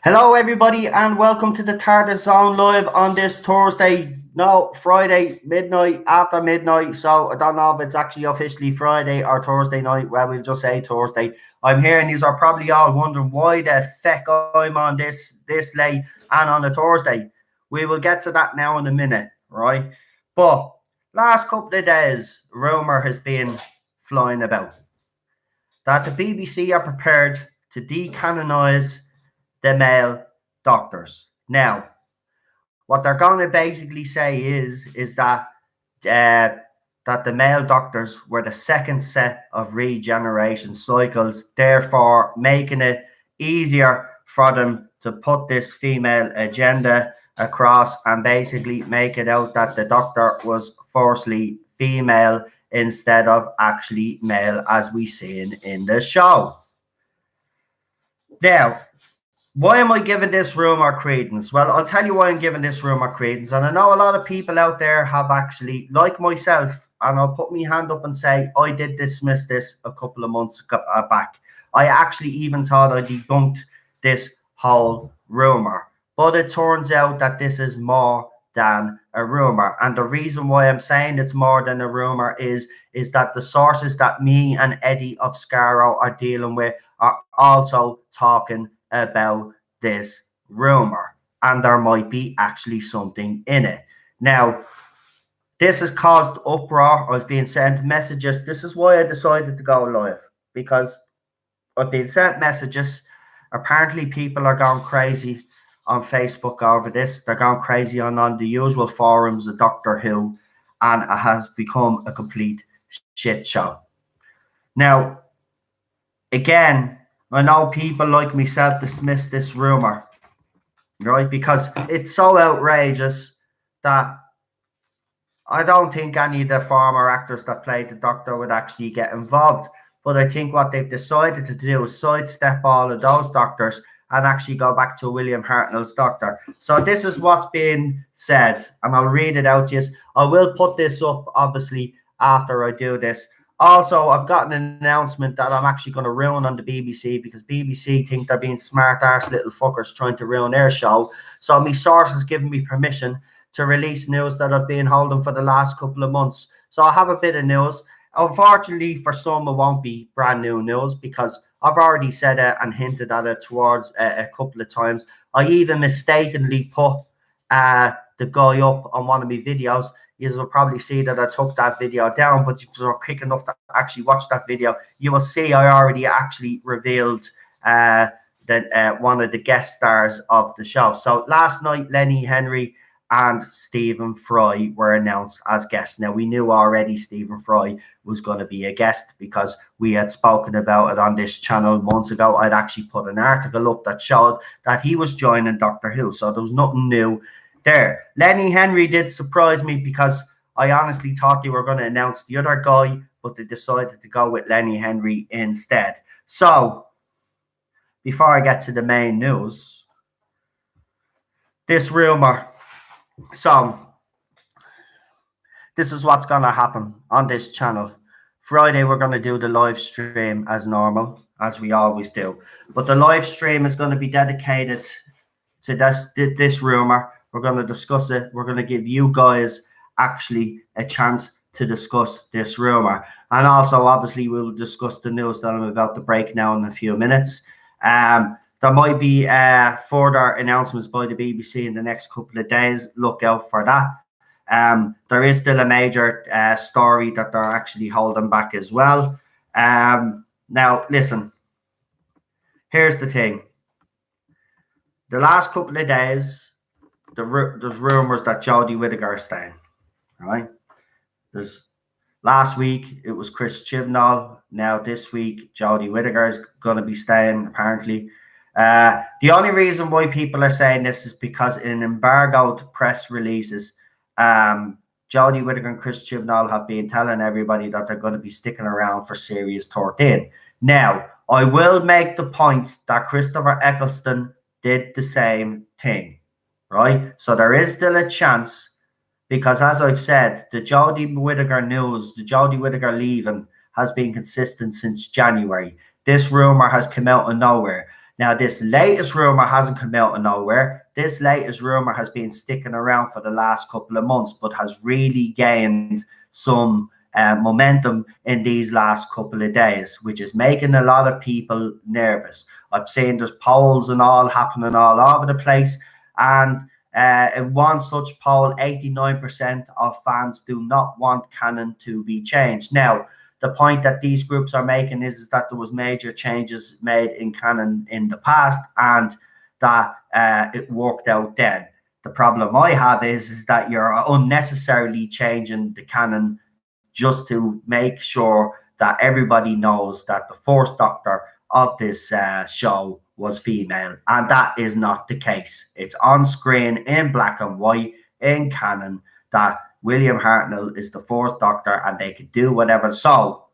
Hello, everybody, and welcome to the Tardis Zone live on this Thursday. No, Friday, midnight, after midnight. So I don't know if it's actually officially Friday or Thursday night. Well, we'll just say Thursday. I'm here, and you are probably all wondering why the feck I'm on this late and on a Thursday. We will get to that now in a minute, right? But last couple of days, rumor has been flying about that the BBC are prepared to decanonize the male doctors. Now, what they're going to basically say is uh, that the male doctors were the second set of regeneration cycles, therefore making it easier for them to put this female agenda across and basically make it out that the doctor was firstly female instead of actually male as we seen in the show. Now, why am I giving this rumor credence? Well, I'll tell you why I'm giving this rumor credence. And I know a lot of people out there have actually, like myself, and I'll put my hand up and say, I did dismiss this a couple of months back. I actually even thought I debunked this whole rumor. But it turns out that this is more than a rumor. And the reason why I'm saying it's more than a rumor is that the sources that me and Eddie of Scaro are dealing with are also talking about this rumor, and there might be actually something in it. Now, this has caused uproar. I've been sent messages. This is why I decided to go live, because I've been sent messages. Apparently, people are going crazy on Facebook over this. They're going crazy on the usual forums of Doctor Who, and it has become a complete shit show. Now, again, I know people like myself dismiss this rumor, right? Because it's so outrageous that I don't think any of the former actors that played the Doctor would actually get involved. But I think what they've decided to do is sidestep all of those doctors and actually go back to William Hartnell's Doctor. So this is what's being said, and I'll read it out to you. I will put this up, obviously, after I do this. Also, I've got an announcement that I'm actually going to ruin on the BBC, because BBC think they're being smart arse little fuckers trying to ruin their show. So my source has given me permission to release news that I've been holding for the last couple of months. So I have a bit of news. Unfortunately, for some, it won't be brand new news, because I've already said it and hinted at it towards a couple of times. I even mistakenly put the guy up on one of my videos. You will probably see that I took that video down, but if you're quick enough to actually watch that video, you will see I already actually revealed that one of the guest stars of the show. So last night, Lenny Henry and Stephen Fry were announced as guests. Now, we knew already Stephen Fry was going to be a guest, because we had spoken about it on this channel months ago. I'd actually put an article up that showed that he was joining Doctor Who, so there was nothing new there. Lenny Henry did surprise me, because I honestly thought they were going to announce the other guy, but they decided to go with Lenny Henry instead. So, before I get to the main news, this rumor. So, this is what's going to happen on this channel. Friday, we're going to do the live stream as normal, as we always do. But the live stream is going to be dedicated to this rumor. We're going to discuss it. We're going to give you guys actually a chance to discuss this rumor. And also, obviously, we'll discuss the news that I'm about to break now in a few minutes. There might be further announcements by the BBC in the next couple of days. Look out for that. There is still a major story that they're actually holding back as well. Now, listen, here's the thing. The last couple of days, there's rumors that Jodie Whittaker is staying, right? Last week, it was Chris Chibnall. Now, this week, Jodie Whittaker is going to be staying, apparently. The only reason why people are saying this is because in embargoed press releases, Jodie Whittaker and Chris Chibnall have been telling everybody that they're going to be sticking around for Series 13. Now, I will make the point that Christopher Eccleston did the same thing, right? So there is still a chance, because as I've said, the Jodie Whittaker news, the Jodie Whittaker leaving, has been consistent since January. This rumor has come out of nowhere. Now, this latest rumor hasn't come out of nowhere. This latest rumor has been sticking around for the last couple of months, but has really gained some momentum in these last couple of days, which is making a lot of people nervous. I've seen there's polls and all happening all over the place, and in one such poll, 89% of fans do not want canon to be changed. Now, the point that these groups are making is that there was major changes made in canon in the past, and that it worked out then. The problem I have is that you're unnecessarily changing the canon just to make sure that everybody knows that the Fourth Doctor of this show was female, and that is not the case. It's on screen in black and white in canon that William Hartnell is the Fourth Doctor, and they could do whatever. So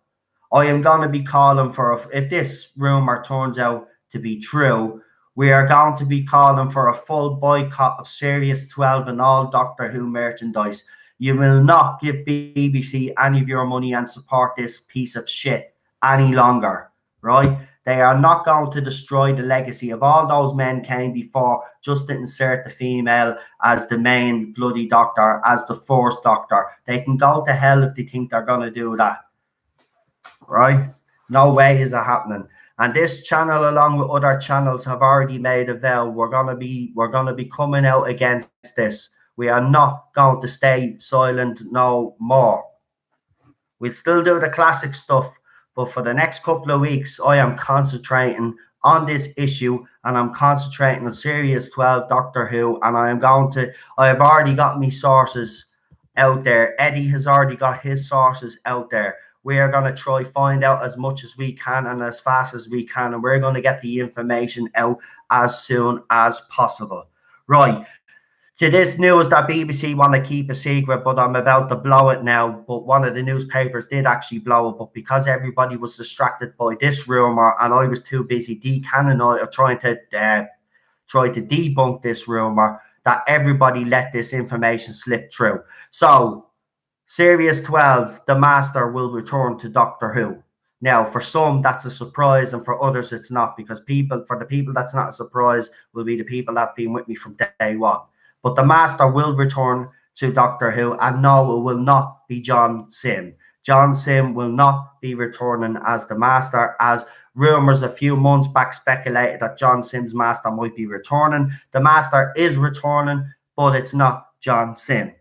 I am going to be calling for, if this rumor turns out to be true, we are going to be calling for a full boycott of Series 12 and all Doctor Who merchandise. You will not give BBC any of your money and support this piece of shit any longer, right? They are not going to destroy the legacy of all those men came before just to insert the female as the main bloody doctor, as the Fourth Doctor. They can go to hell if they think they're going to do that, right? No way is it happening. And this channel, along with other channels, have already made a vow. We're gonna be coming out against this. We are not going to stay silent no more. We'll still do the classic stuff, but for the next couple of weeks, I am concentrating on this issue, and I'm concentrating on Series 12 Doctor Who, and I have already got me sources out there. Eddie has already got his sources out there. We are going to try find out as much as we can and as fast as we can, and we're going to get the information out as soon as possible. Right. To this news that BBC want to keep a secret, but I'm about to blow it now. But one of the newspapers did actually blow it, but because everybody was distracted by this rumor and I was too busy trying to debunk this rumor, that everybody let this information slip through. So, Series 12, the Master will return to Doctor Who. Now, for some, that's a surprise, and for others, it's not, because for the people that's not a surprise will be the people that have been with me from day one. But the Master will return to Doctor Who, and no, it will not be John Sim. John Sim will not be returning as the Master, as rumours a few months back speculated that John Sim's Master might be returning. The Master is returning, but it's not John Sim.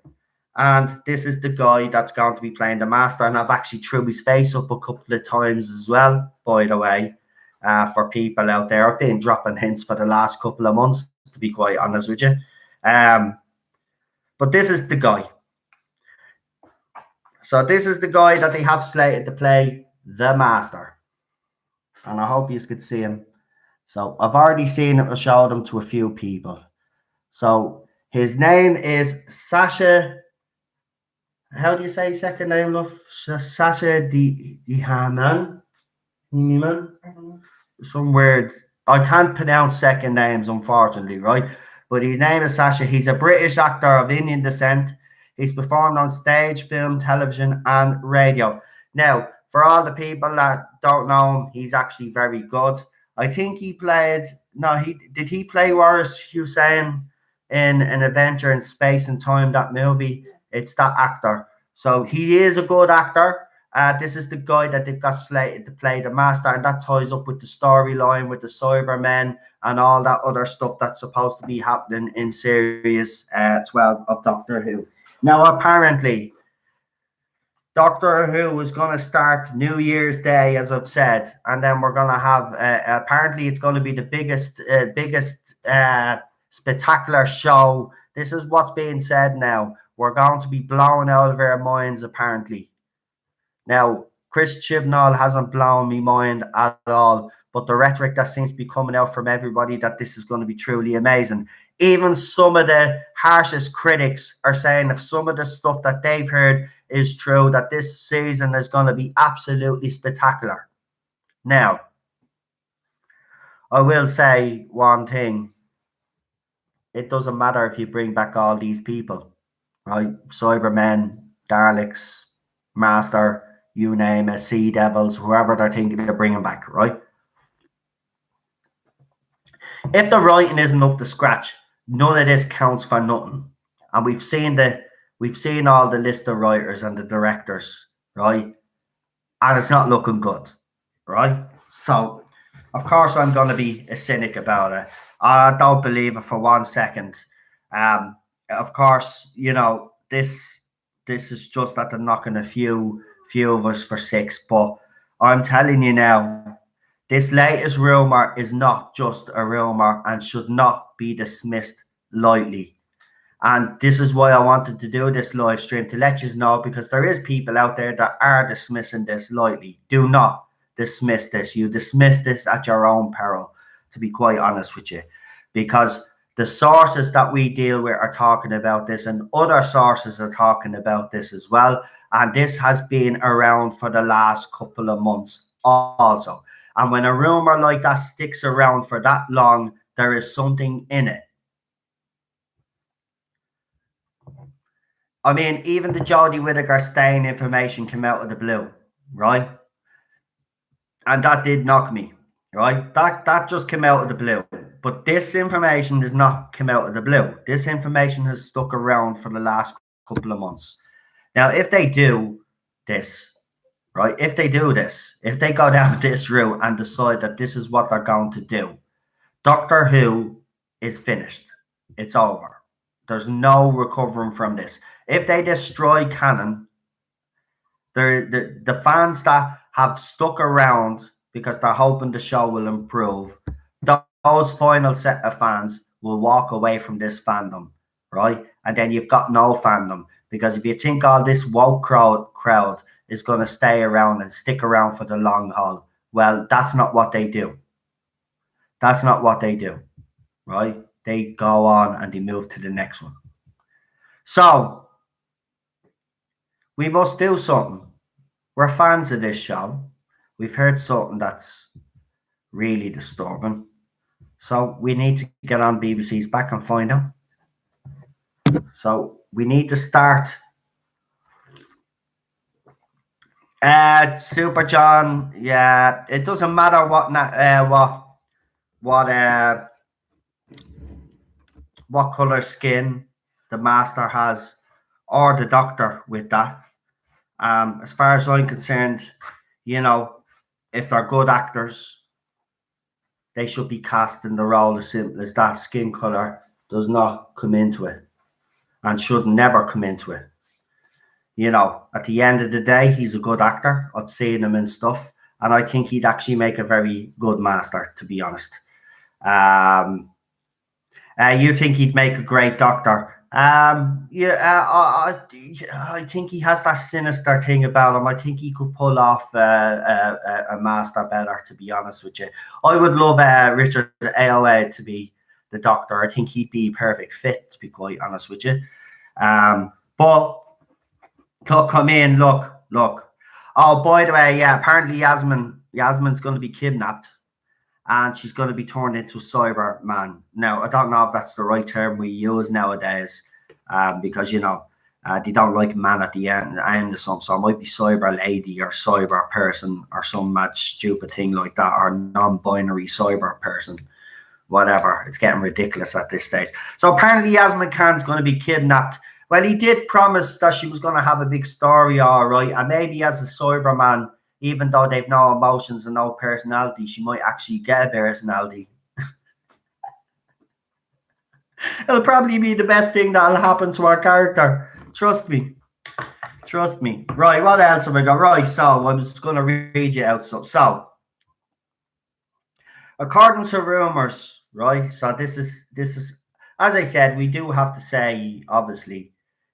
And this is the guy that's going to be playing the Master, and I've actually threw his face up a couple of times as well, by the way, for people out there. I've been dropping hints for the last couple of months, to be quite honest with you. But this is the guy. So this is the guy that they have slated to play the Master. And I hope you could see him. So I've already seen it. I showed him to a few people. So his name is Sasha. How do you say his second name, love? Sasha Dihaman? Some weird. I can't pronounce second names, unfortunately, right? But his name is Sasha. He's a British actor of Indian descent. He's performed on stage, film, television, and radio. Now, for all the people that don't know him, he's actually very good. I think he played. No, did he play Waris Hussein in An Adventure in Space and Time? That movie. It's that actor. So he is a good actor. This is the guy that they've got slated to play the Master, and that ties up with the storyline with the Cybermen and all that other stuff that's supposed to be happening in Series 12 of Doctor Who. Now, apparently, Doctor Who is going to start New Year's Day, as I've said, and then we're going to have, apparently it's going to be the biggest spectacular show. This is what's being said now. We're going to be blown out of our minds, apparently. Now, Chris Chibnall hasn't blown me mind at all, but the rhetoric that seems to be coming out from everybody that this is going to be truly amazing. Even some of the harshest critics are saying if some of the stuff that they've heard is true, that this season is going to be absolutely spectacular. Now, I will say one thing. It doesn't matter if you bring back all these people, right? Cybermen, Daleks, Master, you name it, Sea Devils, whoever they're thinking they're bringing back, right? If the writing isn't up to scratch, none of this counts for nothing. And we've seen all the list of writers and the directors, right? And it's not looking good, right? So, of course, I'm going to be a cynic about it. I don't believe it for 1 second. Of course, this is just that they're knocking a few of us for six. But I'm telling you now, this latest rumor is not just a rumor and should not be dismissed lightly. And this is why I wanted to do this live stream, to let you know, because there is people out there that are dismissing this lightly. Do not dismiss this. You dismiss this at your own peril, to be quite honest with you, because the sources that we deal with are talking about this, and other sources are talking about this as well. And this has been around for the last couple of months also. And when a rumor like that sticks around for that long, there is something in it. I mean, even the Jodie Whittaker stain information came out of the blue, right? And that did knock me, right? That just came out of the blue. But this information does not come out of the blue. This information has stuck around for the last couple of months. Now, if they do this, right? If they do this, if they go down this route and decide that this is what they're going to do, Doctor Who is finished. It's over. There's no recovering from this. If they destroy canon, the fans that have stuck around because they're hoping the show will improve, those final set of fans will walk away from this fandom, right? And then you've got no fandom, because if you think all this woke crowd is going to stay around and stick around for the long haul, well, that's not what they do. That's not what they do, right? They go on and they move to the next one. So, we must do something. We're fans of this show. We've heard something that's really disturbing. So, we need to get on BBC's back and find out. So, we need to start. Super John, yeah, it doesn't matter what color skin the Master has, or the Doctor with that. As far as I'm concerned, if they're good actors, they should be cast in the role. As simple as that. Skin color does not come into it, and should never come into it. At the end of the day, he's a good actor. I've seen him in stuff, and I think he'd actually make a very good Master, to be honest. You think he'd make a great Doctor? I think he has that sinister thing about him. I think he could pull off a Master better, to be honest with you. I would love Richard Ayoade to be the Doctor. I think he'd be perfect fit, to be quite honest with you. But come in, look. Oh, by the way, yeah, apparently Yasmin's going to be kidnapped, and she's going to be turned into a Cyberman. Now, I don't know if that's the right term we use nowadays, because, they don't like man at the end of something. So it might be Cyber Lady or Cyber Person or some mad stupid thing like that, or non-binary Cyber Person. Whatever. It's getting ridiculous at this stage. So apparently Yasmin Khan's going to be kidnapped. Well, he did promise that she was going to have a big story, all right, and maybe as a Cyberman, even though they've no emotions and no personality, she might actually get a personality. It'll probably be the best thing that'll happen to our character. Trust me. Right, what else have I got? Right, so I'm just going to read you out. So according to rumors, right, so this is, as I said, we do have to say, obviously,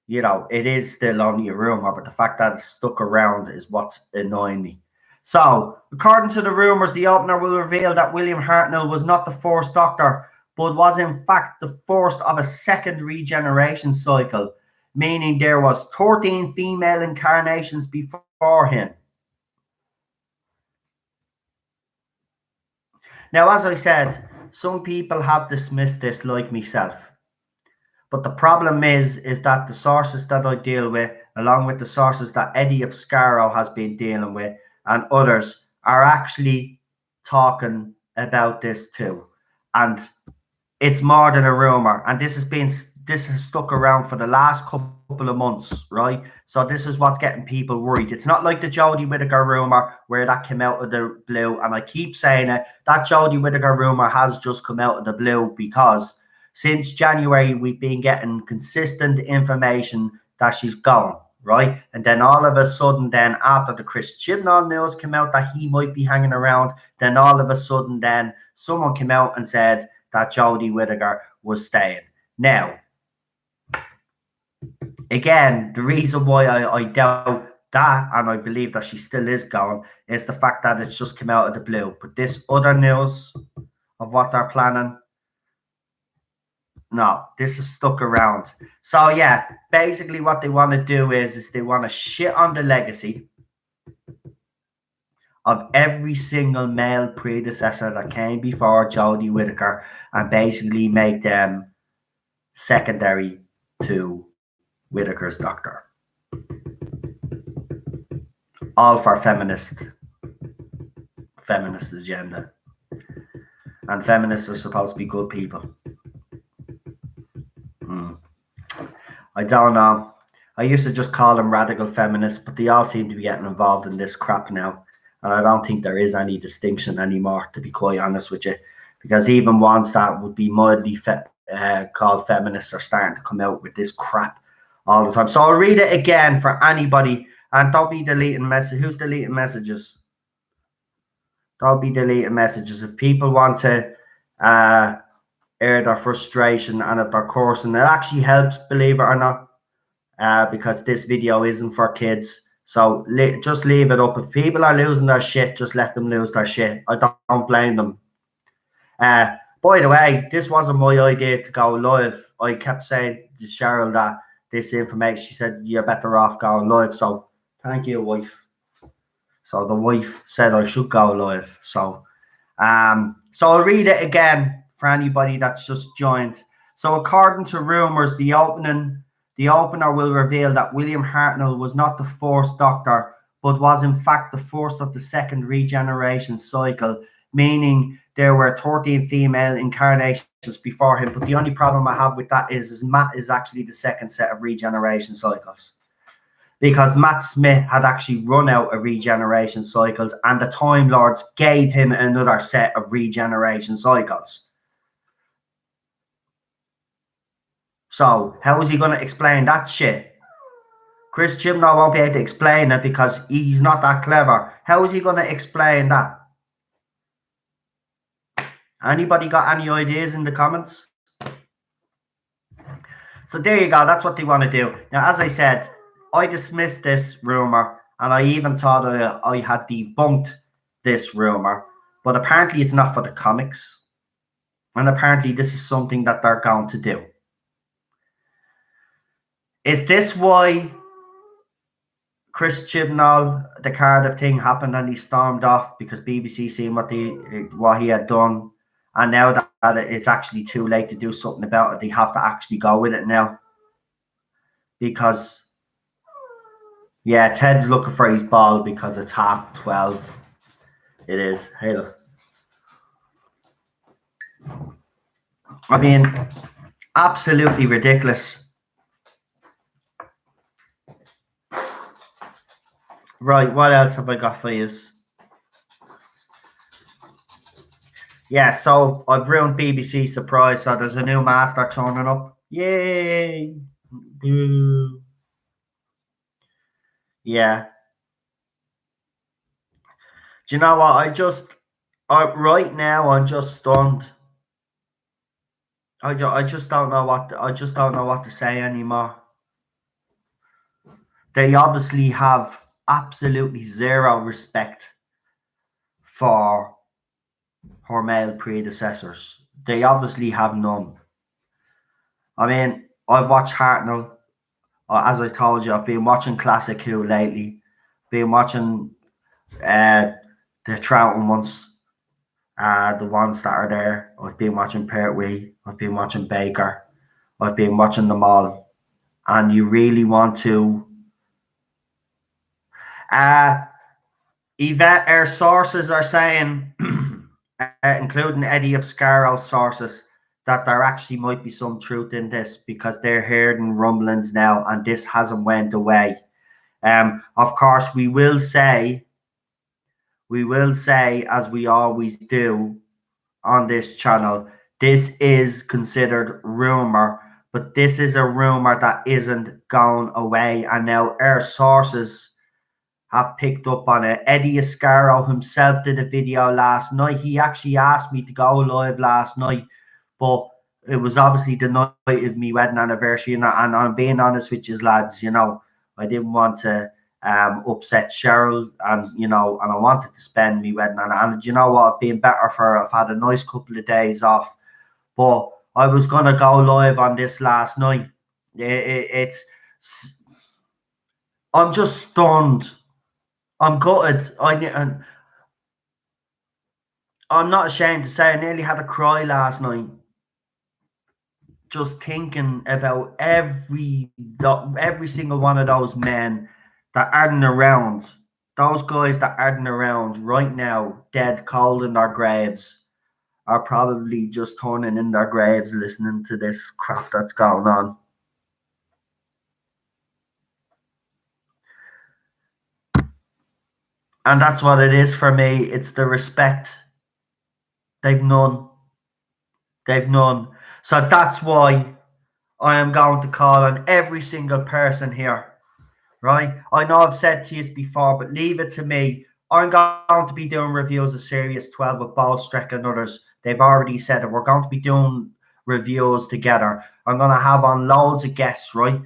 it is still only a rumor, but the fact that it's stuck around is what's annoying me. So, according to the rumors, the opener will reveal that William Hartnell was not the first Doctor, but was in fact the first of a second regeneration cycle, meaning there was 13 female incarnations before him. Now, as I said, some people have dismissed this, like myself. But the problem is that the sources that I deal with, along with the sources that Eddie of Scarrow has been dealing with, and others, are actually talking about this too. And it's more than a rumor, and this has stuck around for the last couple of months, right? So this is what's getting people worried. It's not like the Jodie Whittaker rumor where that came out of the blue, and I keep saying it. That Jodie Whittaker rumor has just come out of the blue because since January we've been getting consistent information that she's gone, right? And then all of a sudden, then after the Chris Chibnall news came out that he might be hanging around, then all of a sudden, then someone came out and said that Jodie Whittaker was staying. Now, again, the reason why I doubt that, and I believe that she still is going, is the fact that it's just come out of the blue. But this other news of what they're planning, no, this is stuck around. So yeah, basically what they want to do is they want to shit on the legacy of every single male predecessor that came before Jodie Whittaker and basically make them secondary to Whittaker's doctor. All for feminist agenda. And feminists are supposed to be good people. I don't know. I used to just call them radical feminists, but they all seem to be getting involved in this crap now. And I don't think there is any distinction anymore, to be quite honest with you. Because even ones that would be mildly called feminists are starting to come out with this crap all the time. So I'll read it again for anybody. And don't be deleting messages. Who's deleting messages? Don't be deleting messages. If people want to air their frustration and if they're cursing, it actually helps, believe it or not, because this video isn't for kids. So just leave it up. If people are losing their shit, just let them lose their shit. I don't blame them. By the way, this wasn't my idea to go live. I kept saying to Cheryl that this information, she said, you're better off going live. So thank you, wife. So the wife said I should go live. So I'll read it again for anybody that's just joined. So according to rumors, the opener will reveal that William Hartnell was not the first Doctor, but was in fact the first of the second regeneration cycle, meaning there were 13 female incarnations before him. But the only problem I have with that is Matt is actually the second set of regeneration cycles. Because Matt Smith had actually run out of regeneration cycles and the Time Lords gave him another set of regeneration cycles. So how is he going to explain that shit? Chris Chibnall won't be able to explain it because he's not that clever. How is he going to explain that? Anybody got any ideas in the comments? So there you go. That's what they want to do. Now, as I said, I dismissed this rumor and I even thought I had debunked this rumor. But apparently it's not for the comics. And apparently this is something that they're going to do. Is this why Chris Chibnall, the Cardiff thing happened and he stormed off because BBC seen what he had done, and now that it's actually too late to do something about it, they have to actually go with it now? Because, yeah, Ted's looking for his ball because it's 12:30. It is. Hey, look. I mean, absolutely ridiculous. Right, what else have I got for you? Yeah, so I've ruined BBC surprise. So there's a new master turning up. Yay! Boo. Yeah. Do you know what? Right now I'm just stunned. I just don't know what to say anymore. They obviously have absolutely zero respect for her male predecessors. They obviously have none. I mean, I've watched Hartnell. As I told you, I've been watching Classic Who lately. Been watching the Troughton ones. The ones that are there. I've been watching Pertwee. I've been watching Baker. I've been watching them all. And you really want to... Yvette, our sources are saying, including Eddie of Scarrow's sources, that there actually might be some truth in this because they're hearing rumblings now and this hasn't went away. Of course, we will say, as we always do on this channel, this is considered rumor, but this is a rumor that isn't going away. And now our sources have picked up on it. Eddie Ascaro himself did a video last night. He actually asked me to go live last night, but it was obviously the night of me wedding anniversary. And I'm being honest with you, lads, I didn't want to upset Cheryl, and I wanted to spend me wedding, and you know what, being better for her. I've had a nice couple of days off, but I was gonna go live on this last night. I'm just stunned. I'm gutted. I'm not ashamed to say I nearly had a cry last night, just thinking about every single one of those men that aren't around, those guys that aren't around right now, dead cold in their graves, are probably just turning in their graves listening to this crap that's going on. And that's what it is for me. It's the respect. They've none. So that's why I am going to call on every single person here, right? I know I've said to you before, but leave it to me. I'm going to be doing reviews of Series 12 with Ballstreck and others. They've already said it. We're going to be doing reviews together. I'm going to have on loads of guests, right?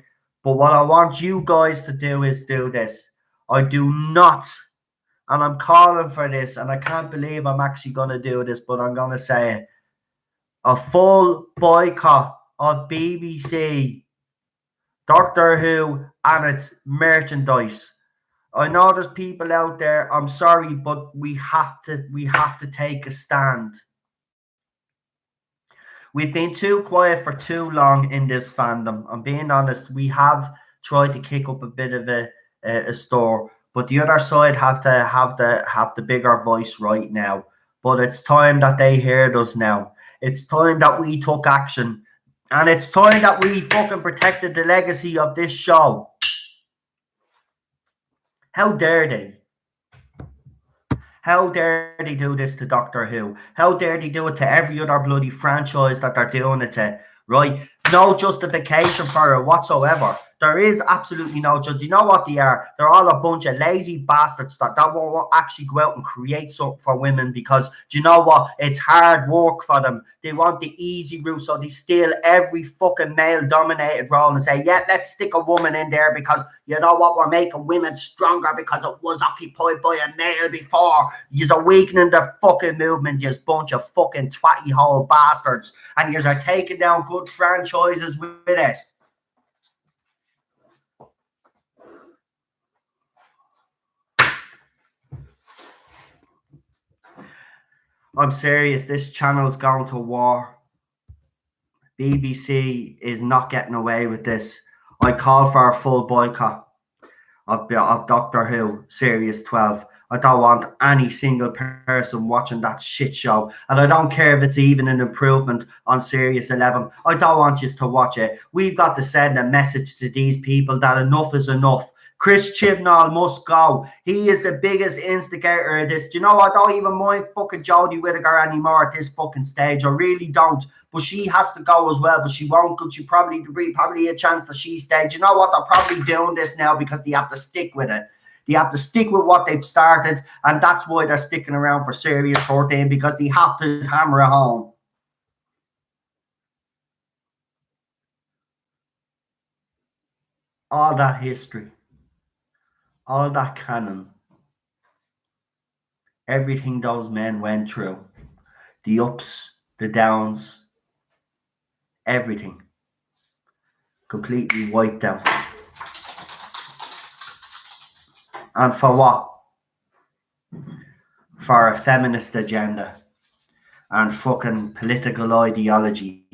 But what I want you guys to do is do this. I do not, and I'm calling for this, and I can't believe I'm actually going to do this, but I'm going to say it. A full boycott of BBC, Doctor Who, and its merchandise. I know there's people out there. I'm sorry, but we have to take a stand. We've been too quiet for too long in this fandom. I'm being honest. We have tried to kick up a bit of a store, but the other side have to have the bigger voice right now. But it's time that they heard us now. It's time that we took action, and it's time that we fucking protected the legacy of this show. How dare they? How dare they do this to Doctor Who? How dare they do it to every other bloody franchise that they're doing it to, right? No justification for it whatsoever. There is absolutely no judge. You know what they are? They're all a bunch of lazy bastards that won't actually go out and create something for women because, do you know what? It's hard work for them. They want the easy route, so they steal every fucking male-dominated role and say, yeah, let's stick a woman in there because, you know what, we're making women stronger because it was occupied by a male before. You're weakening the fucking movement, you bunch of fucking twatty hole bastards. And you're taking down good franchises with it. I'm serious. This channel's going to war. BBC is not getting away with this. I call for a full boycott of Doctor Who Series 12. I don't want any single person watching that shit show. And I don't care if it's even an improvement on Series 11. I don't want you to watch it. We've got to send a message to these people that enough is enough. Chris Chibnall must go. He is the biggest instigator of this. Do you know, I don't even mind fucking Jodie Whittaker anymore at this fucking stage. I really don't. But she has to go as well, but she won't. She probably a chance that she stays. You know what? They're probably doing this now because they have to stick with it. They have to stick with what they've started, and that's why they're sticking around for Series 14, because they have to hammer it home. All that history, all that canon, everything those men went through, the ups, the downs, everything completely wiped out. And for what? For a feminist agenda and fucking political ideology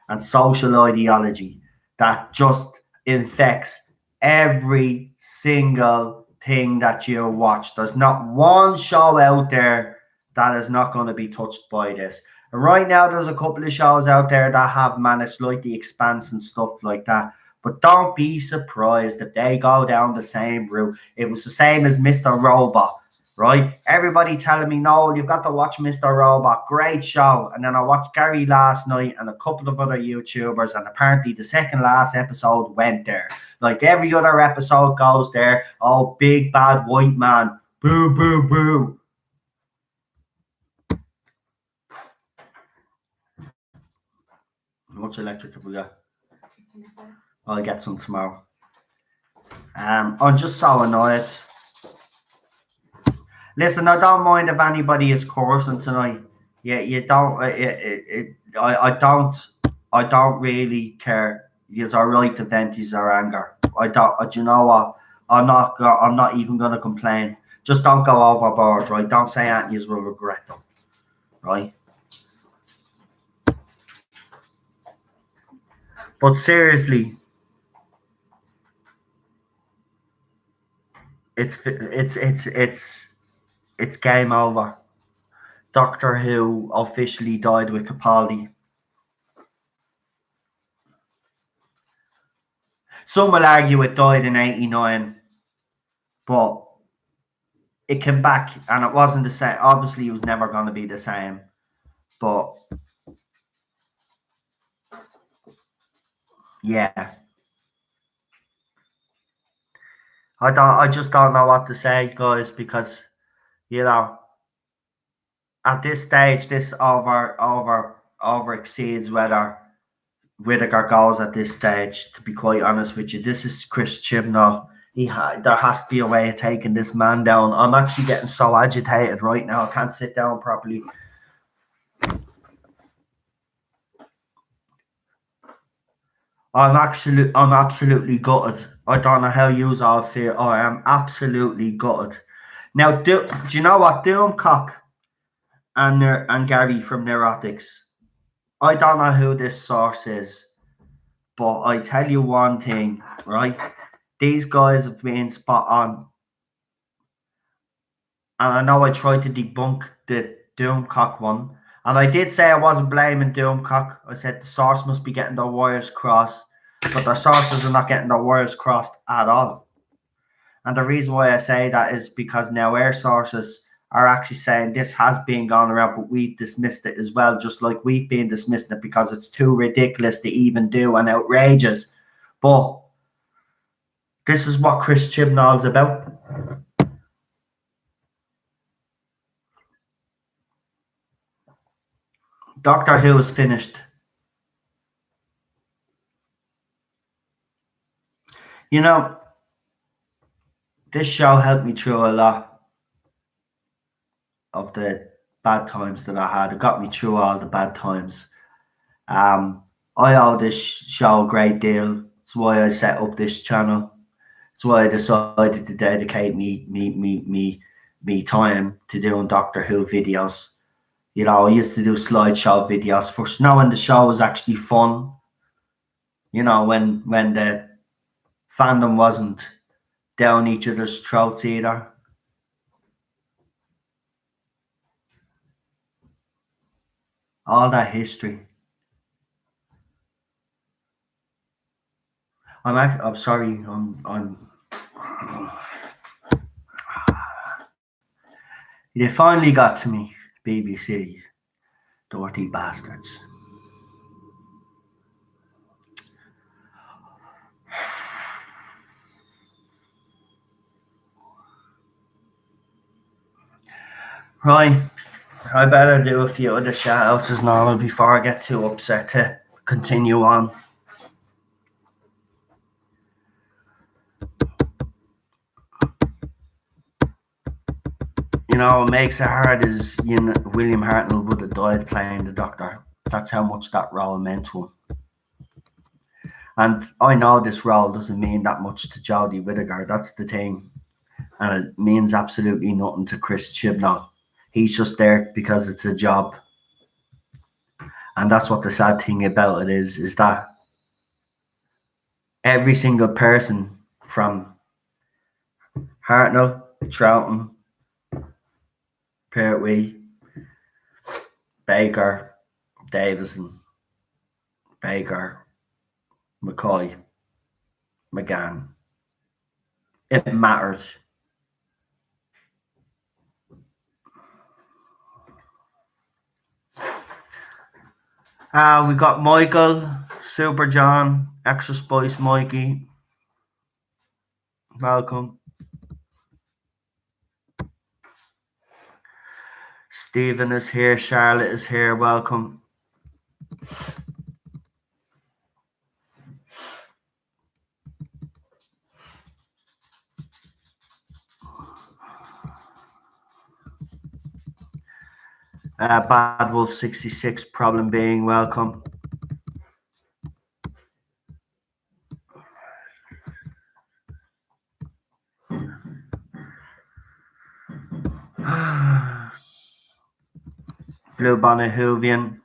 and social ideology that just infects every single thing that you watch. There's not one show out there that is not going to be touched by this. And right now, there's a couple of shows out there that have managed, like The Expanse and stuff like that. But don't be surprised if they go down the same route. It was the same as Mr. Robot, right? Everybody telling me, no, you've got to watch Mr. Robot. Great show. And then I watched Gary last night and a couple of other YouTubers, and apparently the second last episode went there. Like every other episode goes there. Oh, big bad white man. Boo, boo, boo. How much electric have we got? I'll get some tomorrow. I'm just so annoyed. Listen, I don't mind if anybody is cursing tonight. Yeah, you don't. I don't really care. It's all right to vent his anger. I don't. Do you know what? I'm not. I'm not even gonna complain. Just don't go overboard, right? Don't say anything you will regret them, right? But seriously, it's game over. Doctor Who officially died with Capaldi. Some will argue it died in '89, but it came back and it wasn't the same. Obviously, it was never going to be the same. But yeah, I just don't know what to say, guys, because you know, at this stage, this over exceeds whether Whittaker goes at this stage. To be quite honest with you, this is Chris Chibnall. There has to be a way of taking this man down. I'm actually getting so agitated right now. I can't sit down properly. I'm absolutely gutted. I don't know how you all feel. I am absolutely gutted. Now, do you know what Doomcock and Gary from Neurotics? I don't know who this source is, but I tell you one thing, right? These guys have been spot on. And I know I tried to debunk the Doomcock one. And I did say I wasn't blaming Doomcock. I said the source must be getting their wires crossed. But their sources are not getting their wires crossed at all. And the reason why I say that is because now our sources are actually saying this has been going around, but we've dismissed it as well, just like we've been dismissing it because it's too ridiculous to even do and outrageous. But this is what Chris Chibnall's about. Doctor Who is finished. You know, this show helped me through a lot of the bad times that I had. It got me through all the bad times. I owe this show a great deal. That's why I set up this channel. That's why I decided to dedicate me time to doing Doctor Who videos. You know, I used to do slideshow videos first. Now when the show was actually fun, you know, when the fandom wasn't down each other's throats either. All that history. I'm sorry. They finally got to me, BBC. Dirty bastards. Right. I better do a few other shout outs as normal before I get too upset to continue on. You know, what makes it hard is William Hartnell would have died playing the Doctor. That's how much that role meant to him. And I know this role doesn't mean that much to Jodie Whittaker. That's the thing. And it means absolutely nothing to Chris Chibnall. He's just there because it's a job. And that's what the sad thing about it is that every single person from Hartnell, Troughton, Pertwee, Baker, Davison, Baker, McCoy, McGann. It matters. We got Michael, Super John, Extra Spice Mikey. Welcome. Stephen is here. Charlotte is here. Welcome. Bad Wolf 66, problem being, welcome. Blue Bonnet Hoovian,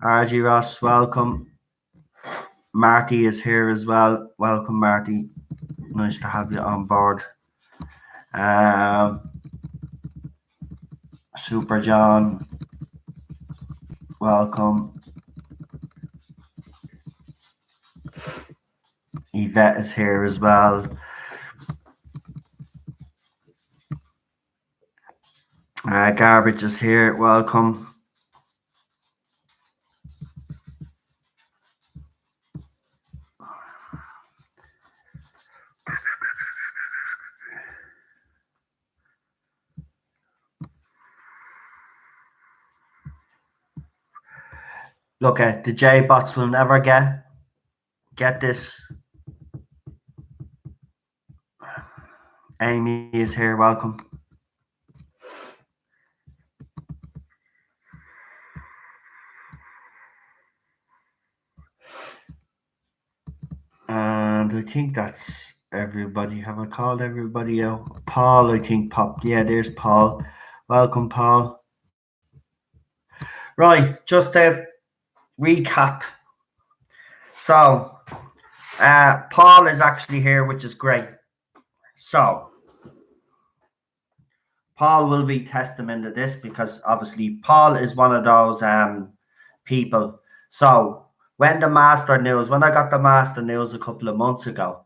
RG Ross, welcome. Marty is here as well. Welcome, Marty. Nice to have you on board. Super John, welcome. Yvette is here as well. Garbage is here. Welcome. Look at the J bots will never get this. Amy is here. Welcome. And I think that's everybody. Have I called everybody out? Paul, I think, popped. Yeah, there's Paul. Welcome, Paul. Right, just to recap. So, Paul is actually here, which is great. So, Paul will be testament to this because obviously Paul is one of those people. So, when I got the master news a couple of months ago,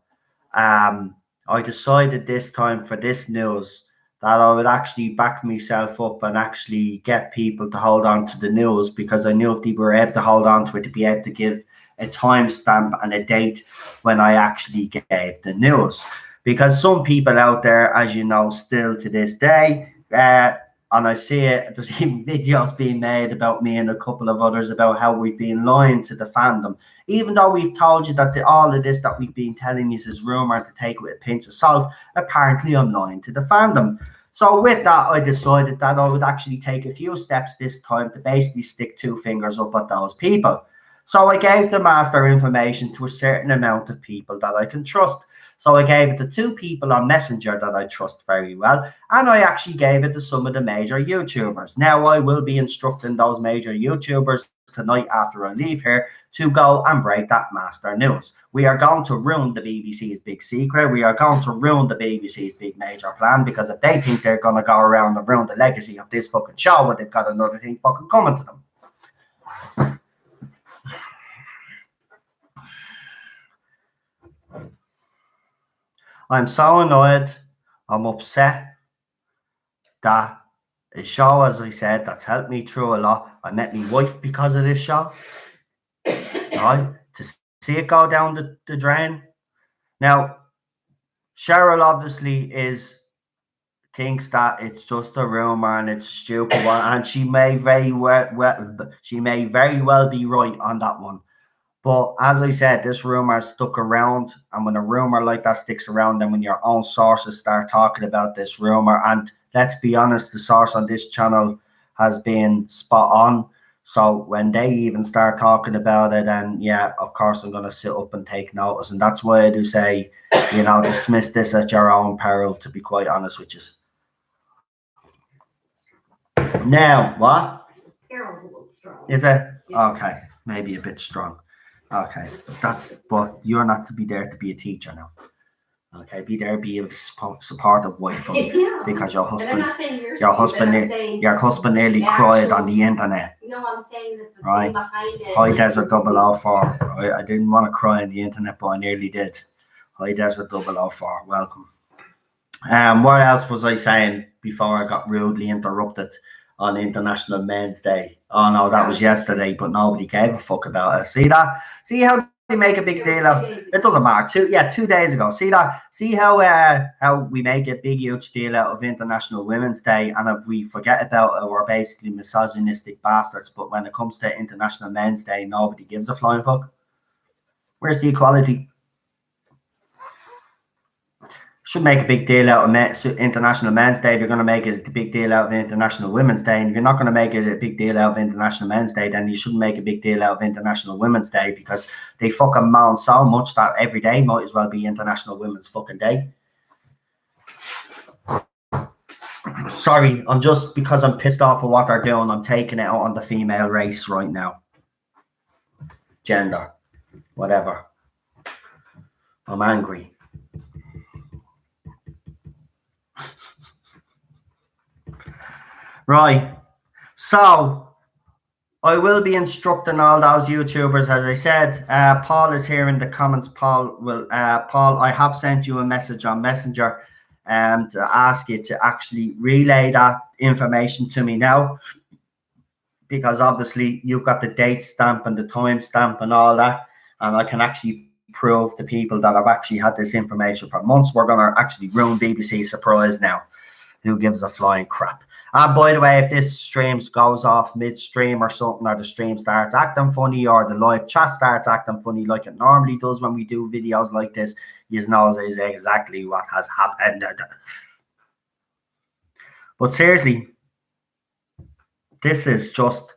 I decided this time for this news that I would actually back myself up and actually get people to hold on to the news, because I knew if they were able to hold on to it, to be able to give a timestamp and a date when I actually gave the news. Because some people out there, as you know, still to this day, and I see it, there's even videos being made about me and a couple of others about how we've been lying to the fandom. Even though we've told you that all of this that we've been telling you is rumor, to take it with a pinch of salt, apparently I'm lying to the fandom. So with that, I decided that I would actually take a few steps this time to basically stick two fingers up at those people. So I gave the master information to a certain amount of people that I can trust. So I gave it to two people on Messenger that I trust very well, and I actually gave it to some of the major YouTubers. Now I will be instructing those major YouTubers tonight after I leave here to go and break that master news. We are going to ruin the BBC's big secret. We are going to ruin the BBC's big major plan, because if they think they're going to go around and ruin the legacy of this fucking show, well, they've got another thing fucking coming to them. I'm so annoyed. I'm upset that a show, as I said, that's helped me through a lot. I met my wife because of this show. Right? To see it go down the drain. Now, Cheryl obviously thinks that it's just a rumor and it's a stupid one, and she may very well be right on that one. But as I said, this rumor stuck around, and when a rumor like that sticks around, then when your own sources start talking about this rumor, and let's be honest, the source on this channel has been spot on. So when they even start talking about it, then yeah, of course I'm going to sit up and take notice. And that's why I do say, dismiss this at your own peril, to be quite honest with you. Now, what? Carol's a little strong. Is it? Okay, maybe a bit strong. Okay, but you're not to be there to be a teacher now. Okay, be there, be a supportive wife for me, Yeah. because your And I'm husband, not saying you're your stupid, husband, I'm saying your husband nearly the cried actual on the internet. No, I'm saying that the Right. thing behind it. High like, Desert it's- 004. I didn't want to cry on the internet, but I nearly did. High Desert 004. Welcome. What else was I saying before I got rudely interrupted on International Men's Day? Oh no, that was yesterday, but nobody gave a fuck about it. See that? See how they make a big It was deal 2 of days it? ago. Doesn't matter. 2 days ago. See that? See how we make a big huge deal out of International Women's Day, and if we forget about it, we're basically misogynistic bastards. But when it comes to International Men's Day, nobody gives a flying fuck. Where's the equality? Should make a big deal out of International Men's Day. If you're going to make it a big deal out of International Women's Day, and if you're not going to make it a big deal out of International Men's Day, then you shouldn't make a big deal out of International Women's Day, because they fucking moan so much that every day might as well be International Women's fucking Day. Sorry, I'm just, because I'm pissed off at what they're doing, I'm taking it out on the female race right now. Gender, whatever. I'm angry. Right. So I will be instructing all those YouTubers, as I said. Paul is here in the comments. Paul, I have sent you a message on Messenger to ask you to actually relay that information to me now, because obviously you've got the date stamp and the time stamp and all that, and I can actually prove to people that I've actually had this information for months. We're going to actually ruin BBC Surprise now. Who gives a flying crap? And by the way, if this stream goes off midstream or something, or the stream starts acting funny, or the live chat starts acting funny like it normally does when we do videos like this, you know is exactly what has happened. But seriously, this is just,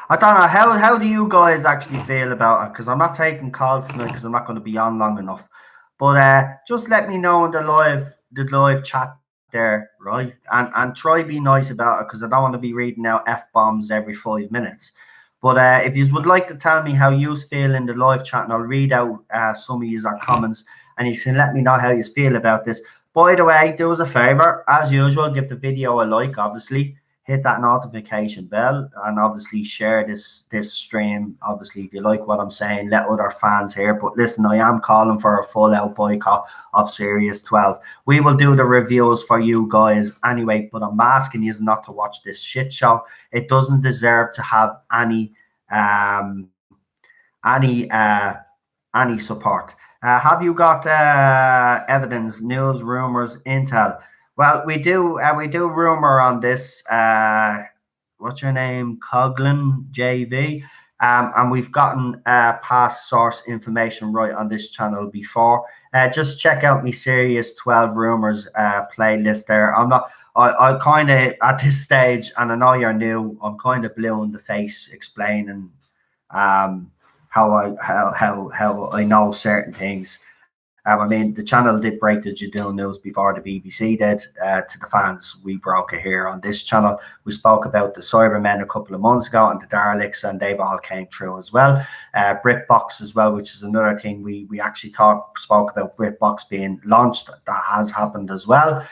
I don't know, how do you guys actually feel about it? Because I'm not taking calls tonight, because I'm not going to be on long enough. But just let me know in the live chat there, right? And try be nice about it, because I don't want to be reading out F-bombs every 5 minutes. But if you would like to tell me how you feel in the live chat, and I'll read out some of your comments, and you can let me know how you feel about this. By the way, do us a favor, as usual, give the video a like, obviously. Hit that notification bell, and obviously share this stream. Obviously, if you like what I'm saying, let other fans hear. But listen, I am calling for a full out boycott of Series 12. We will do the reviews for you guys anyway, but I'm asking you not to watch this shit show. It doesn't deserve to have any support. Have you got evidence, news, rumors, intel? Well, we do rumor on this. What's your name? Coughlin JV. And we've gotten past source information right on this channel before. Just check out my Series 12 rumors playlist there. I kind of, at this stage, and I know you're new, I'm kind of blue in the face explaining how I know certain things. I mean, the channel did break the Jadul news before the BBC did. To the fans, we broke it here on this channel. We spoke about the Cybermen a couple of months ago and the Daleks, and they've all came through as well. BritBox as well, which is another thing we actually spoke about BritBox being launched. That has happened as well.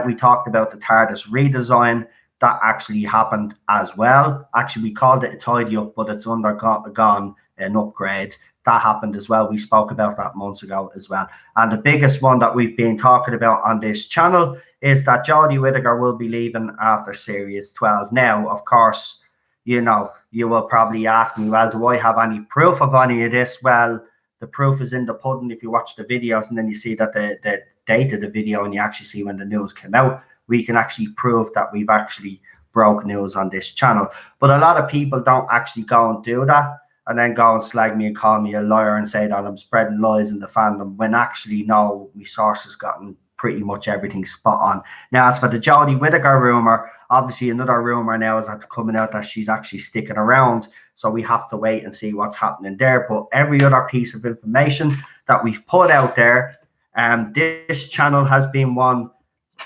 We talked about the Tardis redesign. That actually happened as well. Actually, we called it a tidy up, but it's undergone an upgrade. That happened as well. We spoke about that months ago as well. And the biggest one that we've been talking about on this channel is that Jodie Whittaker will be leaving after Series 12. Now, of course, you will probably ask me, well, do I have any proof of any of this? Well, the proof is in the pudding. If you watch the videos and then you see that the date of the video, and you actually see when the news came out, we can actually prove that we've actually broke news on this channel. But a lot of people don't actually go and do that, and then go and slag me and call me a liar and say that I'm spreading lies in the fandom, when actually, no, my sources gotten pretty much everything spot on. Now, as for the Jodie Whittaker rumor, obviously another rumor now is coming out that she's actually sticking around. So we have to wait and see what's happening there. But every other piece of information that we've put out there, this channel has been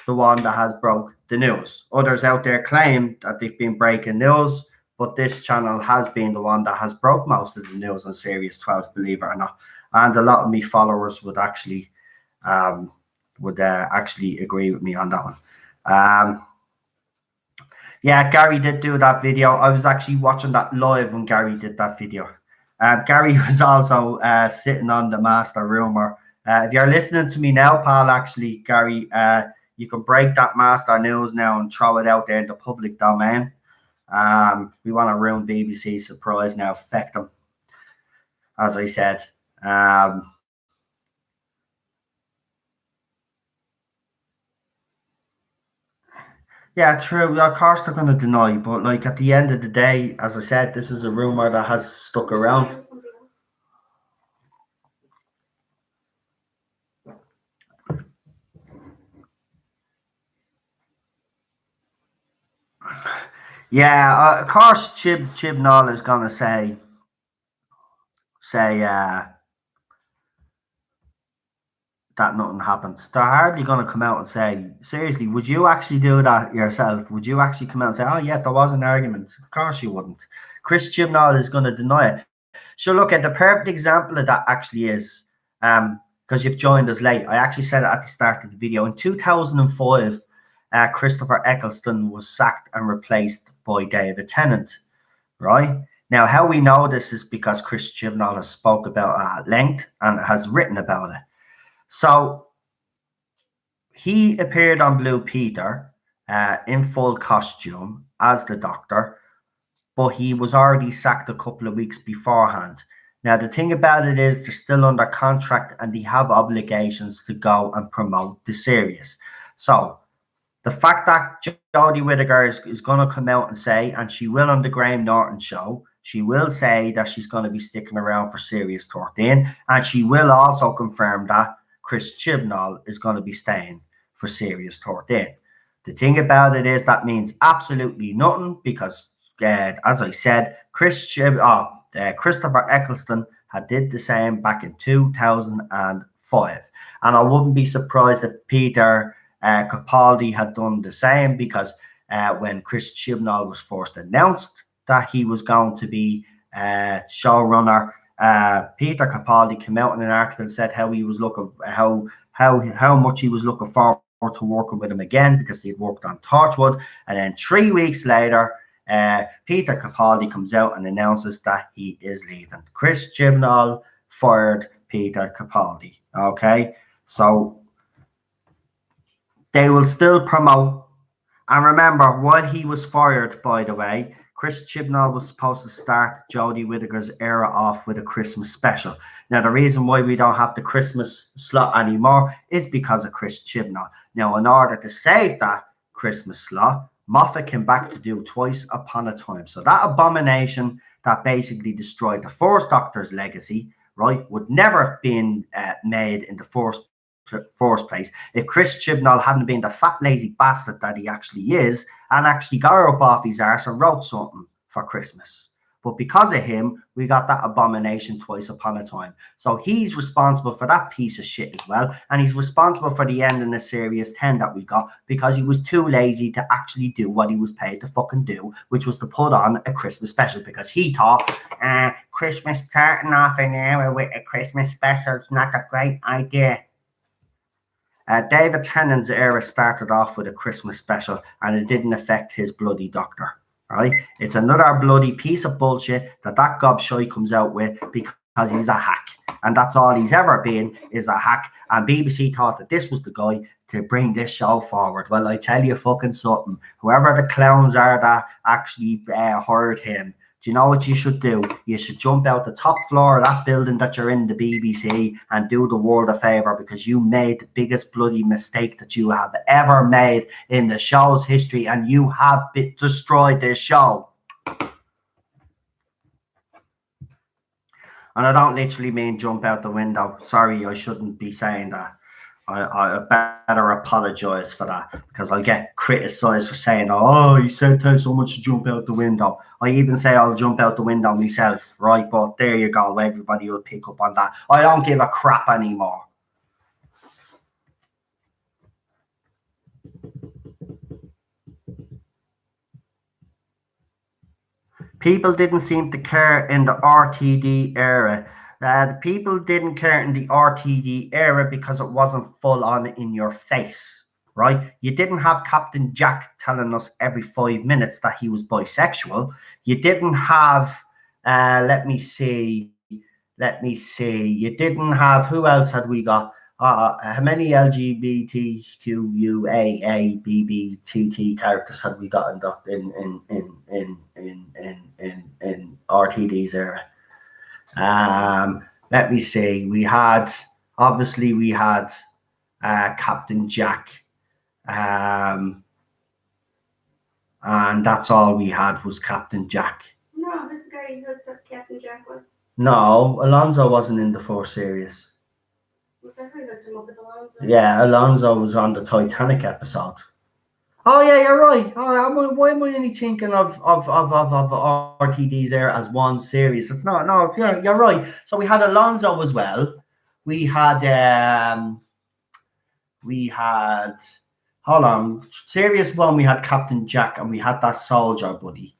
the one that has broke the news. Others out there claim that they've been breaking news, but this channel has been the one that has broke most of the news on Series 12, believe it or not. and a lot of me followers would actually agree with me on that one. Yeah, Gary did do that video. I was actually watching that live when Gary did that video. Gary was also sitting on the master rumor. If you're listening to me now, pal, actually, Gary, you can break that master news now and throw it out there in the public domain. We want to ruin BBC's surprise now, affect them, as I said. Yeah, true. Of course, they're going to deny, but like at the end of the day, as I said, this is a rumor that has stuck around. Yeah, of course, Chibnall is going to say that nothing happened. They're hardly going to come out and say, seriously, would you actually do that yourself? Would you actually come out and say, oh, yeah, there was an argument? Of course you wouldn't. Chris Chibnall is going to deny it. So look at the perfect example of that actually is, because you've joined us late, I actually said it at the start of the video. In 2005, Christopher Eccleston was sacked and replaced by David Tennant, right? Now, how we know this is because Chris Chibnall has spoke about it at length and has written about it. So he appeared on Blue Peter in full costume as the Doctor, but he was already sacked a couple of weeks beforehand. Now, the thing about it is they're still under contract and they have obligations to go and promote the series. So the fact that Jodie Whittaker is going to come out and say, and she will on the Graham Norton show, she will say that she's going to be sticking around for Series 13, and she will also confirm that Chris Chibnall is going to be staying for Series 13. The thing about it is that means absolutely nothing because, as I said, Christopher Eccleston had did the same back in 2005. And I wouldn't be surprised if Peter Capaldi had done the same because when Chris Chibnall was first announced that he was going to be showrunner, Peter Capaldi came out in an article and said how he was looking, how much he was looking forward to working with him again because he'd worked on Torchwood. And then 3 weeks later, Peter Capaldi comes out and announces that he is leaving. Chris Chibnall fired Peter Capaldi. Okay, so they will still promote. And remember, while he was fired, by the way, Chris Chibnall was supposed to start Jodie Whittaker's era off with a Christmas special. Now, the reason why we don't have the Christmas slot anymore is because of Chris Chibnall. Now, in order to save that Christmas slot, Moffat came back to do Twice Upon a Time. So that abomination that basically destroyed the first Doctor's legacy, right, would never have been made in the first place if Chris Chibnall hadn't been the fat lazy bastard that he actually is and actually got up off his arse and wrote something for Christmas. But because of him, we got that abomination Twice Upon a Time. So he's responsible for that piece of shit as well. And he's responsible for the ending of Series 10 that we got because he was too lazy to actually do what he was paid to fucking do, which was to put on a Christmas special because he thought, Christmas starting off an era with a Christmas special is not a great idea. David Tennant's era started off with a Christmas special and it didn't affect his bloody Doctor. Right? It's another bloody piece of bullshit that gobshite comes out with because he's a hack. And that's all he's ever been is a hack. And BBC thought that this was the guy to bring this show forward. Well, I tell you fucking something. Whoever the clowns are that actually hired him, do you know what you should do? You should jump out the top floor of that building that you're in, the BBC, and do the world a favour because you made the biggest bloody mistake that you have ever made in the show's history and you have destroyed this show. And I don't literally mean jump out the window. Sorry, I shouldn't be saying that. I better apologise for that because I'll get criticised for saying, oh, you said tell someone to jump out the window. I even say I'll jump out the window myself, right? But there you go. Everybody will pick up on that. I don't give a crap anymore. People didn't seem to care in the RTD era The people didn't care in the RTD era because it wasn't full on in your face, right? You didn't have Captain Jack telling us every 5 minutes that he was bisexual. You didn't have, let me see, You didn't have, who else had we got? How many LGBTQUAABBTT characters had we got in RTD's era? Let me see. We had Captain Jack, and that's all we had was Captain Jack. No, who's the guy you hooked up Captain Jack with? No, Alonso wasn't in the 4 series. Was that who hooked him up with Alonso? Yeah, Alonso was on the Titanic episode. Oh yeah, you're right. Why am I only thinking of RTDs there as one series? It's not. No, yeah, you're right. So we had Alonso as well. We had hold on, series one. We had Captain Jack, and we had that soldier buddy,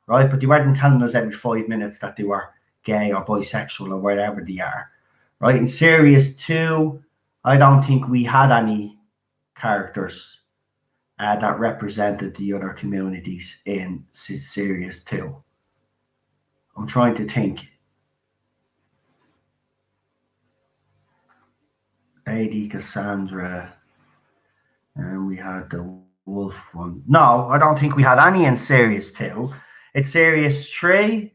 right? But they weren't telling us every 5 minutes that they were gay or bisexual or whatever they are, right? In series two, I don't think we had any characters that represented the other communities in series two. I'm trying to think. Lady Cassandra, and we had the wolf one. No, I don't think we had any in series two. It's series three.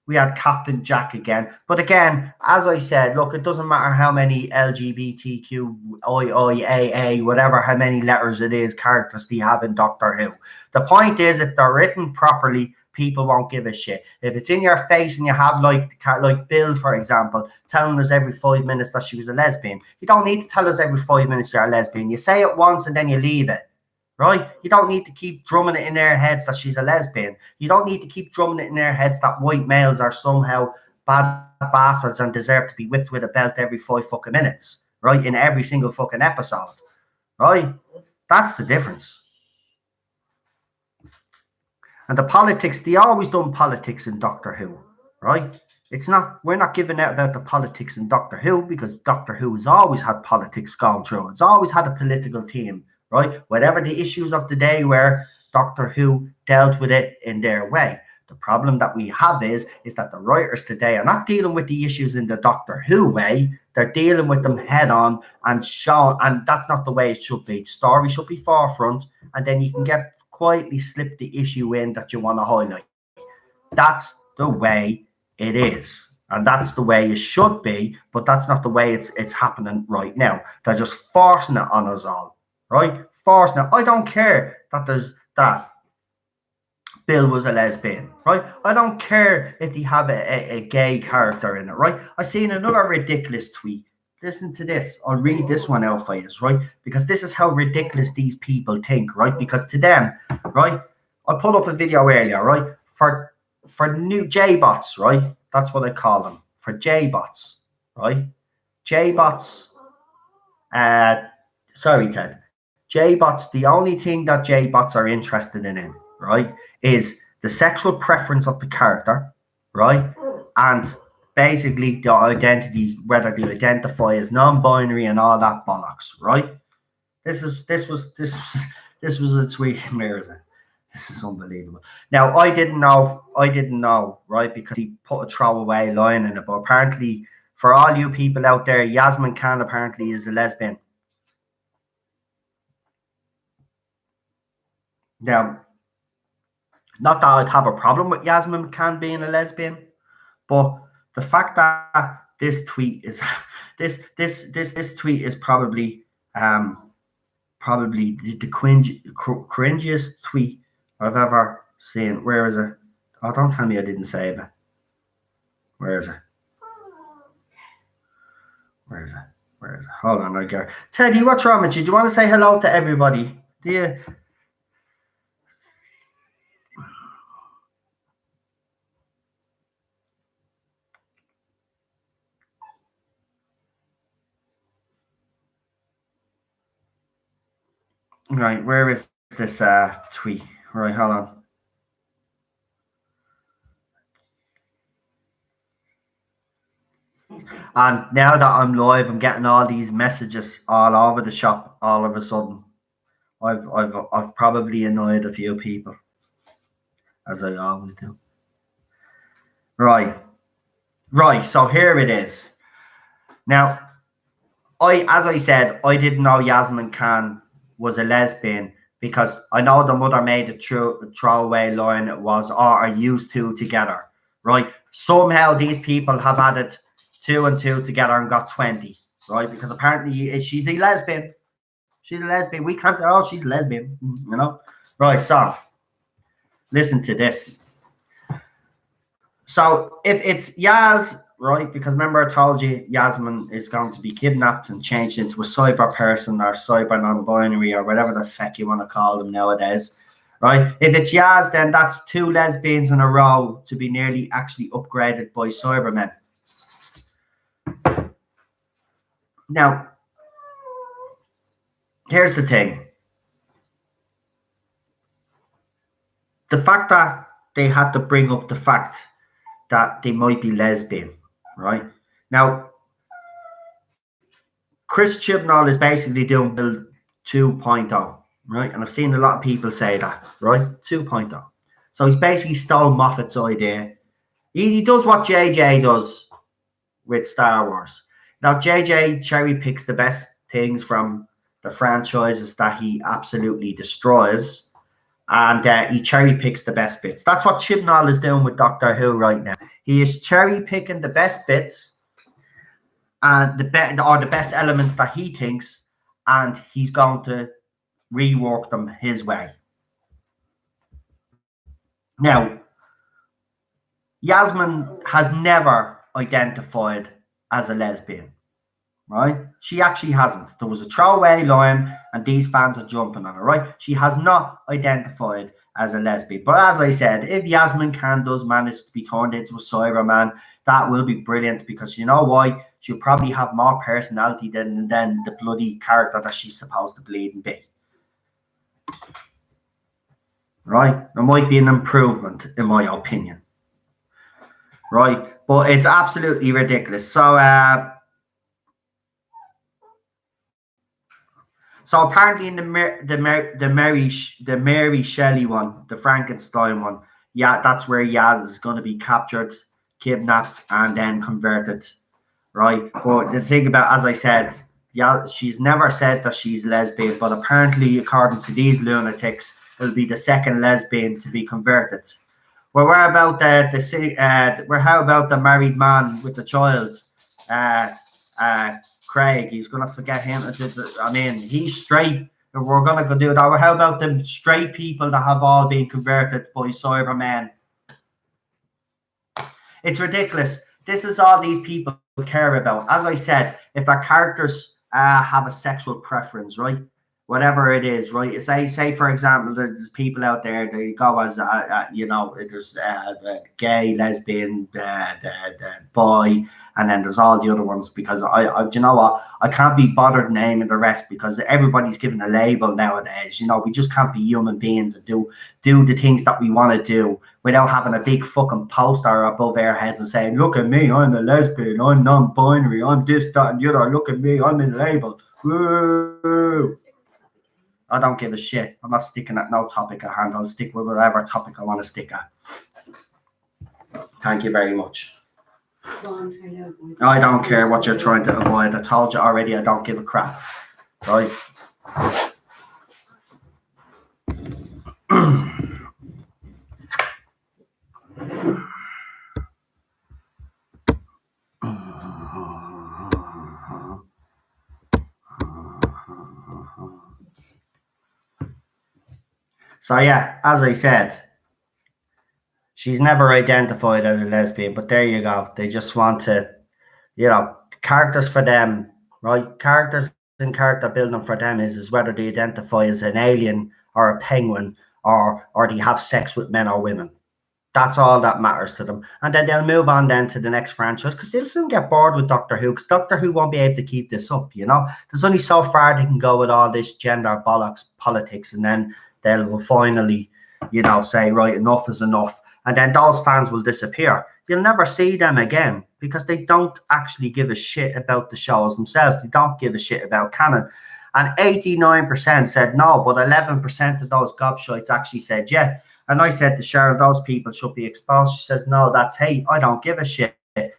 We had Captain Jack again. But again, as I said, look, it doesn't matter how many LGBTQIIAA, whatever, how many letters it is, characters they have in Doctor Who. The point is, if they're written properly, people won't give a shit. If it's in your face and you have like Bill, for example, telling us every 5 minutes that she was a lesbian, you don't need to tell us every 5 minutes you're a lesbian. You say it once and then you leave it. Right? You don't need to keep drumming it in their heads that she's a lesbian. You don't need to keep drumming it in their heads that white males are somehow bad bastards and deserve to be whipped with a belt every 5 minutes, right? In every single fucking episode, right? That's the difference. And the politics, they always done politics in Doctor Who, right? We're not giving out about the politics in Doctor Who because Doctor Who has always had politics going through. It's always had a political team, right? Whatever the issues of the day were, Doctor Who dealt with it in their way. The problem that we have is that the writers today are not dealing with the issues in the Doctor Who way. They're dealing with them head on and that's not the way it should be. Story should be forefront, and then you can quietly slip the issue in that you want to highlight. That's the way it is. And that's the way it should be, but that's not the way it's happening right now. They're just forcing it on us all. Right? Forcing it. I don't care that Bill was a lesbian, right? I don't care if they have a gay character in it, right? I seen another ridiculous tweet. Listen to this. I'll read this one out for you, right? Because this is how ridiculous these people think, right? Because to them, right? I put up a video earlier, right? For new J-bots, right? That's what I call them. For J-bots, right? J-bots, sorry, Ted. J-bots, the only thing that J-bots are interested in, right, is the sexual preference of the character, right, and basically the identity, whether they identify as non-binary and all that bollocks, right? This was a tweet from Mirza. This is unbelievable. Now I didn't know, right, because he put a throwaway line in it, but apparently for all you people out there, Yasmin Khan apparently is a lesbian. Now, not that I'd have a problem with Yasmin Khan being a lesbian, but the fact that this tweet is this tweet is probably the cringiest tweet I've ever seen. Where is it? Oh, don't tell me I didn't save it. Where is it? Where is it? Where is it? Hold on, I go. Teddy, what's wrong with you? Do you want to say hello to everybody? Do you? Right, where is this tweet? Right, hold on. And now that I'm live, I'm getting all these messages all over the shop all of a sudden. I've probably annoyed a few people, as I always do. Right. So here it is. Now, as I said, I didn't know Yasmin Khan was a lesbian because I know the mother made a throwaway line. It was, "Oh, are you two together?" Right. Somehow these people have added 2 and 2 together and got 20. Right. Because apparently she's a lesbian. She's a lesbian. We can't say, "Oh, she's a lesbian." You know. Right. So listen to this. So if it's Yaz, right, because remember I told you Yasmin is going to be kidnapped and changed into a cyber person or cyber non-binary or whatever the fuck you want to call them nowadays, right? If it's Yaz, then that's 2 lesbians in a row to be nearly actually upgraded by Cybermen. Now, here's the thing. The fact that they had to bring up the fact that they might be lesbian, right? Now, Chris Chibnall is basically doing Build 2.0, right? And I've seen a lot of people say that, right? 2.0. So he's basically stole Moffat's idea. He does what JJ does with Star Wars. Now, JJ cherry picks the best things from the franchises that he absolutely destroys, and he cherry picks the best bits. That's what Chibnall is doing with Doctor Who right now. He is cherry picking the best bits and the best elements that he thinks, and he's going to rework them his way. Now, Yasmin has never identified as a lesbian, right? She actually hasn't. There was a throwaway line, and these fans are jumping on her, right? She has not identified as a lesbian. But as I said, if Yasmin Khan does manage to be turned into a Cyberman, that will be brilliant, because you know why? She'll probably have more personality than the bloody character that she's supposed to bleed and be. Right? There might be an improvement, in my opinion. Right? But it's absolutely ridiculous. So apparently in the Mary Shelley one, the Frankenstein one, yeah, that's where Yaz is going to be captured, kidnapped, and then converted, right? But the thing about, as I said, yeah, she's never said that she's lesbian, but apparently, according to these lunatics, it'll be the second lesbian to be converted. Well, where about how about the married man with the child, Craig? He's gonna forget him. I mean, he's straight. We're gonna go do that. Well, how about the straight people that have all been converted by Cybermen? It's ridiculous. This is all these people care about. As I said, if their characters have a sexual preference, right? Whatever it is, right? Say for example, there's people out there, they go as there's gay, lesbian, boy, and then there's all the other ones, because I you know what, I can't be bothered naming the rest, because everybody's given a label nowadays. You know, we just can't be human beings and do the things that we want to do without having a big fucking poster above our heads and saying, "Look at me, I'm a lesbian, I'm non-binary, I'm this, that, and the other. Look at me, I'm in label." Woo! I don't give a shit. I'm not sticking at no topic at hand. I'll stick with whatever topic I want to stick at. Thank you very much. I don't care what you're trying to avoid. I told you already, I don't give a crap. Right? So yeah, as I said, she's never identified as a lesbian, but there you go. They just want to, characters for them, right? Characters and character building for them is whether they identify as an alien or a penguin, or they have sex with men or women. That's all that matters to them. And then they'll move on then to the next franchise, because they'll soon get bored with Doctor Who, because Doctor Who won't be able to keep this up, There's only so far they can go with all this gender bollocks politics, and then they'll finally, say, right, enough is enough. And then those fans will disappear. You'll never see them again. because they don't actually give a shit about the shows themselves. They don't give a shit about canon. And 89% said no, but 11% of those gobshites actually said yeah. And I said to Sharon, those people should be exposed. She says, no, that's hate. I don't give a shit.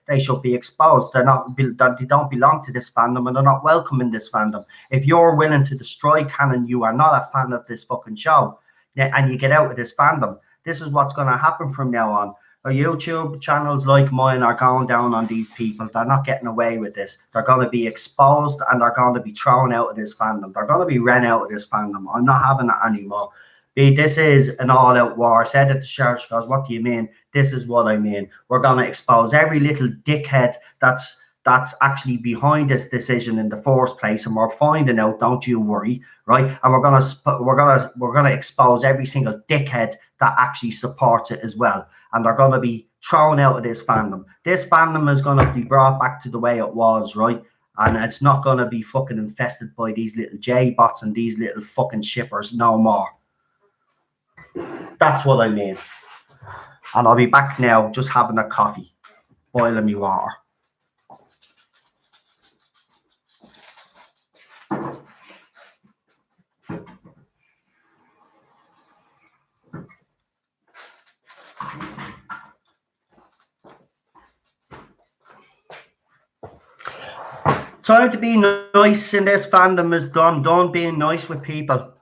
They should be exposed. They don't belong to this fandom, and they're not welcome in this fandom. If you're willing to destroy canon, you are not a fan of this fucking show, and you get out of this fandom. This is what's going to happen from now on. Our YouTube channels like mine are going down on these people. They're not getting away with this. They're going to be exposed, and they're going to be thrown out of this fandom. They're going to be run out of this fandom. I'm not having it anymore. This is an all-out war. I said it to Sharon. She goes, what do you mean? This is what I mean. We're going to expose every little dickhead that's actually behind this decision in the first place, and we're finding out. Don't you worry, right? And we're gonna expose every single dickhead that actually supports it as well, and they're gonna be thrown out of this fandom. This fandom is gonna be brought back to the way it was, right? And it's not gonna be fucking infested by these little J bots and these little fucking shippers no more. That's what I mean. And I'll be back now, just having a coffee, boiling me water. Time to be nice in this fandom is done. Done being nice with people.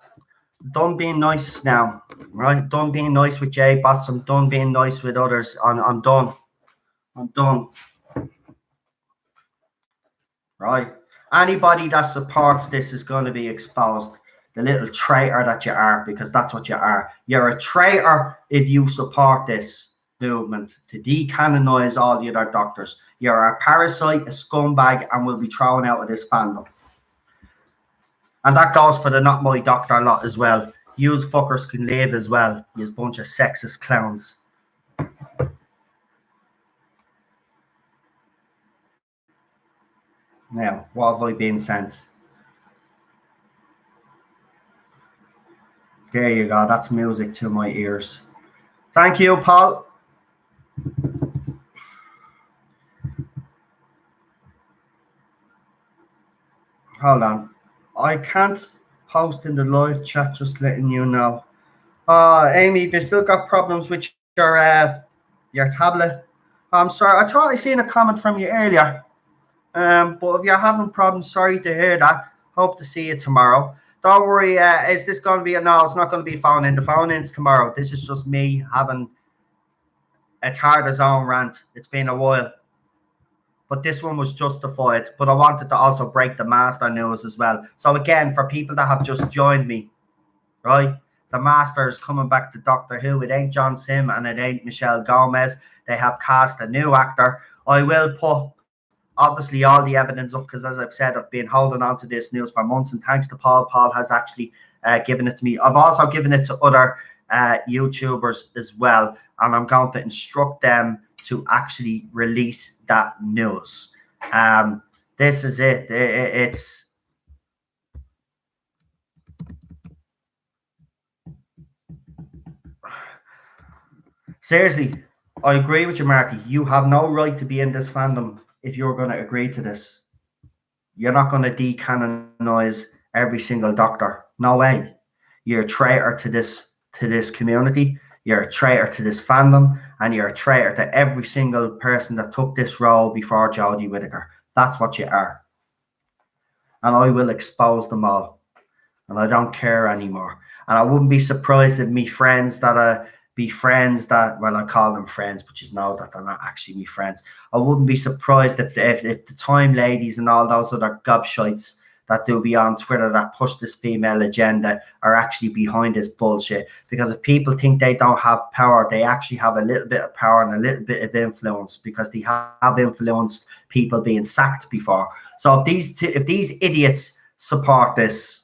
Done being nice now, right? Done being nice with J-bots. I'm done being nice with others. I'm done. I'm done. Right? Anybody that supports this is going to be exposed. The little traitor that you are, because that's what you are. You're a traitor if you support this movement to decanonize all the other doctors. You're a parasite, a scumbag, and will be thrown out of this fandom. And that goes for the not my doctor lot as well. Yous fuckers can live as well. Yous bunch of sexist clowns. Now, what have I been sent? There you go. That's music to my ears. Thank you, Paul. Hold on. I can't post in the live chat, just letting you know. Amy, if you still got problems with your tablet, I'm sorry. I thought I seen a comment from you earlier. But if you're having problems, sorry to hear that. Hope to see you tomorrow. Don't worry. Is this going to be no? It's not going to be phone in. The phone in's tomorrow. This is just me having a Tardis own rant. It's been a while, but this one was justified. But I wanted to also break the master news as well. So again, for people that have just joined me, right? The master is coming back to Doctor Who. It ain't John Sim and it ain't Michelle Gomez. They have cast a new actor. I will put obviously all the evidence up because, as I've said, I've been holding on to this news for months, and thanks to Paul. Paul has actually given it to me. I've also given it to other YouTubers as well, and I'm going to instruct them to actually release that news. This is it. It's seriously, I agree with you, Marty. You have no right to be in this fandom if you're going to agree to this. You're not going to decanonize every single doctor. No way. You're a traitor to this community. You're a traitor to this fandom, and you're a traitor to every single person that took this role before Jodie Whittaker. That's what you are. And I will expose them all. And I don't care anymore. And I wouldn't be surprised if me friends that well, I call them friends, but you know that they're not actually me friends. I wouldn't be surprised if the time ladies and all those other gobshites that do be on Twitter that push this female agenda are actually behind this bullshit. Because if people think they don't have power, they actually have a little bit of power and a little bit of influence, because they have influenced people being sacked before. So if these idiots support this,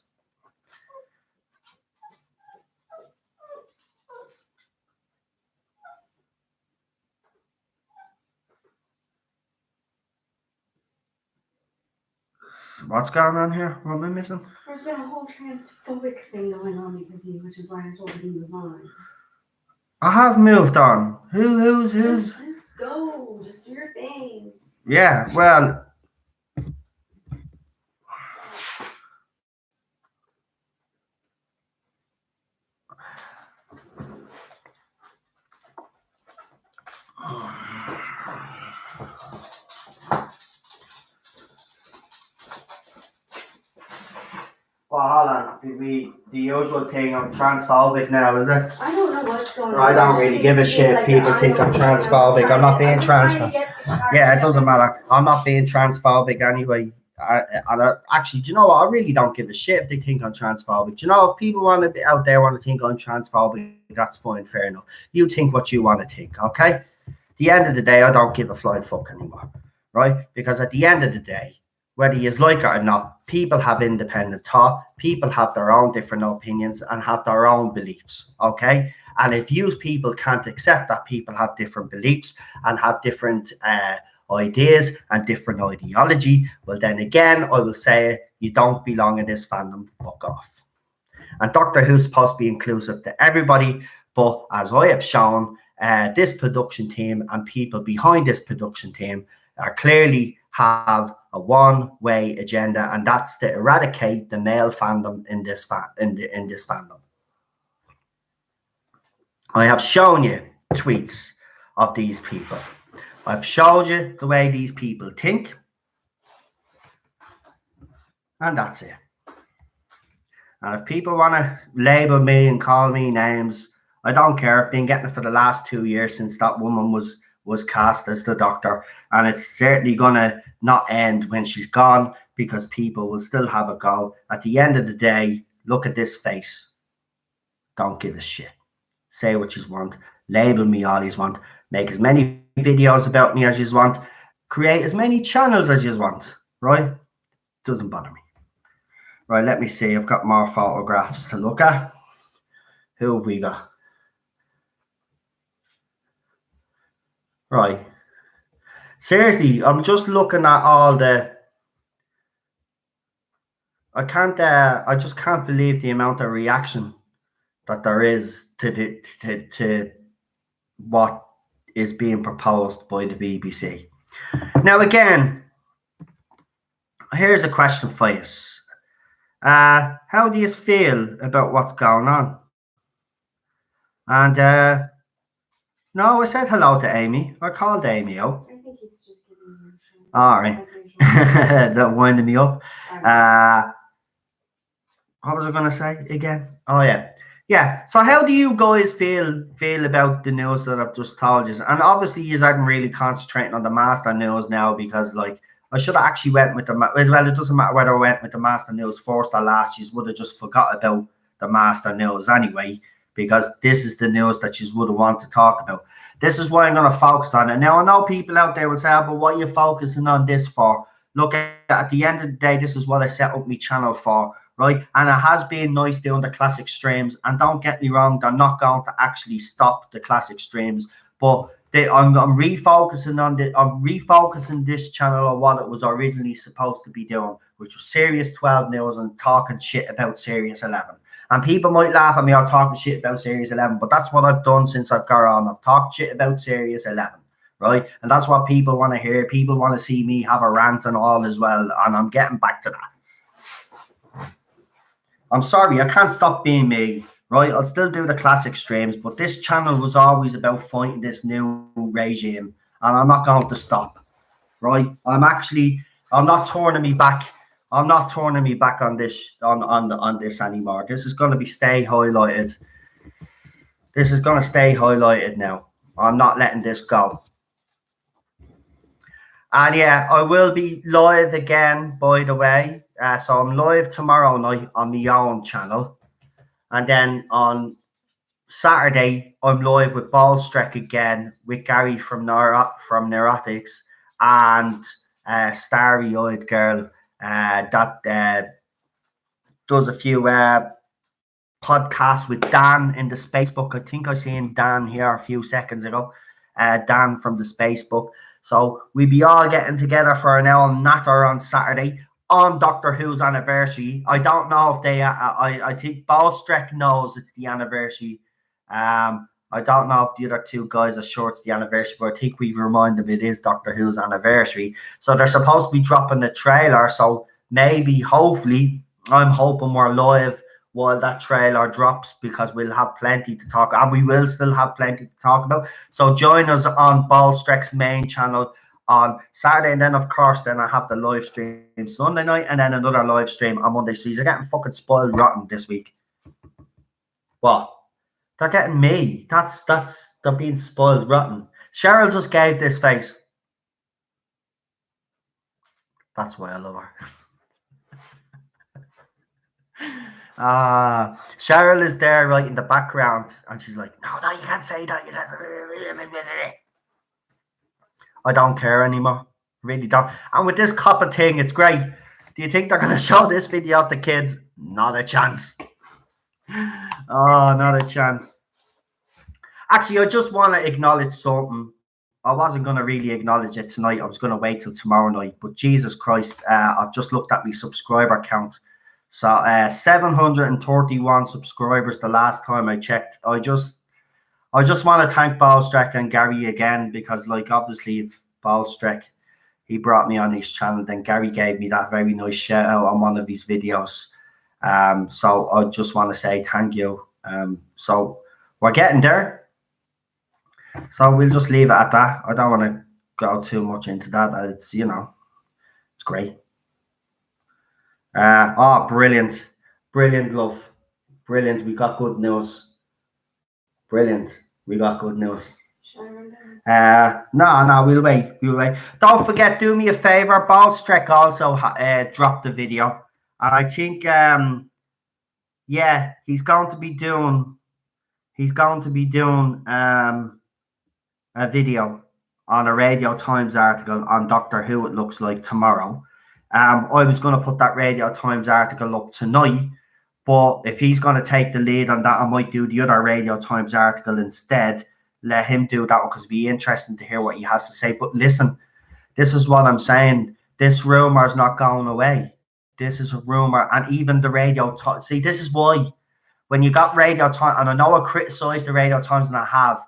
what's going on here? What am I missing? There's been a whole transphobic thing going on because of you, which is why I told you to move on. I have moved on. Who's? Just go. Just do your thing. Yeah, well, well, hold on. The usual thing, I'm transphobic now, is it? I don't know what's going on. I don't really give a shit if people think I'm transphobic. I'm not being transphobic. Yeah, it doesn't matter. I'm not being transphobic anyway. Actually, do you know what? I really don't give a shit if they think I'm transphobic. Do you know, if people want to be out there want to think I'm transphobic, that's fine, fair enough. You think what you want to think, okay? At the end of the day, I don't give a flying fuck anymore, right? Because at the end of the day, whether you like it or not, people have independent thought, people have their own different opinions and have their own beliefs, okay? And if you people can't accept that people have different beliefs and have different ideas and different ideology, well, then again, I will say you don't belong in this fandom, fuck off. And Doctor Who's supposed to be inclusive to everybody, but as I have shown, this production team and people behind this production team are clearly have a one-way agenda, and that's to eradicate the male fandom in this fandom. I have shown you tweets of these people. I've showed you the way these people think, and that's it. And if people want to label me and call me names, I don't care. I've been getting it for the last 2 years since that woman was cast as the Doctor, and it's certainly gonna not end when she's gone, because people will still have a go. At the end of the day, look at this face. Don't give a shit. Say what you want. Label me all you want. Make as many videos about me as you want. Create as many channels as you want. Right? Doesn't bother me. Right, let me see. I've got more photographs to look at. Who have we got? Right. Seriously, I'm just looking at all the... I just can't believe the amount of reaction that there is to what is being proposed by the BBC. Now, again, here's a question for you. How do you feel about what's going on? And no, I said hello to Amy. I called Amy out. I think he's just giving you a show. All right. That winding me up. What was I going to say again? Oh, yeah. Yeah. So how do you guys feel about the news that I've just told you? And obviously, you aren't really concentrating on the Master news now, because, like, I should have actually went with well, it doesn't matter whether I went with the Master news first or last. You would have just forgot about the Master news anyway, because this is the news that you would have wanted to talk about. This is why I'm going to focus on it. Now, I know people out there will say, but what are you focusing on this for? Look, at the end of the day, this is what I set up my channel for, right? And it has been nice doing the classic streams. And don't get me wrong, they're not going to actually stop the classic streams. But I'm refocusing on I'm refocusing this channel on what it was originally supposed to be doing, which was Series 12 news and talking shit about Series 11. And people might laugh at me, I'm talking shit about Series 11, but that's what I've done since I've got on. I've talked shit about Series 11, right? And that's what people want to hear. People want to see me have a rant and all as well, and I'm getting back to that. I'm sorry, I can't stop being me, right? I'll still do the classic streams, but this channel was always about fighting this new regime, and I'm not going to stop, right? I'm not turning me back. I'm not turning me back on this on this anymore. This is going to stay highlighted. This is going to stay highlighted now. I'm not letting this go. And yeah, I will be live again, by the way. So I'm live tomorrow night on my own channel. And then on Saturday, I'm live with Ballstreck again with Gary from Neurotics and Starry-Eyed Girl that does a few podcasts with Dan in the Spacebook. I think I seen Dan here a few seconds ago. Dan from the Spacebook. So we be all getting together for an hour natter on Saturday on Doctor Who's anniversary. I don't know if they. I think Ballstreck knows it's the anniversary. I don't know if the other two guys are sure it's the anniversary, but I think we've reminded them it is Doctor Who's anniversary. So they're supposed to be dropping the trailer. So maybe, hopefully, I'm hoping we're live while that trailer drops, because we'll have plenty to talk, and we will still have plenty to talk about. So join us on Ballstreck's main channel on Saturday, and then of course then I have the live stream Sunday night, and then another live stream on Monday. So you're getting fucking spoiled rotten this week. What? They're getting me. That's they're being spoiled rotten. Cheryl just gave this face. That's why I love her. Cheryl is there right in the background, and she's like, no, you can't say that. I don't care anymore. Really don't. And with this copper thing, it's great. Do you think they're going to show this video to kids? Not a chance. Oh, not a chance. Actually, I just want to acknowledge something. I wasn't going to really acknowledge it tonight. I was going to wait till tomorrow night. But Jesus Christ, I've just looked at my subscriber count. So 731 subscribers the last time I checked. I just want to thank Ballstreck and Gary again, because, like, obviously, if Ballstreck, he brought me on his channel, then Gary gave me that very nice shout out on one of his videos. So I just want to say thank you. So we're getting there. So we'll just leave it at that. I don't want to go too much into that. It's, it's great. Brilliant. Brilliant, love. Brilliant. We got good news. Brilliant. We got good news. No, we'll wait. Don't forget, do me a favor. Ballstreck also dropped the video. And I think, he's going to be doing a video on a Radio Times article on Doctor Who, it looks like, tomorrow. I was going to put that Radio Times article up tonight, but if he's going to take the lead on that, I might do the other Radio Times article instead. Let him do that one, because it'd be interesting to hear what he has to say. But listen, this is what I'm saying. This rumor is not going away. This is a rumor, and even the Radio Times. See, this is why when you got Radio Times, and I know I criticise the Radio Times, and I have,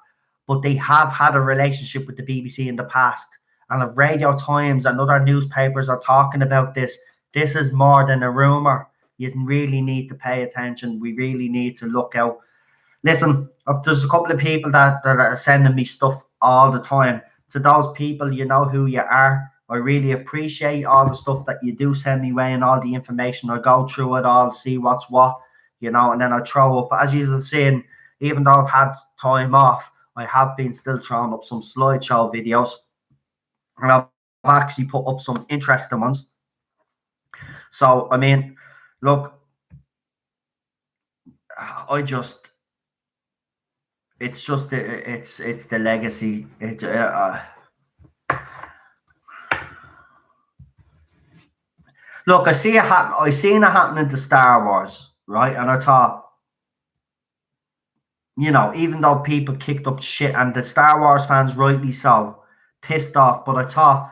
but they have had a relationship with the BBC in the past. And if Radio Times and other newspapers are talking about this, this is more than a rumor. You really need to pay attention. We really need to look out. Listen, if there's a couple of people that are sending me stuff all the time, to those people, you know who you are. I really appreciate all the stuff that you do send me away and all the information. I go through it all, see what's what, and then I throw up. As you've seen, even though I've had time off, I have been still throwing up some slideshow videos. And I've actually put up some interesting ones. So, I mean, look, it's the legacy. Look, I seen it happening to Star Wars, right? And I thought, even though people kicked up shit, and the Star Wars fans, rightly so, pissed off, but I thought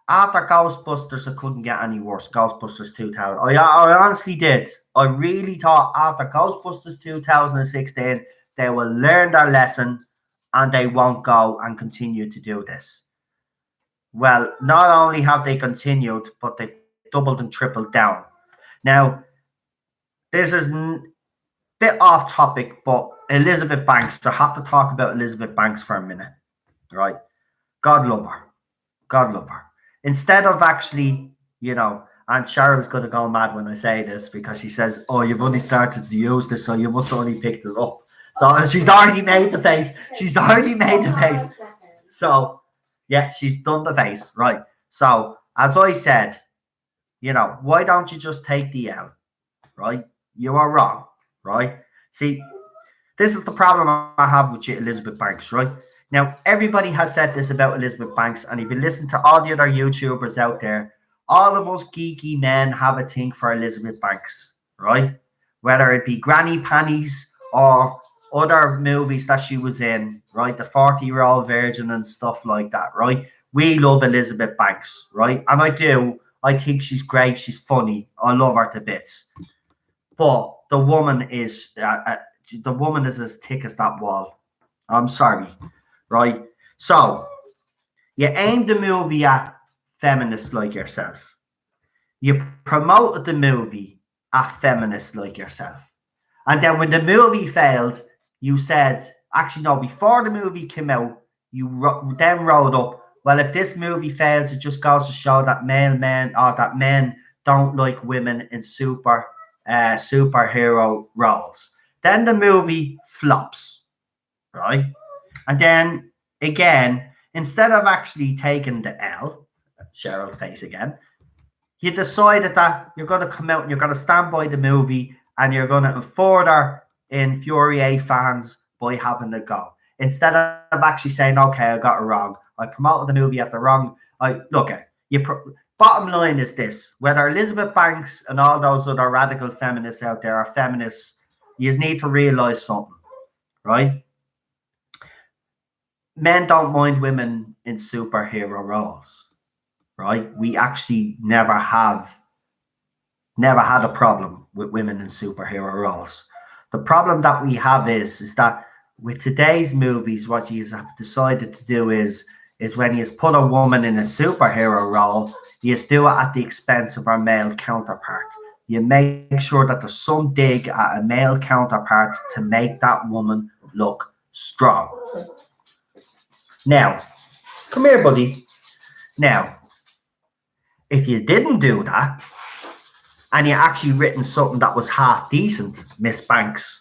after Ghostbusters, it couldn't get any worse. Ghostbusters 2000. I honestly did. I really thought after Ghostbusters 2016, they will learn their lesson and they won't go and continue to do this. Well, not only have they continued, but they've doubled and tripled down. Now, this is a bit off topic, but Elizabeth Banks, I have to talk about Elizabeth Banks for a minute, right? God love her. God love her. Instead of actually, and Cheryl's going to go mad when I say this, because she says, oh, you've only started to use this, so you must have only picked it up. So she's already made the face. So, yeah, she's done the face, right? So, as I said, why don't you just take the L, right? You are wrong, right? See, this is the problem I have with you, Elizabeth Banks, right? Now, everybody has said this about Elizabeth Banks, and if you listen to all the other YouTubers out there, all of us geeky men have a thing for Elizabeth Banks, right? Whether it be Granny Panties or other movies that she was in, right? The 40-Year-Old Virgin and stuff like that, right? We love Elizabeth Banks, right? And I do. I think she's great. She's funny. I love her to bits. But the woman is as thick as that wall. I'm sorry, right? So you aimed the movie at feminists like yourself. You promoted the movie at feminists like yourself. And then when the movie failed, you said, actually, no, before the movie came out, you then wrote up, well, if this movie fails, it just goes to show that male men or that men don't like women in superhero roles. Then the movie flops, right? And then again, instead of actually taking the L, Cheryl's face again, you decided that you're going to come out and you're going to stand by the movie and you're going to further infuriate fans by having a go. Instead of actually saying, okay, I got it wrong. I promoted the movie at the wrong. Bottom line is this: whether Elizabeth Banks and all those other radical feminists out there are feminists, you need to realize something, right? Men don't mind women in superhero roles, right? We actually never had a problem with women in superhero roles. The problem that we have is that with today's movies, what you have decided to do is when you put a woman in a superhero role, you do it at the expense of our male counterpart. You make sure that there's some dig at a male counterpart to make that woman look strong. Now, come here, buddy. Now, if you didn't do that, and you actually written something that was half decent, Miss Banks,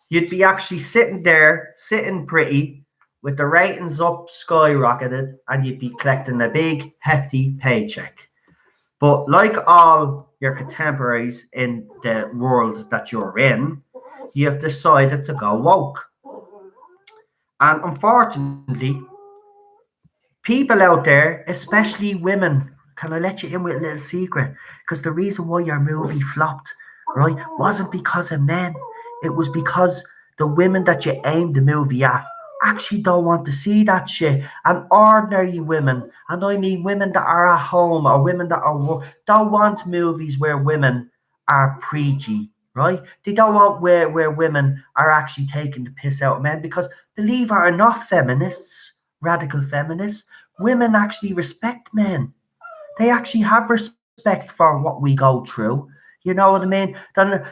you'd be actually sitting there, sitting pretty, with the ratings up, skyrocketed, and you'd be collecting a big, hefty paycheck. But like all your contemporaries in the world that you're in, you have decided to go woke. And unfortunately, people out there, especially women, can I let you in with a little secret? Because the reason why your movie flopped, right, wasn't because of men. It was because the women that you aimed the movie at actually don't want to see that shit. And ordinary women, and I mean women that are at home or women that are don't want movies where women are preachy, right? They don't want where women are actually taking the piss out of men, because believe it or not, feminists, radical feminists, women actually respect men. They actually have respect for what we go through. You know what I mean?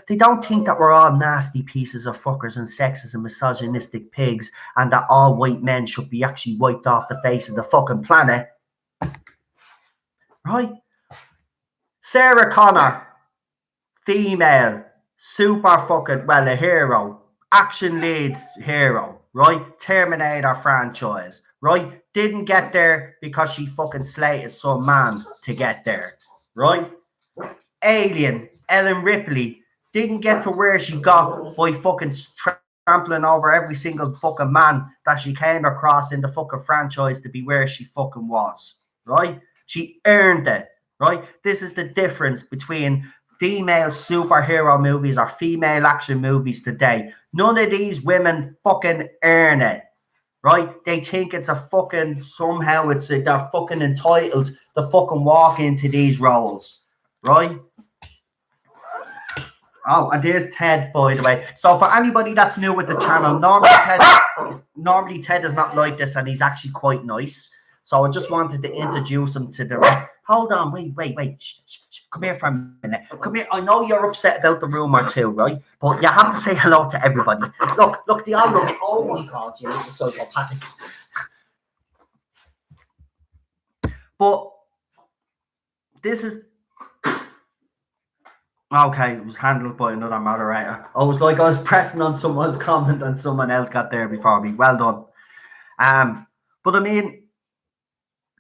They don't think that we're all nasty pieces of fuckers and sexist and misogynistic pigs, and that all white men should be actually wiped off the face of the fucking planet. Right? Sarah Connor, female, super fucking, well, a hero, action lead hero, right? Terminator franchise, right? Didn't get there because she fucking slated some man to get there, right? Alien, Ellen Ripley, didn't get to where she got by fucking trampling over every single fucking man that she came across in the fucking franchise to be where she fucking was, right? She earned it, right? This is the difference between female superhero movies or female action movies today. None of these women fucking earn it, right? They think it's a fucking, somehow they're fucking entitled to fucking walk into these roles, right? Oh, and there's Ted, by the way. So for anybody that's new with the channel, normally Ted is not like this, and he's actually quite nice. So I just wanted to introduce him to the rest. Hold on, wait. Shh. Come here for a minute. Come here. I know you're upset about the rumor too, right? But you have to say hello to everybody. Look, they all look. Oh my God, you're psychopathic. But this is okay. It was handled by another moderator. I was pressing on someone's comment and someone else got there before me. Well done. But I mean,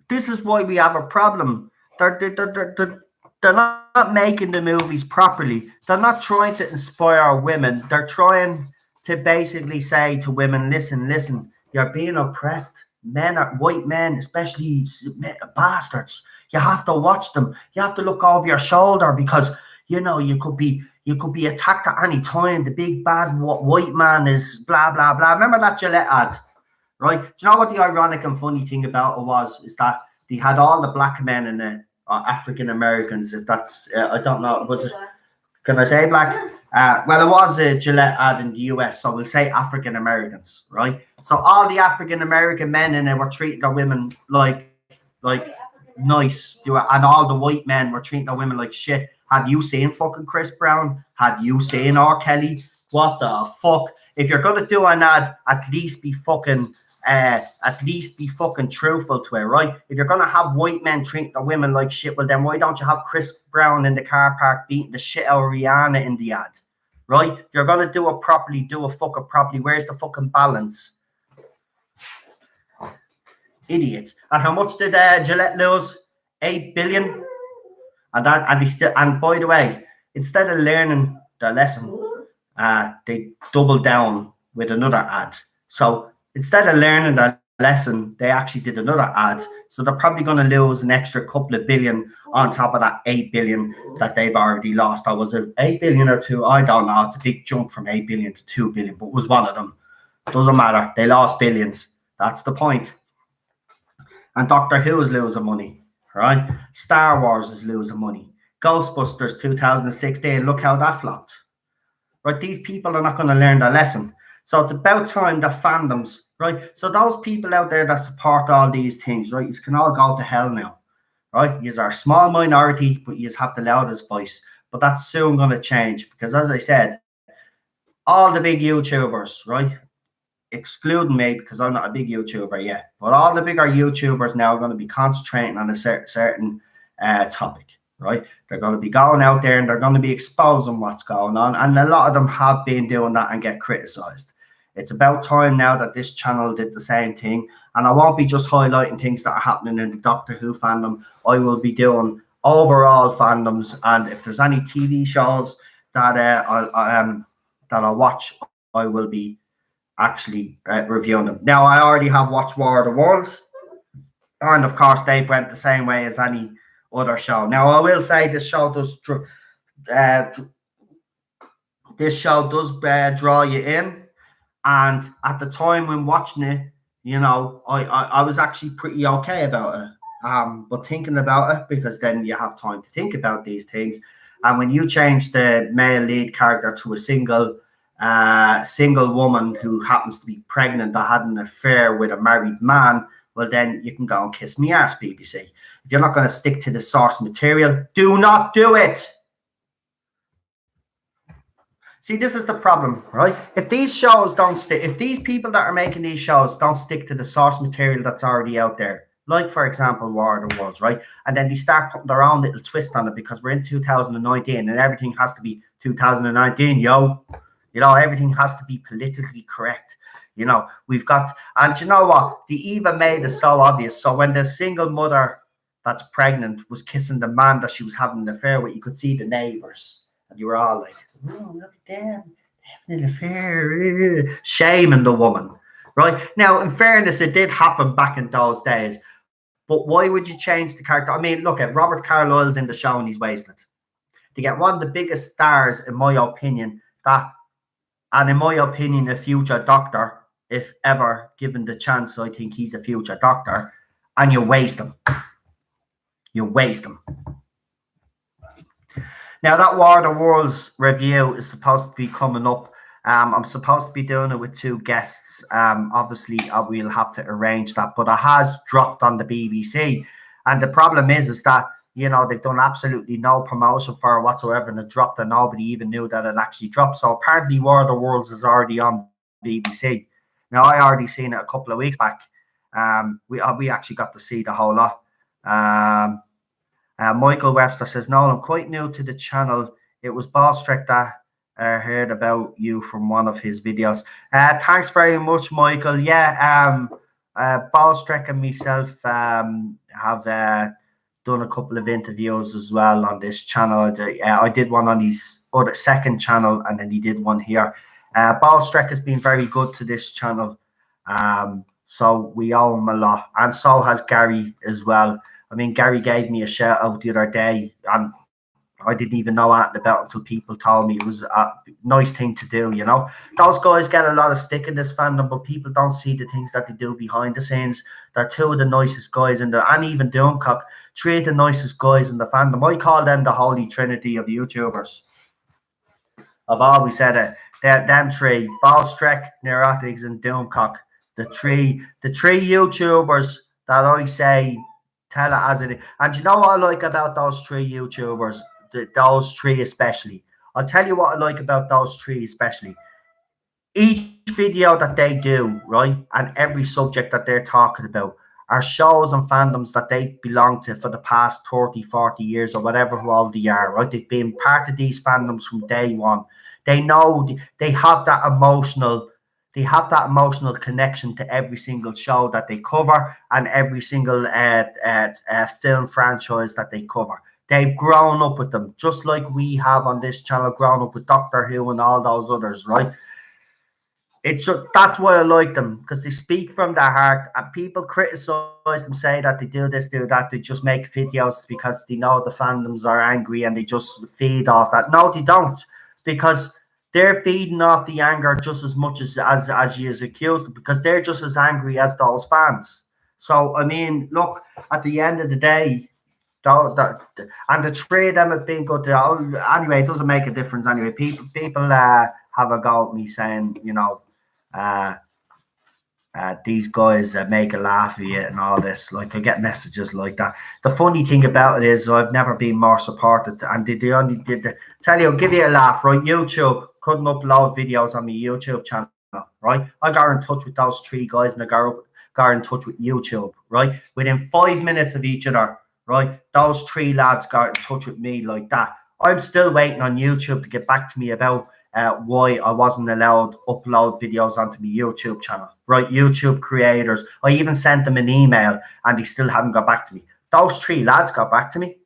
this is why we have a problem. They're not making the movies properly. They're not trying to inspire women. They're trying to basically say to women, listen, you're being oppressed. White men, especially bastards. You have to watch them. You have to look over your shoulder, because you know you could be attacked at any time. The big bad white man is blah blah blah. Remember that Gillette ad, right? Do you know what the ironic and funny thing about it is that they had all the black men in it, African Americans. If that's I don't know, was it? Can I say black? Well, it was a Gillette ad in the US, so we'll say African Americans, right? So all the African American men in it were treating their women like nice. And all the white men were treating their women like shit. Have you seen fucking Chris Brown? Have you seen R. Kelly? What the fuck? If you're gonna do an ad, at least be fucking truthful to it, right? If you're gonna have white men treating their women like shit, well then why don't you have Chris Brown in the car park beating the shit out of Rihanna in the ad? Right? If you're gonna do it properly, do it fucking properly. Where's the fucking balance? Idiots. And how much did Gillette lose? 8 billion. And by the way, instead of learning their lesson, they doubled down with another ad. So instead of learning their lesson, they actually did another ad. So they're probably going to lose an extra couple of billion on top of that 8 billion that they've already lost. Or was it 8 billion or 2? I don't know. It's a big jump from 8 billion to 2 billion, but it was one of them. Doesn't matter. They lost billions. That's the point. And Doctor Who is losing money, right? Star Wars is losing money. Ghostbusters 2016, look how that flopped. Right? These people are not going to learn their lesson. So it's about time that fandoms, right? So those people out there that support all these things, right? You can all go to hell now, right? You are a small minority, but you have the loudest voice. But that's soon going to change because, as I said, all the big YouTubers, right? Excluding me because I'm not a big YouTuber yet, but all the bigger YouTubers now are going to be concentrating on a certain topic, right? They're going to be going out there and they're going to be exposing what's going on, and a lot of them have been doing that and get criticized. It's about time now that this channel did the same thing, and I won't be just highlighting things that are happening in the Doctor Who fandom. I will be doing overall fandoms, and if there's any TV shows that I'll watch, I will be actually reviewing them. Now, I already have watched War of the Worlds, and of course, they've went the same way as any other show. Now, I will say this show does draw you in, and at the time when watching it, you know, I was actually pretty okay about it. But thinking about it, because then you have time to think about these things, and when you change the male lead character to a single woman who happens to be pregnant or had an affair with a married man, well, then you can go and kiss me arse, BBC. If you're not going to stick to the source material, do not do it. See, this is the problem, right? If these shows don't stick, if these people that are making these shows don't stick to the source material that's already out there, like, for example, War of the Worlds, right? And then they start putting their own little twist on it because we're in 2019 and everything has to be 2019, yo. You know, everything has to be politically correct. You know, we've got, and you know what? They even made it so obvious. So when the single mother that's pregnant was kissing the man that she was having an affair with, you could see the neighbors. And you were all like, oh, look at them, having an affair. Shaming the woman, right? Now, in fairness, it did happen back in those days. But why would you change the character? I mean, look at Robert Carlyle's in the show and he's wasted. To get one of the biggest stars, in my opinion, and in my opinion, a future doctor, if ever given the chance, I think he's a future doctor, and you waste him. You waste him. Now, that War of the Worlds review is supposed to be coming up. I'm supposed to be doing it with 2 guests. Obviously, we'll have to arrange that, but it has dropped on the BBC. And the problem is that, you know, they've done absolutely no promotion for it whatsoever, and it dropped, and nobody even knew that it actually dropped. So apparently War of the Worlds is already on BBC. Now, I already seen it a couple of weeks back. We actually got to see the whole lot. Michael Webster says, no, I'm quite new to the channel. It was Ballstrick that heard about you from one of his videos. Thanks very much, Michael. Yeah, Ballstrick and myself have done a couple of interviews as well on this channel. I did one on his other second channel, and then he did one here. Ballstrick has been very good to this channel, so we owe him a lot, and so has Gary as well. I mean, Gary gave me a shout out the other day, and I didn't even know that about it until people told me. It was a nice thing to do, you know. Those guys get a lot of stick in this fandom, but people don't see the things that they do behind the scenes. They're 2 of the nicest guys in the, and even Doomcock, 3 of the nicest guys in the fandom. I call them the holy trinity of YouTubers. I've always said it. Them three, Ballstreck, Neurotics, and Doomcock, the three YouTubers that I say tell it as it is. And you know what I like about those three YouTubers? Those three especially. I'll tell you what I like about those three especially. Each video that they do, right, and every subject that they're talking about are shows and fandoms that they've belonged to for the past 30, 40 years or whatever who old they are, right? They've been part of these fandoms from day one. They know they have that emotional connection to every single show that they cover and every single film franchise that they cover. They've grown up with them, just like we have on this channel, grown up with Doctor Who and all those others, right? That's why I like them, because they speak from their heart. And people criticize them, say that they do this, do that. They just make videos because they know the fandoms are angry and they just feed off that. No, they don't, because they're feeding off the anger just as much as you accused them, because they're just as angry as those fans. So I mean, look, at the end of the day, and the three of them have been good. Anyway, it doesn't make a difference. Anyway, people have a go at me saying, uh, these guys make a laugh of you and all this. Like, I get messages like that. The funny thing about it is I've never been more supported, and they only did tell you, I'll give you a laugh, right? YouTube couldn't upload videos on my YouTube channel, right? I got in touch with those three guys and I got in touch with YouTube, right? Within 5 minutes of each other, right? Those three lads got in touch with me like that. I'm still waiting on YouTube to get back to me about why I wasn't allowed to upload videos onto my YouTube channel, right? YouTube creators. I even sent them an email and they still haven't got back to me. Those three lads got back to me,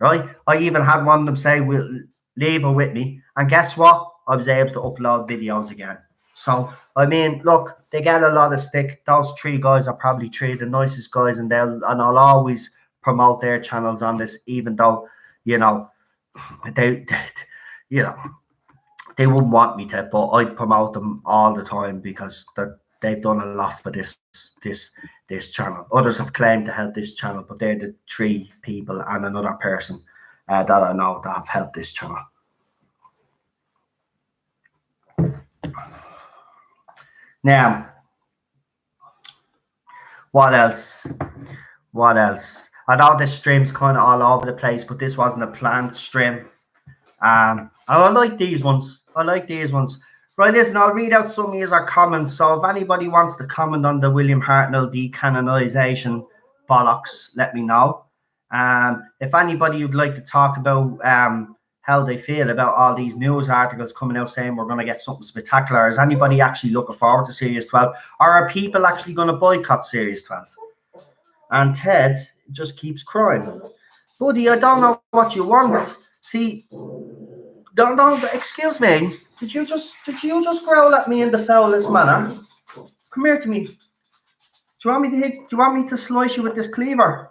right? I even had one of them say, "We'll leave it with me." And guess what? I was able to upload videos again. So, I mean, look, they get a lot of stick. Those three guys are probably three of the nicest guys, and I'll always promote their channels on this, even though, they you know, they wouldn't want me to, but I'd promote them all the time because they've done a lot for this channel. Others have claimed to help this channel, but they're the three people and another person that I know that have helped this channel. Now, what else? I know this stream's kind of all over the place, but this wasn't a planned stream. And I like these ones. Right, listen, I'll read out some of your comments. So if anybody wants to comment on the William Hartnell decanonization bollocks, let me know. If anybody would like to talk about how they feel about all these news articles coming out saying we're going to get something spectacular, is anybody actually looking forward to Series 12? Or are people actually going to boycott Series 12? And Ted just keeps crying. Buddy, I don't know what you want. See, don't excuse me. Did you just growl at me in the foulest manner? Come here to me. Do you want me to slice you with this cleaver?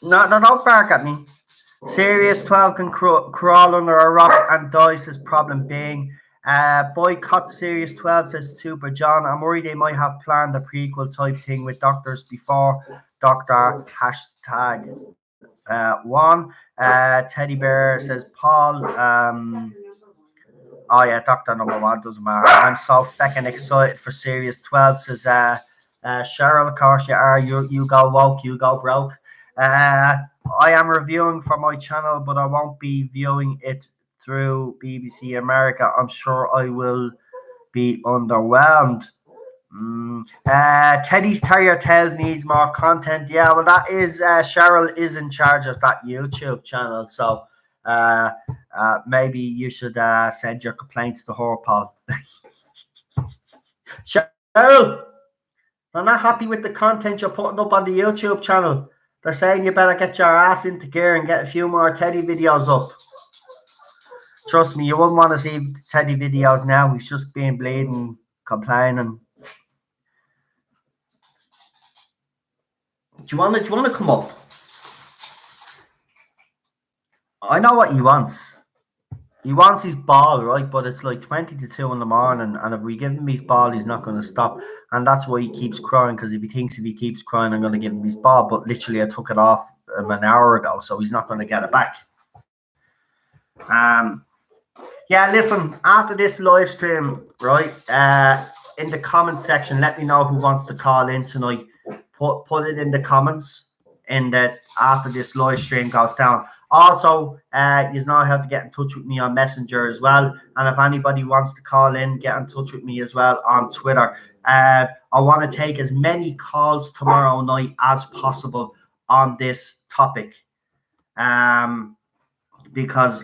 No, don't bark at me. Series 12 can crawl under a rock and die, says Problem Being. Boycott Series 12, says Super John. I'm worried they might have planned a prequel type thing with Doctors before Doctor #1. Teddy Bear says Paul. Oh yeah, Doctor number 1 doesn't matter. I'm so fucking excited for Series 12, says Cheryl. Of course you are. You go woke, you go broke. I am reviewing for my channel, but I won't be viewing it through BBC America. I'm sure I will be underwhelmed. Teddy's Terrier Tales needs more content. Yeah, well, that is Cheryl is in charge of that YouTube channel, so maybe you should send your complaints to her, Paul. Cheryl, I'm not happy with the content you're putting up on the YouTube channel. They're saying you better get your ass into gear and get a few more Teddy videos up. Trust me, you wouldn't want to see Teddy videos now. He's just being bleeding, complaining. Do you want to come up? I know what he wants. He wants his ball, right? But it's like 20 to 2 in the morning, and if we give him his ball, he's not going to stop. And that's why he keeps crying, because if he keeps crying, I'm going to give him his ball. But literally, I took it off him an hour ago, so he's not going to get it back. Yeah, listen, after this live stream, right, in the comment section, let me know who wants to call in tonight. Put it in the comments after this live stream goes down. Also, you know how to get in touch with me on Messenger as well. And if anybody wants to call in, get in touch with me as well on Twitter. I want to take as many calls tomorrow night as possible on this topic. Because,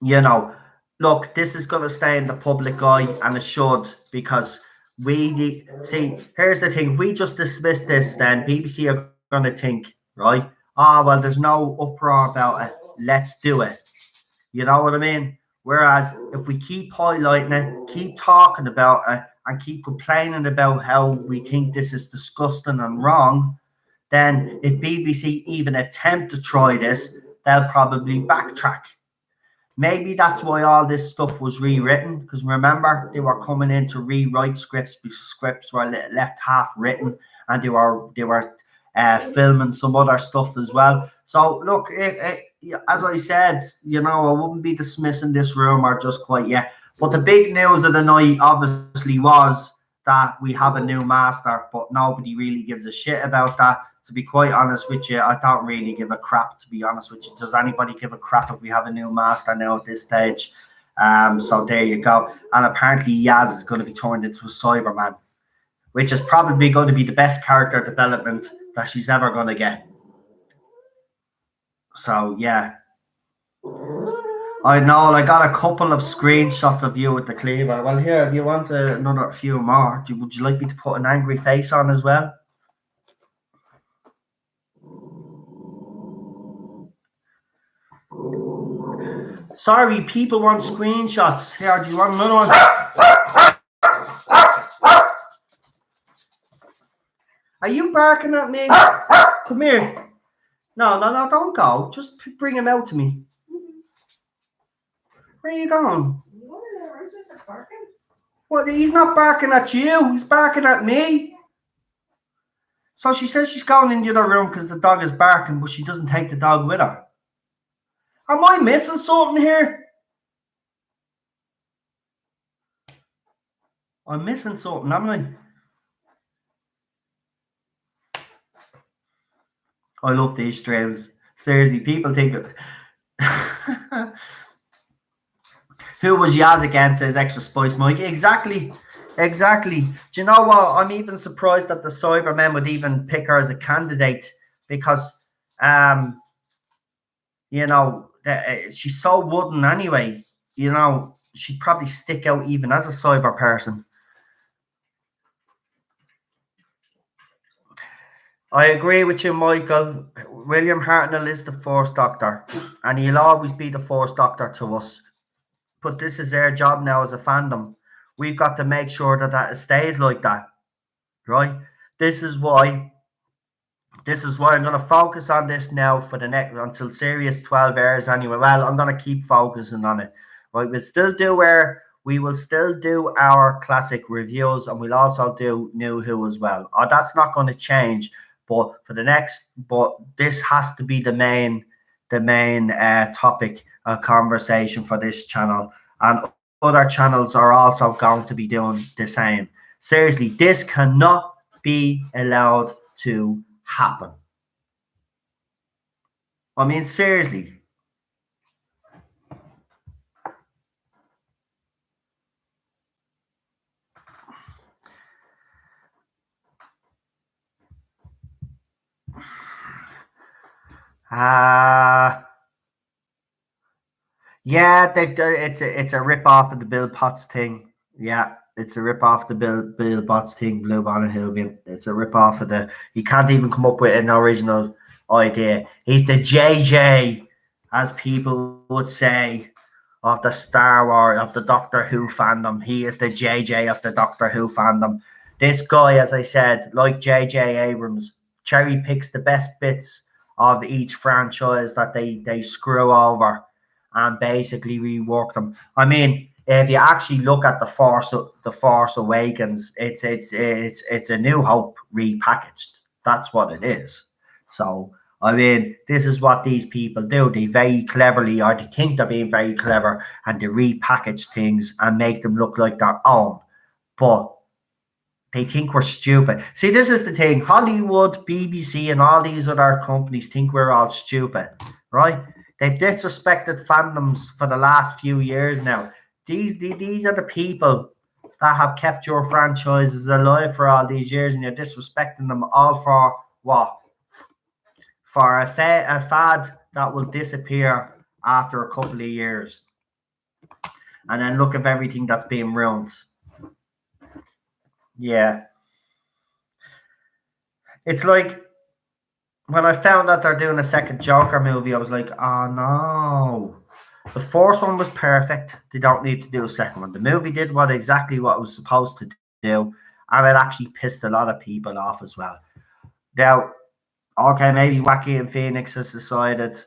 you know, look, this is going to stay in the public eye, and it should, because here's the thing. If we just dismiss this, then BBC are going to think, right, well, there's no uproar about it, let's do it. You know what I mean? Whereas if we keep highlighting it, keep talking about it, and keep complaining about how we think this is disgusting and wrong, then if BBC even attempt to try this, they'll probably backtrack. Maybe that's why all this stuff was rewritten, because remember, they were coming in to rewrite scripts because scripts were left half written, and they were filming some other stuff as well. So look, as I said, you know, I wouldn't be dismissing this rumor just quite yet. But the big news of the night obviously was that we have a new master, but nobody really gives a shit about that. To be quite honest with you, I don't really give a crap, to be honest with you. Does anybody give a crap if we have a new master now at this stage? So there you go. And apparently Yaz is going to be turned into a Cyberman, which is probably going to be the best character development that she's ever going to get. So, yeah. I know, I got a couple of screenshots of you with the cleaver. Well, here, if you want another few more, would you like me to put an angry face on as well? Sorry, people want screenshots. Here, do you want another one? Are you barking at me? Come here. No, don't go. Just bring him out to me. Where are you going? Well, he's not barking at you. He's barking at me. So she says she's going in the other room because the dog is barking, but she doesn't take the dog with her. Am I missing something here? I'm missing something, haven't I love these streams. Seriously, people think... Who was Yaz against, says Extra Spice Mike. Exactly. Do you know what? I'm even surprised that the Cybermen would even pick her as a candidate, because, you know, she's so wooden anyway. You know, she'd probably stick out even as a cyber person. I agree with you, Michael. William Hartnell is the Force Doctor, and he'll always be the Force Doctor to us. But this is their job now as a fandom. We've got to make sure that it stays like that, right? This is why I'm going to focus on this now for the next, until Series 12 airs anyway. Well, I'm going to keep focusing on it, right? We will still do our classic reviews, and we'll also do New Who as well. That's not going to change, but this has to be the main topic of conversation for this channel, and other channels are also going to be doing the same. Seriously, this cannot be allowed to happen. I mean, seriously. Yeah, it's a rip off of the Bill Potts thing. Yeah, it's a rip off the Bill Potts thing. Blue Bonnet Hooligan. It's a rip off of the. You can't even come up with an original idea. He's the JJ, as people would say, of the Star Wars, of the Doctor Who fandom. He is the JJ of the Doctor Who fandom. This guy, as I said, like JJ Abrams, cherry picks the best bits of each franchise that they screw over, and basically rework them. I mean, if you actually look at the Force Awakens, it's a New Hope repackaged. That's what it is. So I mean, this is what these people do. They very cleverly, or they think they're being very clever, and they repackage things and make them look like their own. But they think we're stupid. See, this is the thing. Hollywood, BBC, and all these other companies think we're all stupid, right? They've disrespected fandoms for the last few years now. These are the people that have kept your franchises alive for all these years, and you're disrespecting them all for what? For a fad that will disappear after a couple of years. And then look at everything that's being ruined. Yeah. It's like when I found out they're doing a second Joker movie, I was like, oh no. The first one was perfect. They don't need to do a second one. The movie did exactly what it was supposed to do, and it actually pissed a lot of people off as well. Now, okay, maybe Wacky and Phoenix has decided,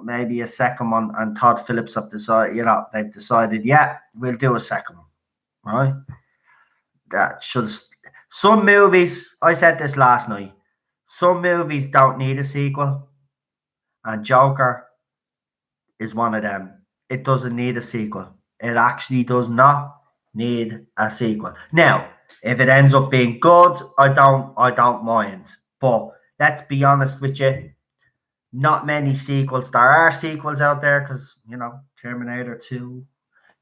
maybe a second one, and Todd Phillips have decided, they've decided, yeah, we'll do a second one, right? That should. Some movies, I said this last night, some movies don't need a sequel, and Joker is one of them. It doesn't need a sequel. It actually does not need a sequel. Now, if it ends up being good, I don't mind. But let's be honest with you, not many sequels. There are sequels out there because, Terminator 2.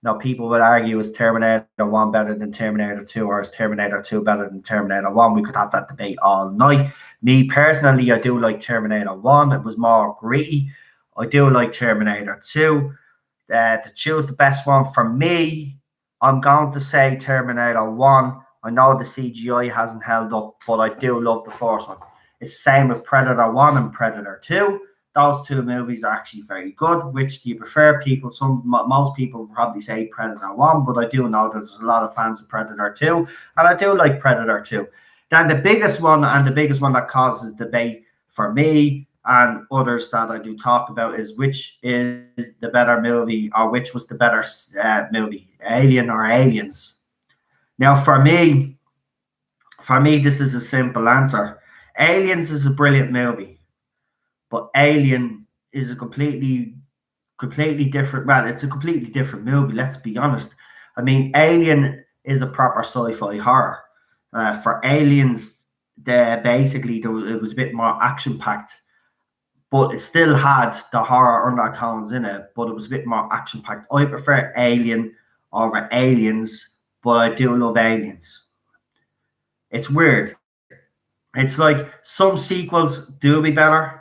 Now, people would argue, is Terminator 1 better than Terminator 2, or is Terminator 2 better than Terminator 1? We could have that debate all night. Me, personally, I do like Terminator 1. It was more gritty. I do like Terminator 2. To choose the best one for me, I'm going to say Terminator 1. I know the CGI hasn't held up, but I do love the first one. It's the same with Predator 1 and Predator 2. Those two movies are actually very good. Which do you prefer? Most people will probably say Predator 1, but I do know there's a lot of fans of Predator 2, and I do like Predator 2. Then the biggest one that causes debate for me and others that I do talk about is which is the better movie, or which was the better movie, Alien or Aliens. Now, for me, this is a simple answer. Aliens is a brilliant movie. But Alien is a completely different. Well, it's a completely different movie. Let's be honest. I mean, Alien is a proper sci-fi horror. For Aliens, it was a bit more action-packed, but it still had the horror undertones in it. But it was a bit more action-packed. I prefer Alien over Aliens, but I do love Aliens. It's weird. It's like some sequels do be better.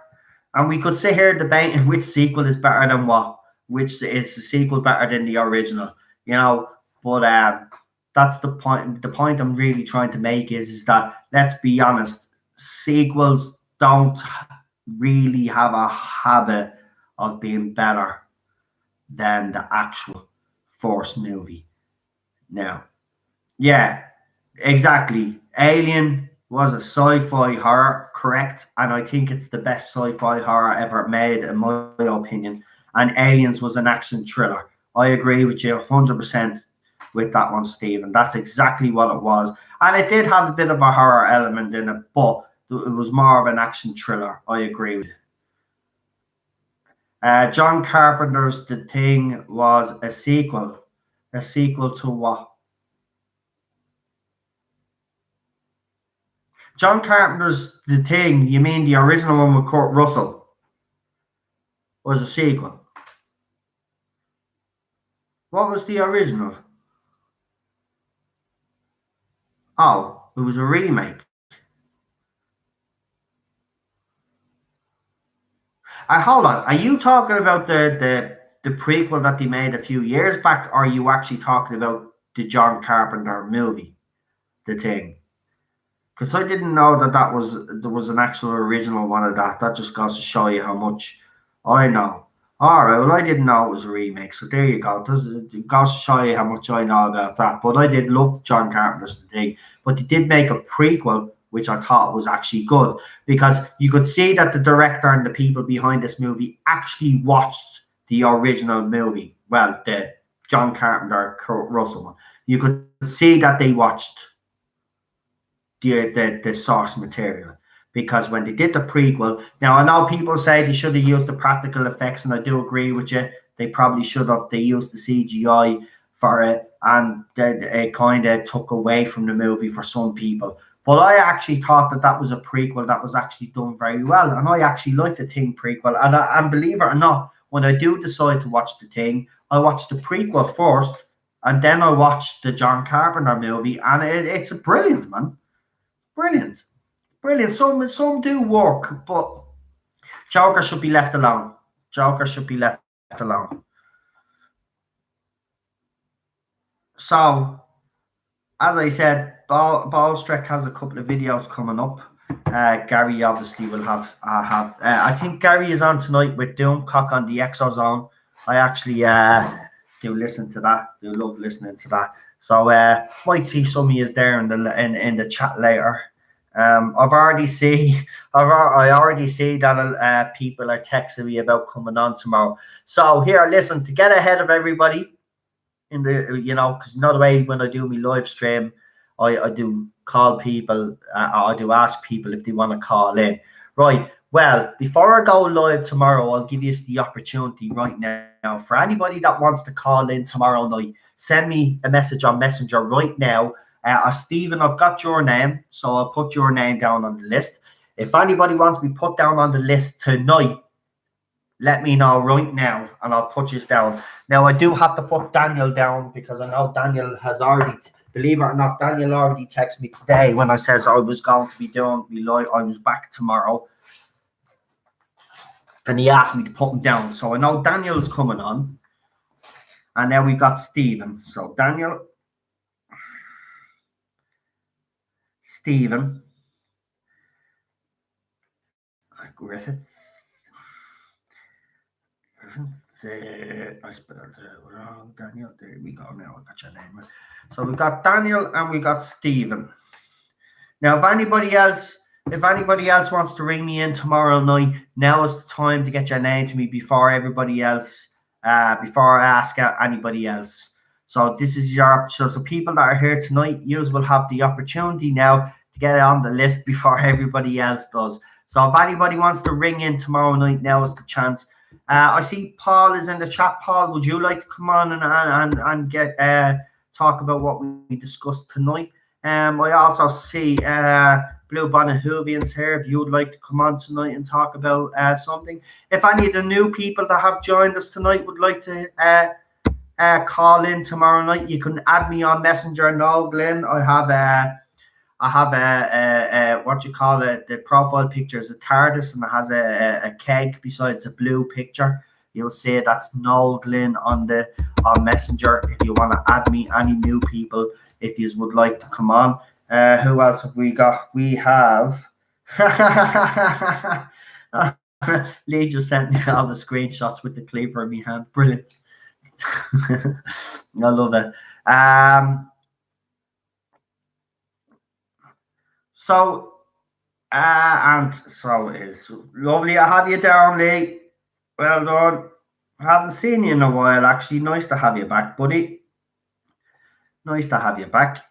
And we could sit here debating which sequel is better than what, which is the sequel better than the original, But that's the point. The point I'm really trying to make is that, let's be honest, sequels don't really have a habit of being better than the actual first movie. Now, yeah, exactly. Alien was a sci-fi horror, correct, and I think it's the best sci-fi horror ever made, in my opinion. And Aliens was an action thriller. I agree with you 100% with that one, Stephen. That's exactly what it was. And it did have a bit of a horror element in it, but it was more of an action thriller. I agree with you. John Carpenter's The Thing was a sequel. A sequel to what? John Carpenter's The Thing, you mean the original one with Kurt Russell, was a sequel? What was the original? Oh, it was a remake. Hold on, are you talking about the prequel that they made a few years back, or are you actually talking about the John Carpenter movie, The Thing? Because I didn't know that there was an actual original one of that. That just goes to show you how much I know. All right, well, I didn't know it was a remake, so there you go. It goes to show you how much I know about that. But I did love John Carpenter's The Thing. But they did make a prequel, which I thought was actually good, because you could see that the director and the people behind this movie actually watched the original movie. Well, the John Carpenter, Kurt Russell one. You could see that they watched the source material, because when they did the prequel, now I know people say they should have used the practical effects, and I do agree with you. They probably should have. They used the CGI for it, and it kind of took away from the movie for some people. But I actually thought that was a prequel that was actually done very well, and I actually like the Thing prequel. And believe it or not, when I do decide to watch the Thing, I watch the prequel first, and then I watch the John Carpenter movie, and it's brilliant, man. Brilliant. Brilliant. Some do work, but Joker should be left alone. Joker should be left alone. So, as I said, Ballstrek has a couple of videos coming up. Gary obviously will have. I think Gary is on tonight with Doomcock on the Exozone. I actually do listen to that. Do love listening to that. So might see some of you there in the chat later. I already see that people are texting me about coming on tomorrow. So here, listen, to get ahead of everybody in the, because another way when I do my live stream, I do call people, I do ask people if they want to call in. Right. Well, before I go live tomorrow, I'll give you the opportunity right now for anybody that wants to call in tomorrow night. Send me a message on Messenger right now. Stephen, I've got your name, so I'll put your name down on the list. If anybody wants to be put down on the list tonight, let me know right now, and I'll put you down. Now, I do have to put Daniel down, because I know Daniel has already, believe it or not, Daniel already texted me today when I says I was going to be doing me live. I was back tomorrow, and he asked me to put him down. So I know Daniel's coming on, and now we got Stephen. So Daniel, Stephen, Griffith. I spelled it wrong. Daniel. There we go. Now I got your name right. So we got Daniel and we got Stephen. Now, if anybody else wants to ring me in tomorrow night, now is the time to get your name to me before everybody else. Before I ask anybody else. So this is your. So people that are here tonight, you will have the opportunity now to get on the list before everybody else does. So if anybody wants to ring in tomorrow night, now is the chance. I see Paul is in the chat. Paul, would you like to come on and get talk about what we discussed tonight? I also see Blue Bonnet Hoovians here. If you would like to come on tonight and talk about something. If any of the new people that have joined us tonight would like to call in tomorrow night, you can add me on Messenger. No, Glenn, I have what you call it, the profile picture is a Tardis, and it has a keg besides a blue picture. You'll see that's Noel Glynn on Messenger. If you want to add me, any new people, if you would like to come on. Who else have we got? We have Lee just sent me all the screenshots with the cleaver in my hand. Brilliant. I love it. So it's lovely to have you down, Lee. Well done. I haven't seen you in a while, actually. Nice to have you back, buddy. Nice to have you back.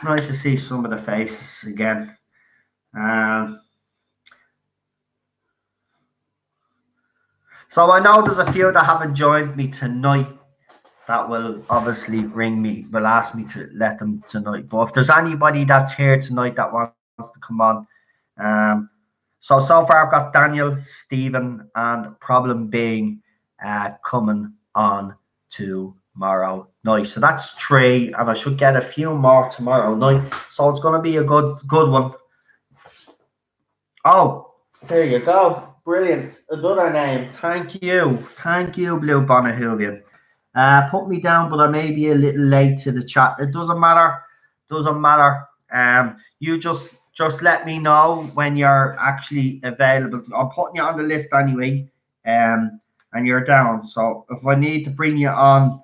Nice to see some of the faces again. So I know there's a few that haven't joined me tonight that will obviously ring me, will ask me to let them tonight. But if there's anybody that's here tonight that wants to come on, so far I've got Daniel, Stephen, and Problem Being coming on tomorrow night. So that's 3, and I should get a few more tomorrow night. So it's going to be a good one. Oh, there you go. Brilliant. Another name. Thank you, Blue Bonnet Hoovian. Put me down, but I may be a little late to the chat. It doesn't matter. You just let me know when you're actually available. I'm putting you on the list anyway. And you're down. So if I need to bring you on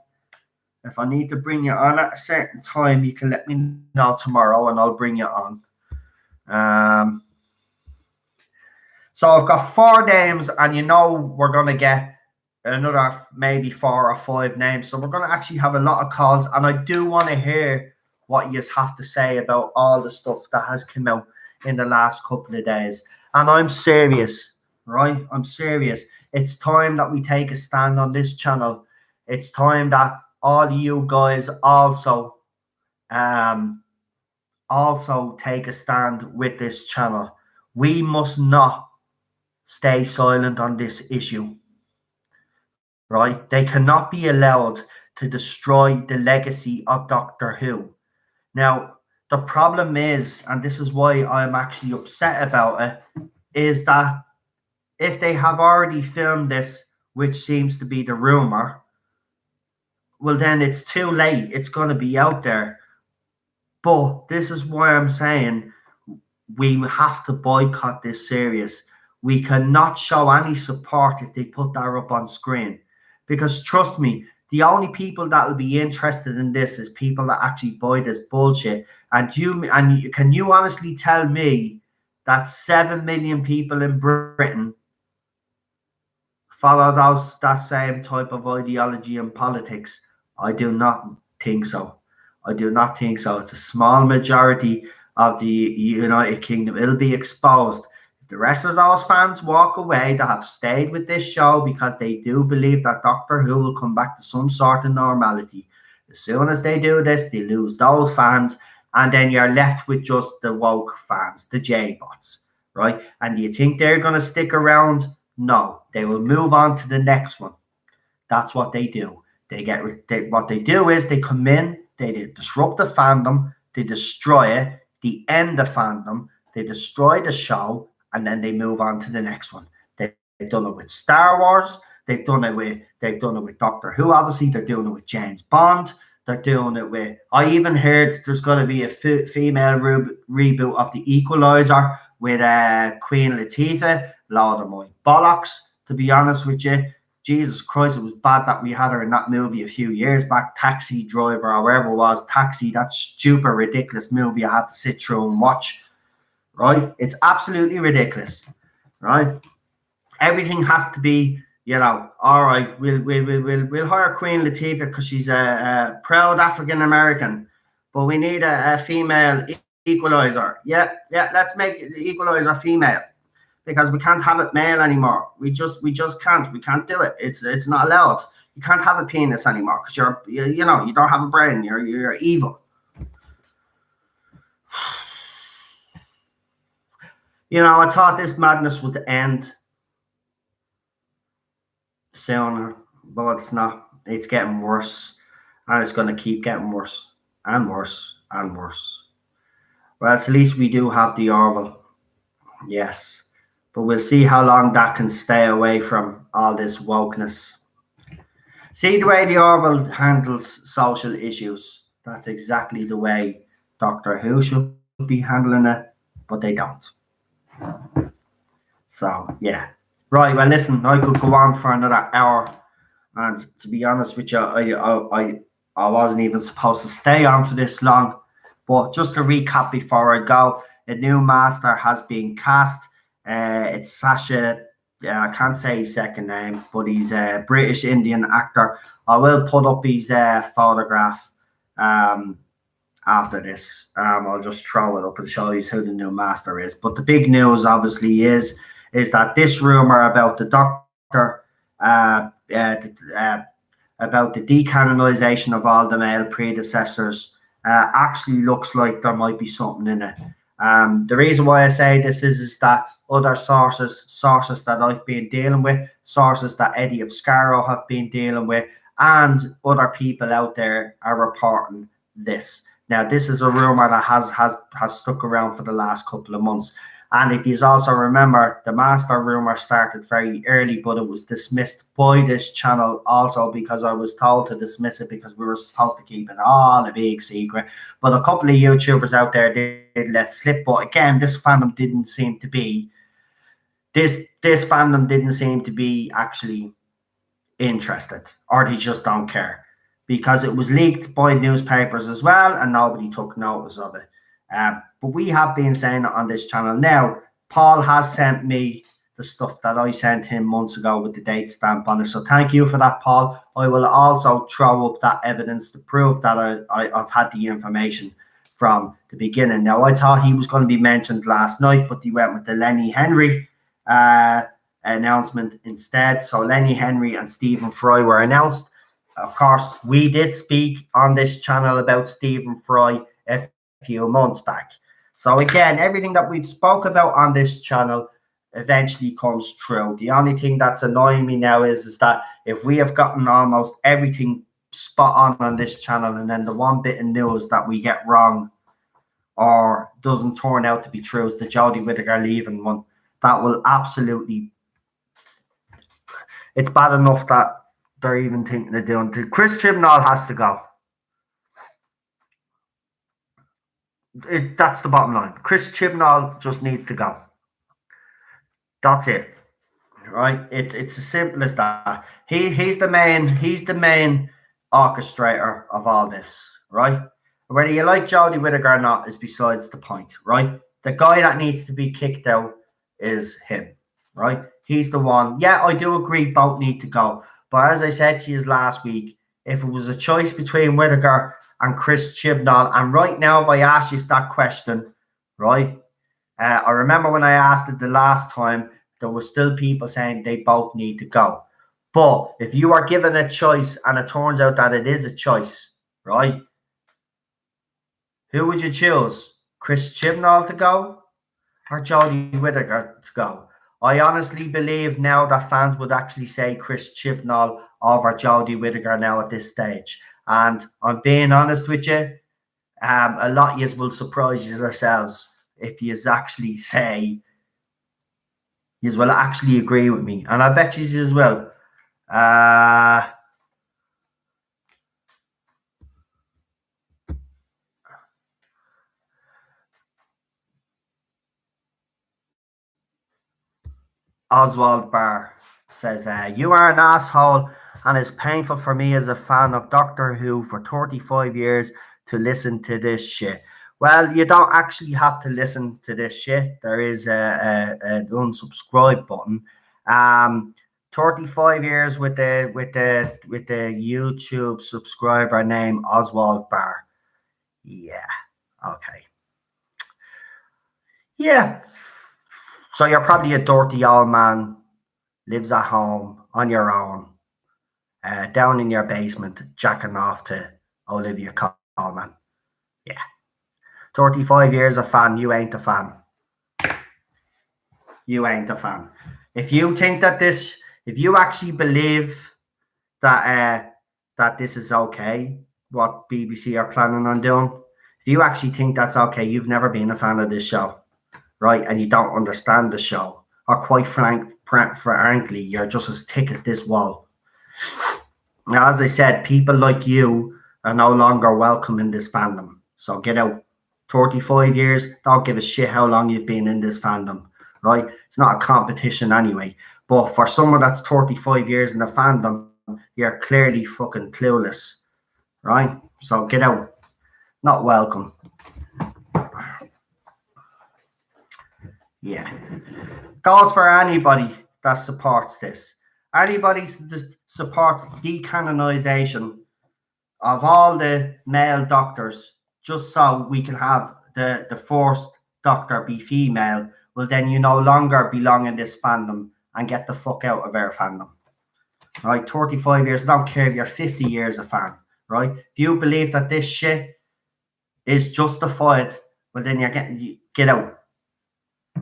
at a certain time, you can let me know tomorrow and I'll bring you on. So I've got 4 names, and we're gonna get another maybe 4 or 5 names. So we're going to actually have a lot of calls, and I do want to hear what you have to say about all the stuff that has come out in the last couple of days. And I'm serious, right? I'm serious. It's time that we take a stand on this channel. It's time that all you guys also take a stand with this channel. We must not stay silent on this issue, right? They cannot be allowed to destroy the legacy of Doctor Who. Now, the problem is, and this is why I'm actually upset about it, is that if they have already filmed this, which seems to be the rumor, well, then it's too late. It's going to be out there. But this is why I'm saying we have to boycott this series. We cannot show any support if they put that up on screen. Because trust me, the only people that will be interested in this is people that actually buy this bullshit. And can you honestly tell me that 7 million people in Britain follow that same type of ideology and politics? I do not think so. I do not think so. It's a small majority of the United Kingdom. It'll be exposed. If the rest of those fans walk away that have stayed with this show because they do believe that Doctor Who will come back to some sort of normality, as soon as they do this, they lose those fans, and then you're left with just the woke fans, the J-bots, right? And do you think they're going to stick around? No, they will move on to the next one. That's what they do. What they do is they come in, they disrupt the fandom, they destroy it, they end the fandom, they destroy the show, and then they move on to the next one. They've done it with Star Wars. They've done it with Doctor Who. Obviously, they're doing it with James Bond. They're doing it with. I even heard there's going to be a female reboot of The Equalizer with Queen Latifah. Lord of my bollocks, to be honest with you. Jesus Christ, it was bad that we had her in that movie a few years back, Taxi Driver or wherever it was, Taxi, that stupid, ridiculous movie I had to sit through and watch, right? It's absolutely ridiculous, right? Everything has to be, all right, we'll hire Queen Latifah because she's a proud African-American, but we need a female equalizer. Yeah, let's make the equalizer female. Because we can't have it male anymore. We just can't. We can't do it. It's not allowed. You can't have a penis anymore because you don't have a brain. You're evil. I thought this madness would end sooner, but it's not. It's getting worse, and it's going to keep getting worse and worse and worse. Well, at least we do have the Orville. Yes. But we'll see how long that can stay away from all this wokeness. See the way the Orville handles social issues. That's exactly the way Doctor Who should be handling it, but they don't. So, yeah. Right, well, listen, I could go on for another hour. And to be honest with you, I wasn't even supposed to stay on for this long. But just to recap before I go, a new master has been cast. It's Sasha, I can't say his second name, but he's a British Indian actor. I will put up his photograph after this. I'll just throw it up and show you who the new master is. But the big news, obviously, is that this rumor about the Doctor, about the decanonization of all the male predecessors, actually looks like there might be something in it. The reason why I say this is that other sources that I've been dealing with, sources that Eddie of Scarrow have been dealing with, and other people out there are reporting this. Now, this is a rumor that has stuck around for the last couple of months. And if you also remember, the master rumor started very early, but it was dismissed by this channel also because I was told to dismiss it because we were supposed to keep it all a big secret. But a couple of YouTubers out there did let slip. But again, this fandom didn't seem to be actually interested, or they just don't care, because it was leaked by newspapers as well and nobody took notice of it. But we have been saying it on this channel. Now, Paul has sent me the stuff that I sent him months ago with the date stamp on it. So thank you for that, Paul. I will also throw up that evidence to prove that I've had the information from the beginning. Now, I thought he was going to be mentioned last night, but he went with the Lenny Henry announcement instead. So Lenny Henry and Stephen Fry were announced. Of course, we did speak on this channel about Stephen Fry a few months back. So again, everything that we've spoke about on this channel eventually comes true. The only thing that's annoying me now is that if we have gotten almost everything spot on this channel, and then the one bit of news that we get wrong or doesn't turn out to be true is the Jodie Whittaker leaving one, that will absolutely, it's bad enough that they're even thinking of doing it. Chris Chibnall has to go. That's the bottom line. Chris Chibnall just needs to go. That's it. Right? It's as simple as that. He's the main orchestrator of all this, right? Whether you like Jodie Whittaker or not is besides the point, right? The guy that needs to be kicked out is him, right? He's the one. Yeah, I do agree both need to go. But as I said to you last week, if it was a choice between Whittaker and Chris Chibnall, and right now if I ask you that question, right? I remember when I asked it the last time, there were still people saying they both need to go. But if you are given a choice and it turns out that it is a choice, right? Who would you choose? Chris Chibnall to go or Jodie Whittaker to go? I honestly believe now that fans would actually say Chris Chibnall over Jodie Whittaker now at this stage. And I'm being honest with you, a lot of you will surprise yourselves if you actually say, you will actually agree with me. And I bet you as well. Oswald Barr says, you are an asshole and it's painful for me as a fan of Doctor Who for 35 years to listen to this shit. Well, you don't actually have to listen to this shit. There is an unsubscribe button. 35 years with the YouTube subscriber name Oswald Barr. Yeah. Okay. Yeah. So you're probably a dirty old man, lives at home on your own, down in your basement, jacking off to Olivia Colman. Yeah. 35 years a fan, you ain't a fan. You ain't a fan. If you think that this, if you actually believe that that this is okay, what BBC are planning on doing, if you actually think that's okay, you've never been a fan of this show, right? And you don't understand the show, or quite frankly, you're just as thick as this wall. Now, as I said, people like you are no longer welcome in this fandom. So get out. 35 years, don't give a shit how long you've been in this fandom, right? It's not a competition anyway. But for someone that's 35 years in the fandom, you're clearly fucking clueless, right? So get out. Not welcome. Yeah. Goes for anybody that supports this. Anybody that supports decanonization of all the male doctors just so we can have the first doctor be female, well then you no longer belong in this fandom and get the fuck out of our fandom. Right, 35 years, I don't care if you're 50 years a fan, right? If you believe that this shit is justified, well then get out.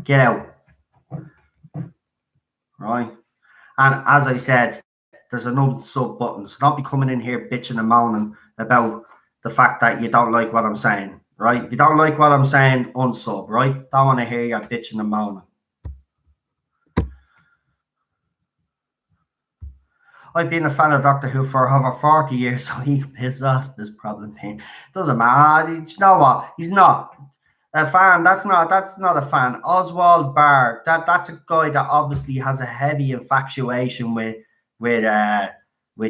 Get out. Right? And as I said, there's another sub button, so don't be coming in here bitching and moaning about the fact that you don't like what I'm saying, right? If you don't like what I'm saying, unsub, right? Don't want to hear you bitching and moaning. I've been a fan of Doctor Who for over 40 years, so he pisses off this problem pain. Doesn't matter. You know what? He's not a fan. That's not a fan. Oswald Barr, that's a guy that obviously has a heavy infatuation with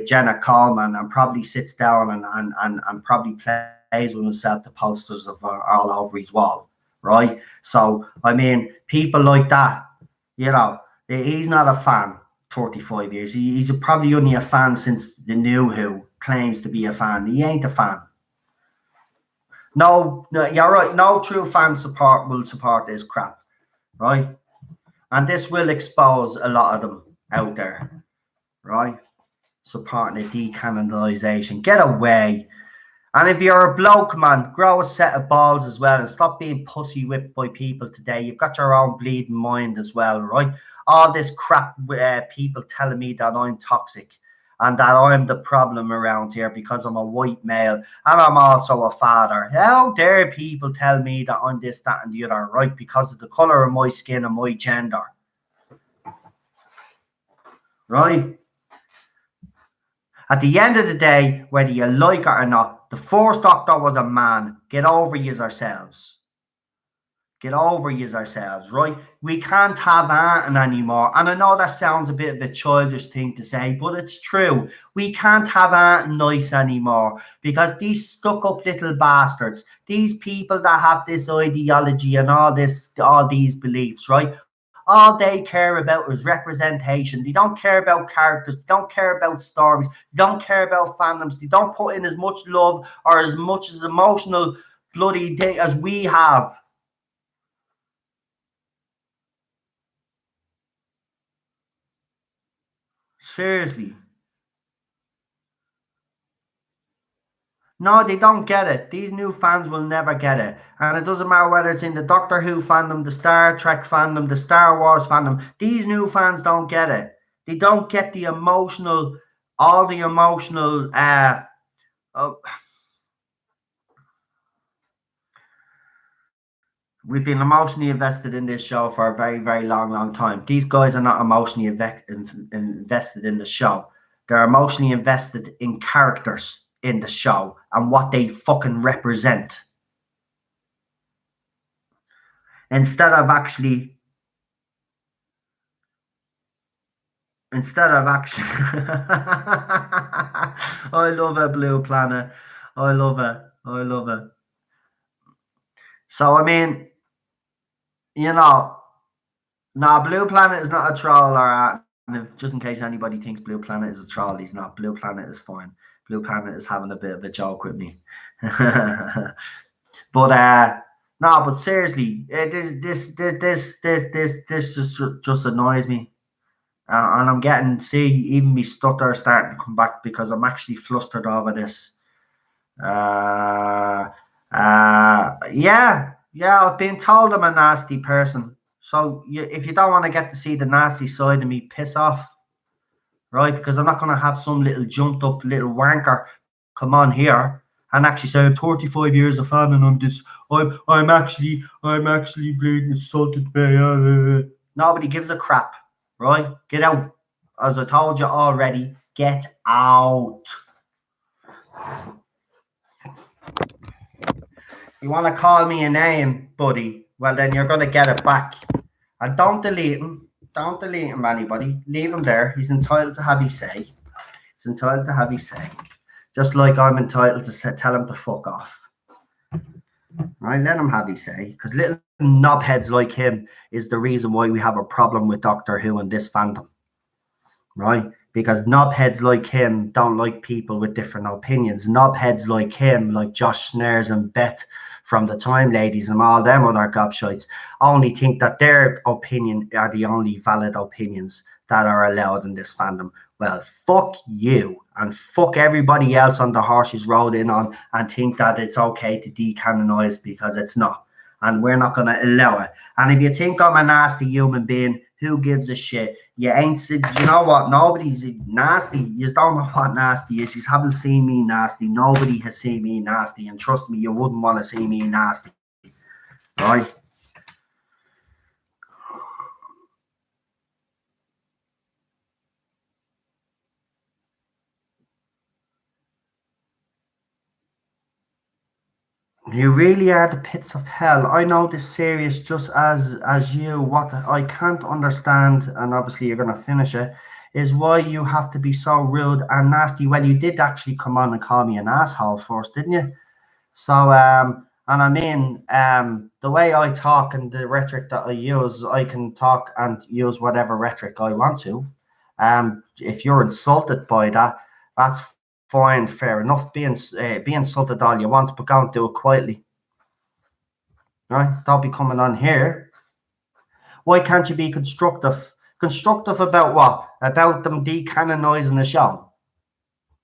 Jenna Coleman, and probably sits down and probably plays with himself the posters of all over his wall, right? So I mean, people like that, you know, He's not a fan. 35 years. He's probably only a fan since the New Who claims to be a fan. He ain't a fan. No, you're right. No true fan will support this crap, right? And this will expose a lot of them out there, right? Supporting a decanonization. Get away. And if you're a bloke, man, grow a set of balls as well and stop being pussy whipped by people today. You've got your own bleeding mind as well, right? All this crap people telling me that I'm toxic and that I'm the problem around here because I'm a white male and I'm also a father. How dare people tell me that I'm this, that, and the other, right? Because of the colour of my skin and my gender. Right? At the end of the day, whether you like it or not, the first doctor was a man. Get over yourselves. Get over yourselves, right? We can't have Anton anymore. And I know that sounds a bit of a childish thing to say, but it's true. We can't have Anton nice anymore because these stuck-up little bastards, these people that have this ideology and all these beliefs, right? All they care about is representation. They don't care about characters. They don't care about stories. They don't care about fandoms. They don't put in as much love or as much as emotional bloody thing as we have. Seriously. No, they don't get it. These new fans will never get it. And it doesn't matter whether it's in the Doctor Who fandom, the Star Trek fandom, the Star Wars fandom. These new fans don't get it. They don't get the emotional, all the emotional, we've been emotionally invested in this show for a very, very long time. These guys are not emotionally invested in the show. They're emotionally invested in characters in the show and what they fucking represent. Instead of actually I love a Blue Planet. I love it. So I mean, you know, no, Blue Planet is not a troll or just in case anybody thinks Blue Planet is a troll, he's not. Blue Planet is fine. Blue Planet is having a bit of a joke with me. But no, but seriously, this just annoys me. And I'm getting, see, even me stutter starting to come back because I'm actually flustered over this. Yeah, I've been told I'm a nasty person. So if you don't want to get to see the nasty side of me, piss off, right? Because I'm not going to have some little jumped up little wanker come on here and actually say I'm 35 years of fan and I'm actually being insulted by. Nobody gives a crap, right? Get out. As I told you already, get out. You want to call me a name, buddy? Well, then you're going to get it back. And don't delete him. Don't delete him, anybody. Leave him there. He's entitled to have his say. He's entitled to have his say. Just like I'm entitled to tell him to fuck off. Right? Let him have his say. Because little knobheads like him is the reason why we have a problem with Doctor Who and this fandom. Right? Because knobheads like him don't like people with different opinions. Knobheads like him, like Josh Snares and Beth from the Time Ladies and all them other gobshites, only think that their opinion are the only valid opinions that are allowed in this fandom. Well, fuck you and fuck everybody else on the horse he's rode in on and think that it's okay to decanonize because it's not. And we're not going to allow it. And if you think I'm a nasty human being, who gives a shit? You ain't, you know what? Nobody's nasty. You don't know what nasty is. You haven't seen me nasty. Nobody has seen me nasty. And trust me, you wouldn't want to see me nasty. Right? You really are the pits of hell. I know this series just as you. What I can't understand, and obviously you're gonna finish it, is why you have to be so rude and nasty. Well, you did actually come on and call me an asshole first, didn't you? So And I mean, the way I talk and the rhetoric that I use, I can talk and use whatever rhetoric I want to. If you're insulted by that, that's fine, fair enough. Be insulted all you want, but go and do it quietly. Right? Don't be coming on here. Why can't you be constructive? Constructive about what? About them decanonising the show?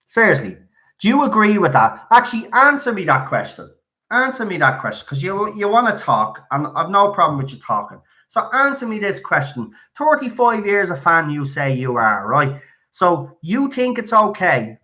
Seriously, do you agree with that? Actually, answer me that question. Answer me that question, because you want to talk, and I've no problem with you talking. So answer me this question. 35 years a fan, you say you are, right? So you think it's okay?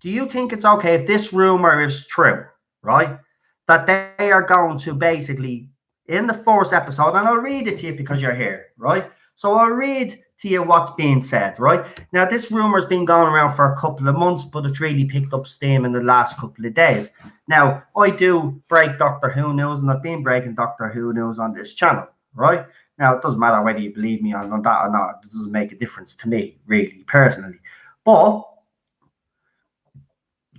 Do you think it's okay if this rumor is true, right? That they are going to basically, in the first episode, and I'll read it to you because you're here, right? So I'll read to you what's being said, right? Now, this rumor's been going around for a couple of months, but it's really picked up steam in the last couple of days. Now, I do break Doctor Who news, and I've been breaking Doctor Who news on this channel, right? Now, it doesn't matter whether you believe me on that or not. It doesn't make a difference to me, really, personally. But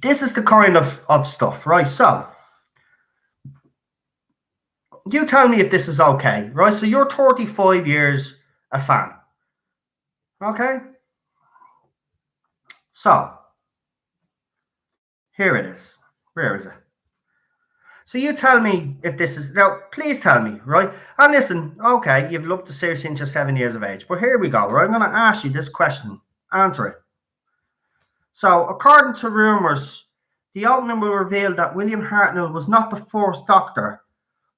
this is the kind of stuff, right? So, you tell me if this is okay, right? So, you're 35 years a fan, okay? So, here it is. Where is it? So you tell me if this is, now please tell me, right? And listen, okay, you've loved the series since you're 7 years of age, but here we go, right? I'm going to ask you this question, answer it. So according to rumours, the opening will reveal that William Hartnell was not the first Doctor,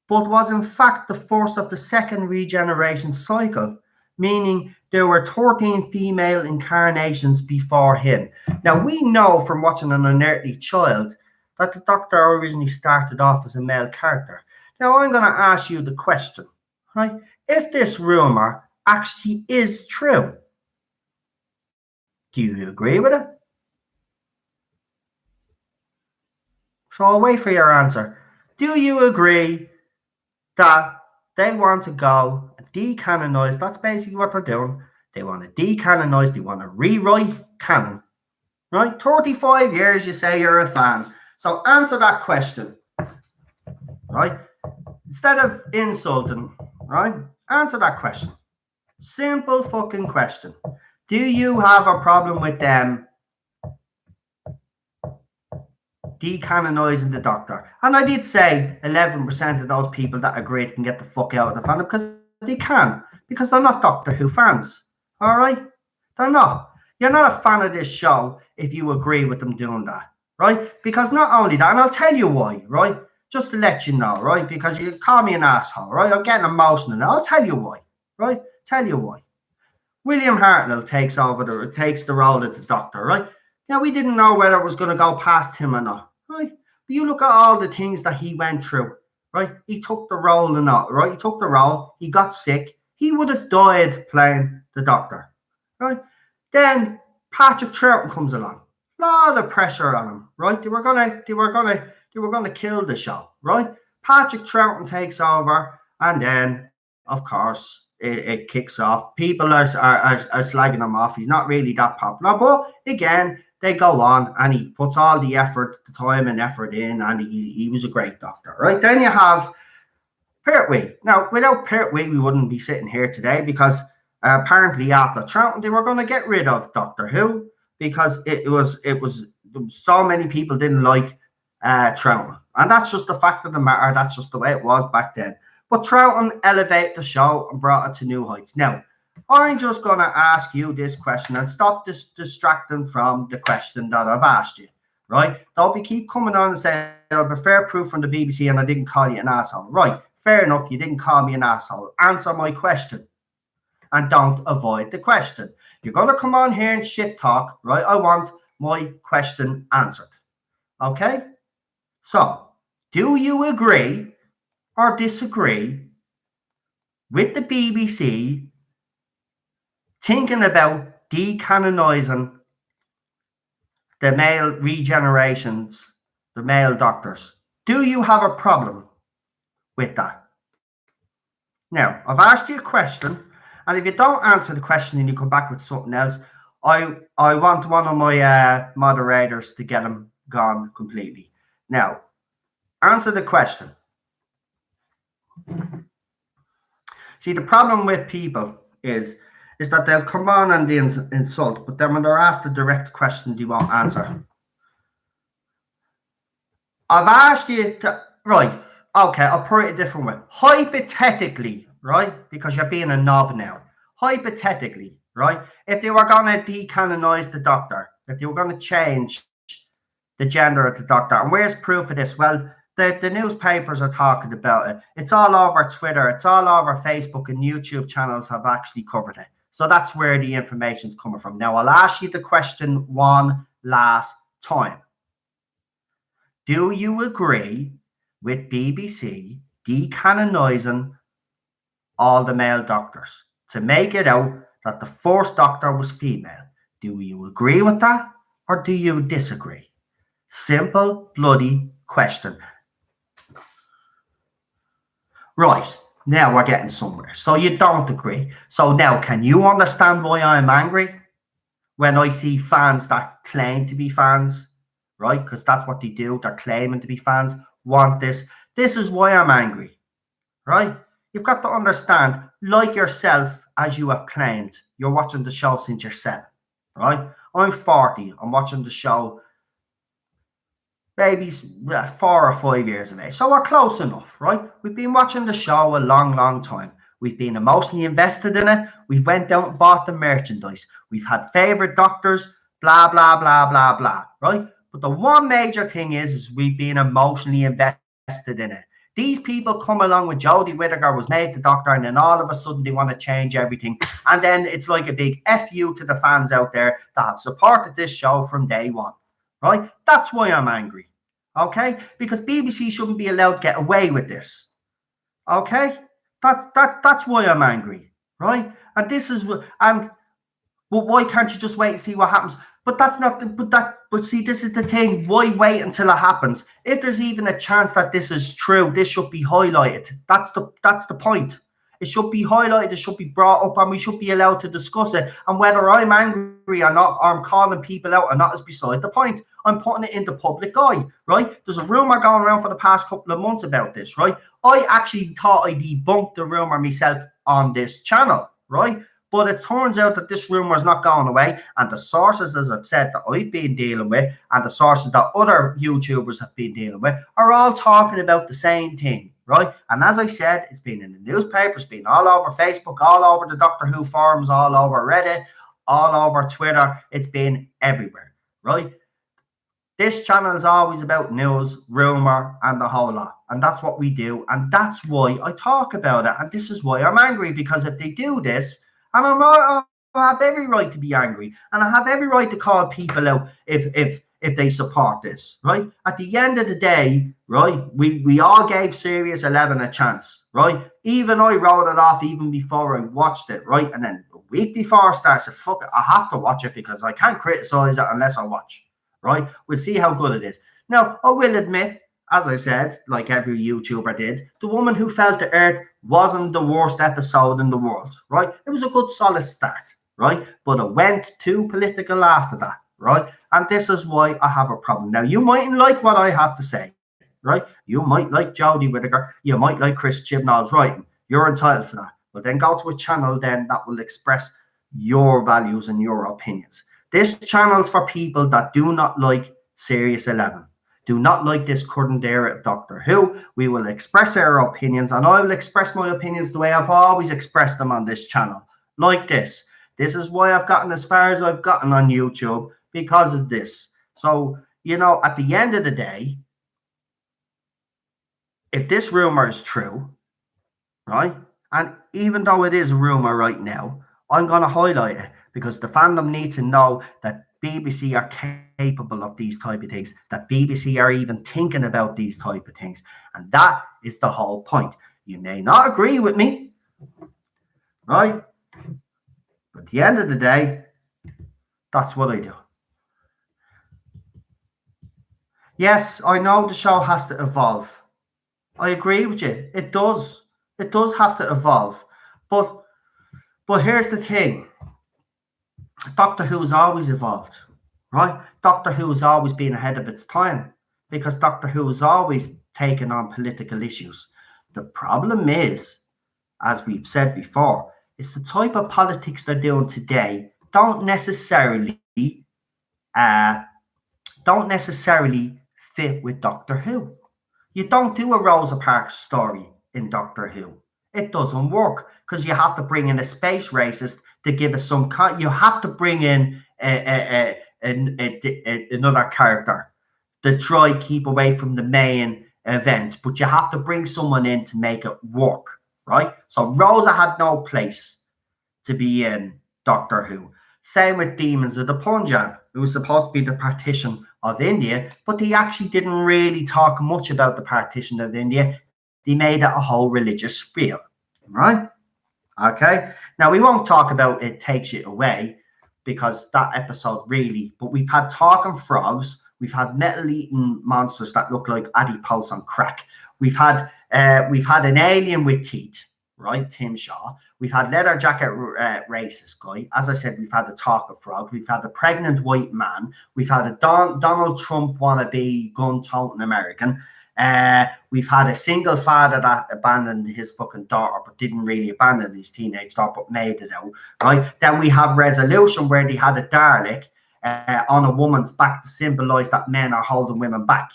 but was in fact the first of the second regeneration cycle, meaning there were 13 female incarnations before him. Now we know from watching An Unearthly Child that the Doctor originally started off as a male character. Now I'm going to ask you the question, right? If this rumor actually is true, do you agree with it? So I'll wait for your answer. Do you agree that they want to go and decanonize? That's basically what they're doing. They want to decanonize, they want to rewrite canon. Right? 35 years, you say you're a fan. So answer that question, right? Instead of insulting, right? Answer that question. Simple fucking question. Do you have a problem with them decanonizing the Doctor? And I did say 11% of those people that agree can get the fuck out of the fandom because they can, because they're not Doctor Who fans. All right? They're not. You're not a fan of this show if you agree with them doing that. Right? Because not only that, and I'll tell you why, right? Just to let you know, right? Because you call me an asshole, right? I'm getting emotional now. I'll tell you why, right? Tell you why. William Hartnell takes the role of the Doctor, right? Now, we didn't know whether it was going to go past him or not, right? But you look at all the things that he went through, right? He took the role or not, right? He took the role. He got sick. He would have died playing the Doctor, right? Then Patrick Troughton comes along. Lot of pressure on him, right? They were gonna kill the show, right? Patrick Troughton takes over, and then, of course, it kicks off. People are slagging him off. He's not really that popular, but again, they go on, and he puts all the effort, the time and effort in, and he was a great Doctor, right? Then you have Pertwee. Now, without Pertwee, we wouldn't be sitting here today because apparently after Troughton, they were going to get rid of Doctor Who because it was so many people didn't like Troughton, and that's just the fact of the matter. That's just the way it was back then. But Troughton elevated the show and brought it to new heights. Now, I'm just going to ask you this question and stop distracting from the question that I've asked you. Right? Don't be keep coming on and saying I prefer proof from the BBC and I didn't call you an asshole. Right? Fair enough. You didn't call me an asshole. Answer my question. And don't avoid the question. You're going to come on here and shit talk, right? I want my question answered. Okay? So, do you agree or disagree with the BBC thinking about decanonizing the male regenerations, the male Doctors? Do you have a problem with that? Now, I've asked you a question. And if you don't answer the question and you come back with something else, I want one of my moderators to get him gone completely. Now, answer the question. See, the problem with people is that they'll come on and they insult, but then when they're asked a direct question, they won't answer. I've asked you to, right, okay, I'll put it a different way. Hypothetically, right, because you're being a knob now. Hypothetically, right, if they were going to decanonize the doctor, if they were going to change the gender of the doctor, and where's proof of this? Well, the newspapers are talking about it. It's all over Twitter. It's all over Facebook, and YouTube channels have actually covered it. So that's where the information's coming from. Now, I'll ask you the question one last time. Do you agree with BBC decanonising all the male doctors to make it out that the first doctor was female? Do you agree with that, or do you disagree? Simple bloody question. Right, now we're getting somewhere. So you don't agree. So now, can you understand why I'm angry when I see fans that claim to be fans, right? Because that's what they do. They're claiming to be fans, want this. This is why I'm angry, right? You've got to understand, like yourself, as you have claimed, you're watching the show since you're 7, right? I'm 40. I'm watching the show maybe 4 or 5 years of age. So we're close enough, right? We've been watching the show a long, long time. We've been emotionally invested in it. We've went out and bought the merchandise. We've had favorite doctors, blah, blah, blah, blah, blah, right? But the one major thing is we've been emotionally invested in it. These people come along when Jodie Whittaker was made the doctor, and then all of a sudden they want to change everything. And then it's like a big FU to the fans out there that have supported this show from day one, right? That's why I'm angry, okay? Because BBC shouldn't be allowed to get away with this, okay? That's why I'm angry, right? And this is, and but why can't you just wait and see what happens? But that's not, but see, this is the thing. Why wait until it happens? If there's even a chance that this is true, this should be highlighted. That's the point. It should be highlighted. It should be brought up, and we should be allowed to discuss it. And whether I'm angry or not, or I'm calling people out or not, is beside the point. I'm putting it in the public eye, right? There's a rumor going around for the past couple of months about this, right? I actually thought I debunked the rumor myself on this channel, right? But it turns out that this rumor is not going away, and the sources, as I've said, that I've been dealing with, and the sources that other YouTubers have been dealing with, are all talking about the same thing, right? And as I said, it's been in the newspaper, it's been all over Facebook, all over the Doctor Who forums, all over Reddit, all over Twitter. It's been everywhere, right? This channel is always about news, rumor, and the whole lot. And that's what we do, and that's why I talk about it. And this is why I'm angry, because if they do this, and I have every right to be angry, and I have every right to call people out if they support this, right? At the end of the day, right, we all gave Series 11 a chance, right? Even I wrote it off even before I watched it, right? And then a week before I started, I said, fuck it, I have to watch it because I can't criticize it unless I watch, right? We'll see how good it is. Now, I will admit, as I said, like every YouTuber did, the woman who fell to earth wasn't the worst episode in the world, right? It was a good solid start, right? But it went too political after that, right? And this is why I have a problem. Now, you mightn't like what I have to say, right? You might like Jodie Whittaker. You might like Chris Chibnall's writing. You're entitled to that. But then go to a channel then that will express your values and your opinions. This channel's for people that do not like Series 11. Do not like this current era of Doctor Who. We will express our opinions, and I will express my opinions the way I've always expressed them on this channel, like this. This is why I've gotten as far as I've gotten on YouTube, because of this. So, you know, at the end of the day, if this rumor is true, right, and even though it is a rumor right now, I'm going to highlight it because the fandom needs to know that BBC are capable of these type of things, that BBC are even thinking about these type of things. And that is the whole point. You may not agree with me, right? But at the end of the day, that's what I do. Yes, I know the show has to evolve. I agree with you. It does. It does have to evolve. But here's the thing. Doctor Who's always evolved, right? Doctor Who's always been ahead of its time because Doctor Who's always taken on political issues. The problem is, as we've said before, it's the type of politics they're doing today uh, don't necessarily fit with Doctor Who. You don't do a Rosa Parks story in Doctor Who. It doesn't work because you have to bring in a space racist to give us some. You have to bring in another character to try keep away from the main event, but you have to bring someone in to make it work, right? So Rosa had no place to be in Doctor Who. Same with Demons of the Punjab, who was supposed to be the partition of India, but they actually didn't really talk much about the partition of India. They made it a whole religious spiel, right? Okay. Now we won't talk about It Takes You Away because that episode really, but we've had talking frogs, we've had metal-eating monsters that look like adipose on crack. We've had an alien with teeth, right? Tim Shaw. We've had leather jacket racist guy. As I said, we've had the talking frog. We've had the pregnant white man. We've had a Donald Trump wannabe gun-toting American. We've had a single father that abandoned his fucking daughter, but didn't really abandon his teenage daughter, but made it out, right? Then we have Resolution, where they had a Dalek on a woman's back to symbolize that men are holding women back,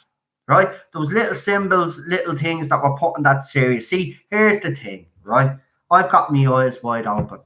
right? Those little symbols, little things that were put in that series. See, here's the thing, right? I've got my eyes wide open.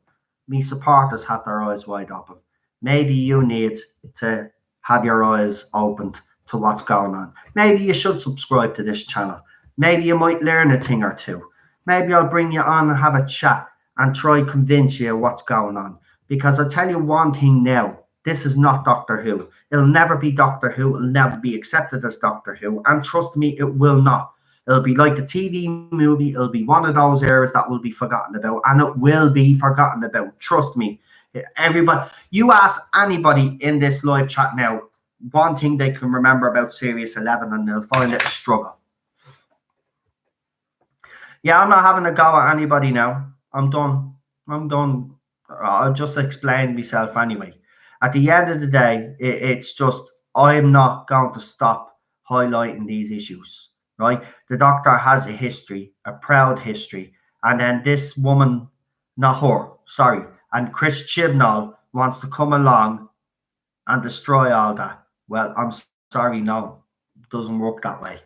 Me supporters have their eyes wide open. Maybe you need to have your eyes opened to what's going on. Maybe you should subscribe to this channel. Maybe you might learn a thing or two. Maybe I'll bring you on and have a chat and try convince you what's going on. Because I'll tell you one thing now. This is not Doctor Who. It'll never be Doctor Who. It'll never be accepted as Doctor Who. And trust me, it will not. It'll be like a TV movie. It'll be one of those eras that will be forgotten about. And it will be forgotten about. Trust me. Everybody, you ask anybody in this live chat now, one thing they can remember about Series 11 and they'll find it a struggle. Yeah, I'm not having a go at anybody now. I'm done. I'll just explain myself anyway. At the end of the day, it's just I'm not going to stop highlighting these issues, right? The Doctor has a history, a proud history, and then this woman, not her, sorry, and Chris Chibnall wants to come along and destroy all that. Well, I'm sorry, no, it doesn't work that way.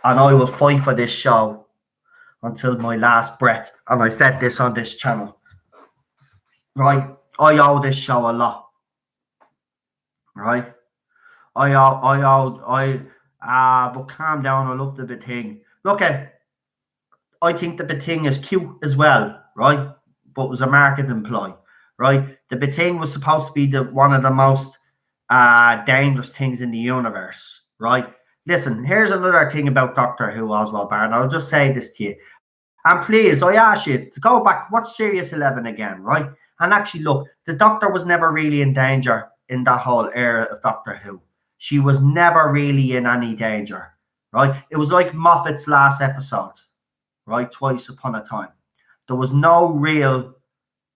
And I will fight for this show until my last breath. And I said this on this channel, right? I owe this show a lot, right? But calm down. I love the Beting. Look I think the Beting is cute as well, right? But it was a marketing ploy, right? The Beting was supposed to be one of the most dangerous things in the universe, right? Listen, here's another thing about Doctor Who, Oswald Barn. I'll just say this to you. And please, I ask you to go back, watch Series 11 again, right? And actually look, the Doctor was never really in danger in that whole era of Doctor Who. She was never really in any danger, right? It was like Moffat's last episode, right? Twice Upon a Time. There was no real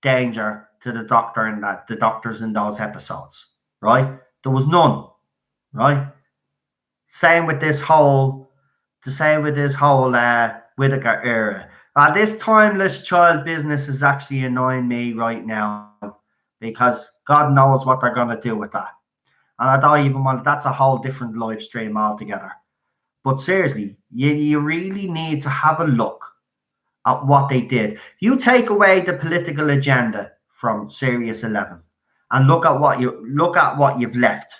danger to the Doctor in that, the Doctors in those episodes, right? There was none, right? Same with this whole Whittaker era. This timeless child business is actually annoying me right now because God knows what they're going to do with that. And I don't even want, that's a whole different live stream altogether. But seriously, you really need to have a look at what they did. You take away the political agenda from Series 11 and look at what you've left,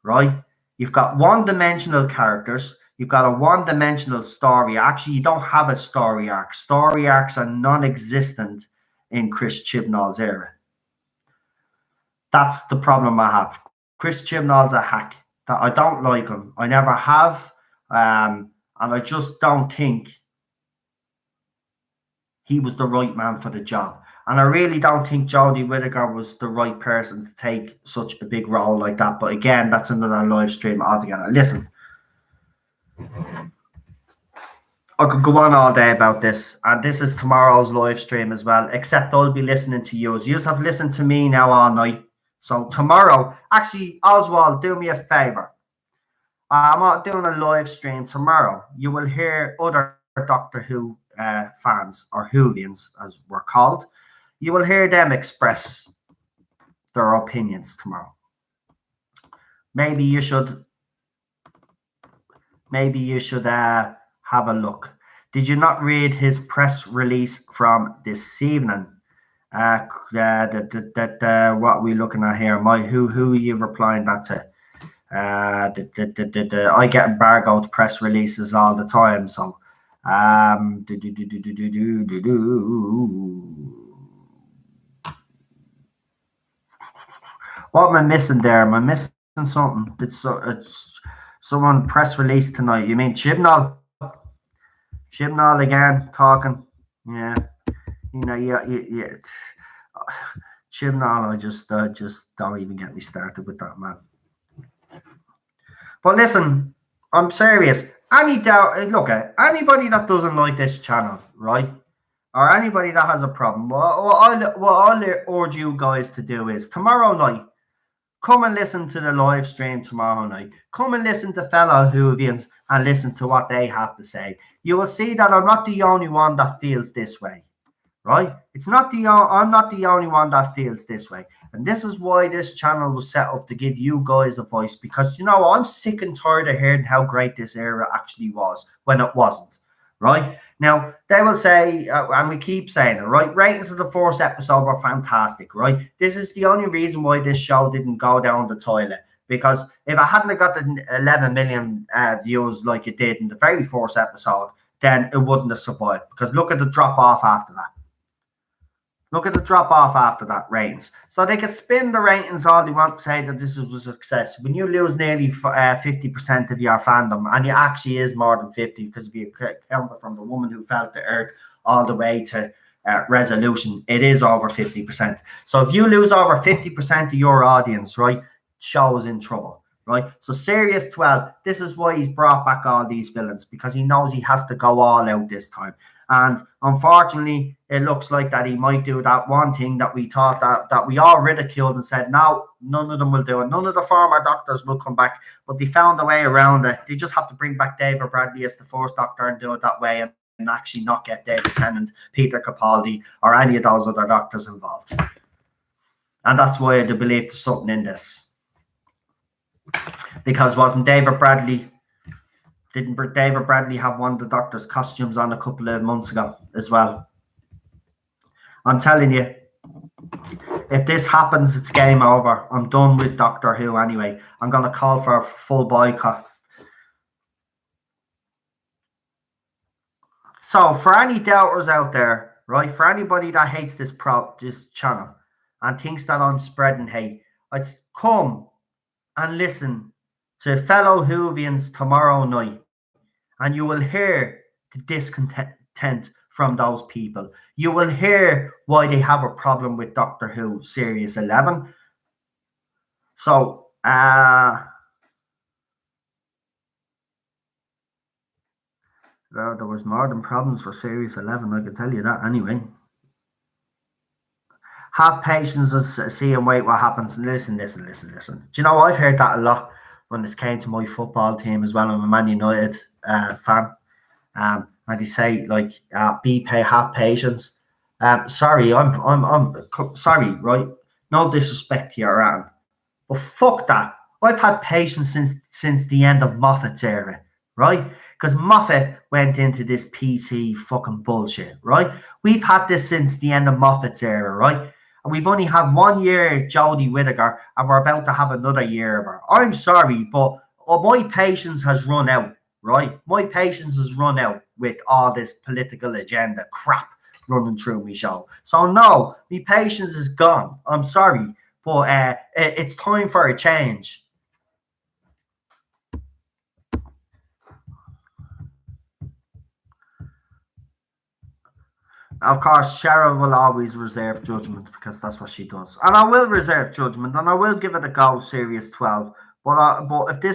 right? You've got one-dimensional characters. You've got a one-dimensional story. Actually, you don't have a story arc. Story arcs are non-existent in Chris Chibnall's era. That's the problem I have. Chris Chibnall's a hack. That I don't like him. I never have. And I just don't think he was the right man for the job. And I really don't think Jodie Whittaker was the right person to take such a big role like that. But again, that's another live stream altogether. Listen, I could go on all day about this. And this is tomorrow's live stream as well, except I'll be listening to you. You just have listened to me now all night. So tomorrow, actually, Oswald, do me a favor. I'm not doing a live stream tomorrow. You will hear other Doctor Who fans, or Whovians as we're called, you will hear them express their opinions tomorrow. Maybe you should have a look. Did you not read his press release from this evening? What are we looking at here? Who are you replying that to? I get embargoed press releases all the time, so what am I missing there? Am I missing something? It's someone press release tonight. You mean Chibnall? Chibnall again talking? Yeah, yeah. Chibnall, I just don't even get me started with that, man. But listen, I'm serious. Look, anybody that doesn't like this channel, right, or anybody that has a problem, what I'll urge you guys to do is tomorrow night, come and listen to the live stream tomorrow night. Come and listen to fellow Whovians and listen to what they have to say. You will see that I'm not the only one that feels this way, right? I'm not the only one that feels this way. And this is why this channel was set up, to give you guys a voice, because, I'm sick and tired of hearing how great this era actually was when it wasn't, right? Now, they will say, and we keep saying it, right? Ratings of the first episode were fantastic, right? This is the only reason why this show didn't go down the toilet. Because if I hadn't got the 11 million views like it did in the very first episode, then it wouldn't have survived. Because look at the drop off after that. Look at the drop off after that ratings. So they can spin the ratings all they want to say that this is a success. When you lose nearly 50% of your fandom, and it actually is more than 50, because if you count it from the woman who fell to earth all the way to resolution, it is over 50%. So if you lose over 50% of your audience, right, show is in trouble, right? So Series 12, this is why he's brought back all these villains, because he knows he has to go all out this time. And unfortunately, it looks like that he might do that one thing that we thought that we all ridiculed and said, no, none of them will do it. None of the former doctors will come back. But they found a way around it. They just have to bring back David Bradley as the first doctor and do it that way, and actually not get David Tennant, Peter Capaldi, or any of those other doctors involved. And that's why I believe there's something in this. Because wasn't David Bradley... Didn't David Bradley have one of the Doctor's costumes on a couple of months ago as well? I'm telling you, if this happens, it's game over. I'm done with Doctor Who anyway. I'm going to call for a full boycott. So for any doubters out there, right, for anybody that hates this channel and thinks that I'm spreading hate, I'd come and listen to fellow Whovians tomorrow night, and you will hear the discontent from those people. You will hear why they have a problem with Doctor Who Series 11. So, there was more than problems for Series 11, I can tell you that anyway. Have patience and see and wait what happens. Listen. Do you know, I've heard that a lot when it came to my football team as well. I'm a Man United fan. And they say, like, have patience. Sorry, I'm sorry, right? No disrespect to your Iran, but fuck that. I've had patience since the end of Moffat's era, right? Because Moffat went into this PC fucking bullshit, right? We've had this since the end of Moffat's era, right? And we've only had 1 year Jodie Whittaker, and we're about to have another year of her. I'm sorry, but my patience has run out, right? My patience has run out with all this political agenda crap running through my show. So no, my patience is gone. I'm sorry, but it's time for a change. Of course, Cheryl will always reserve judgment, because that's what she does. And I will reserve judgment, and I will give it a go, Series 12. But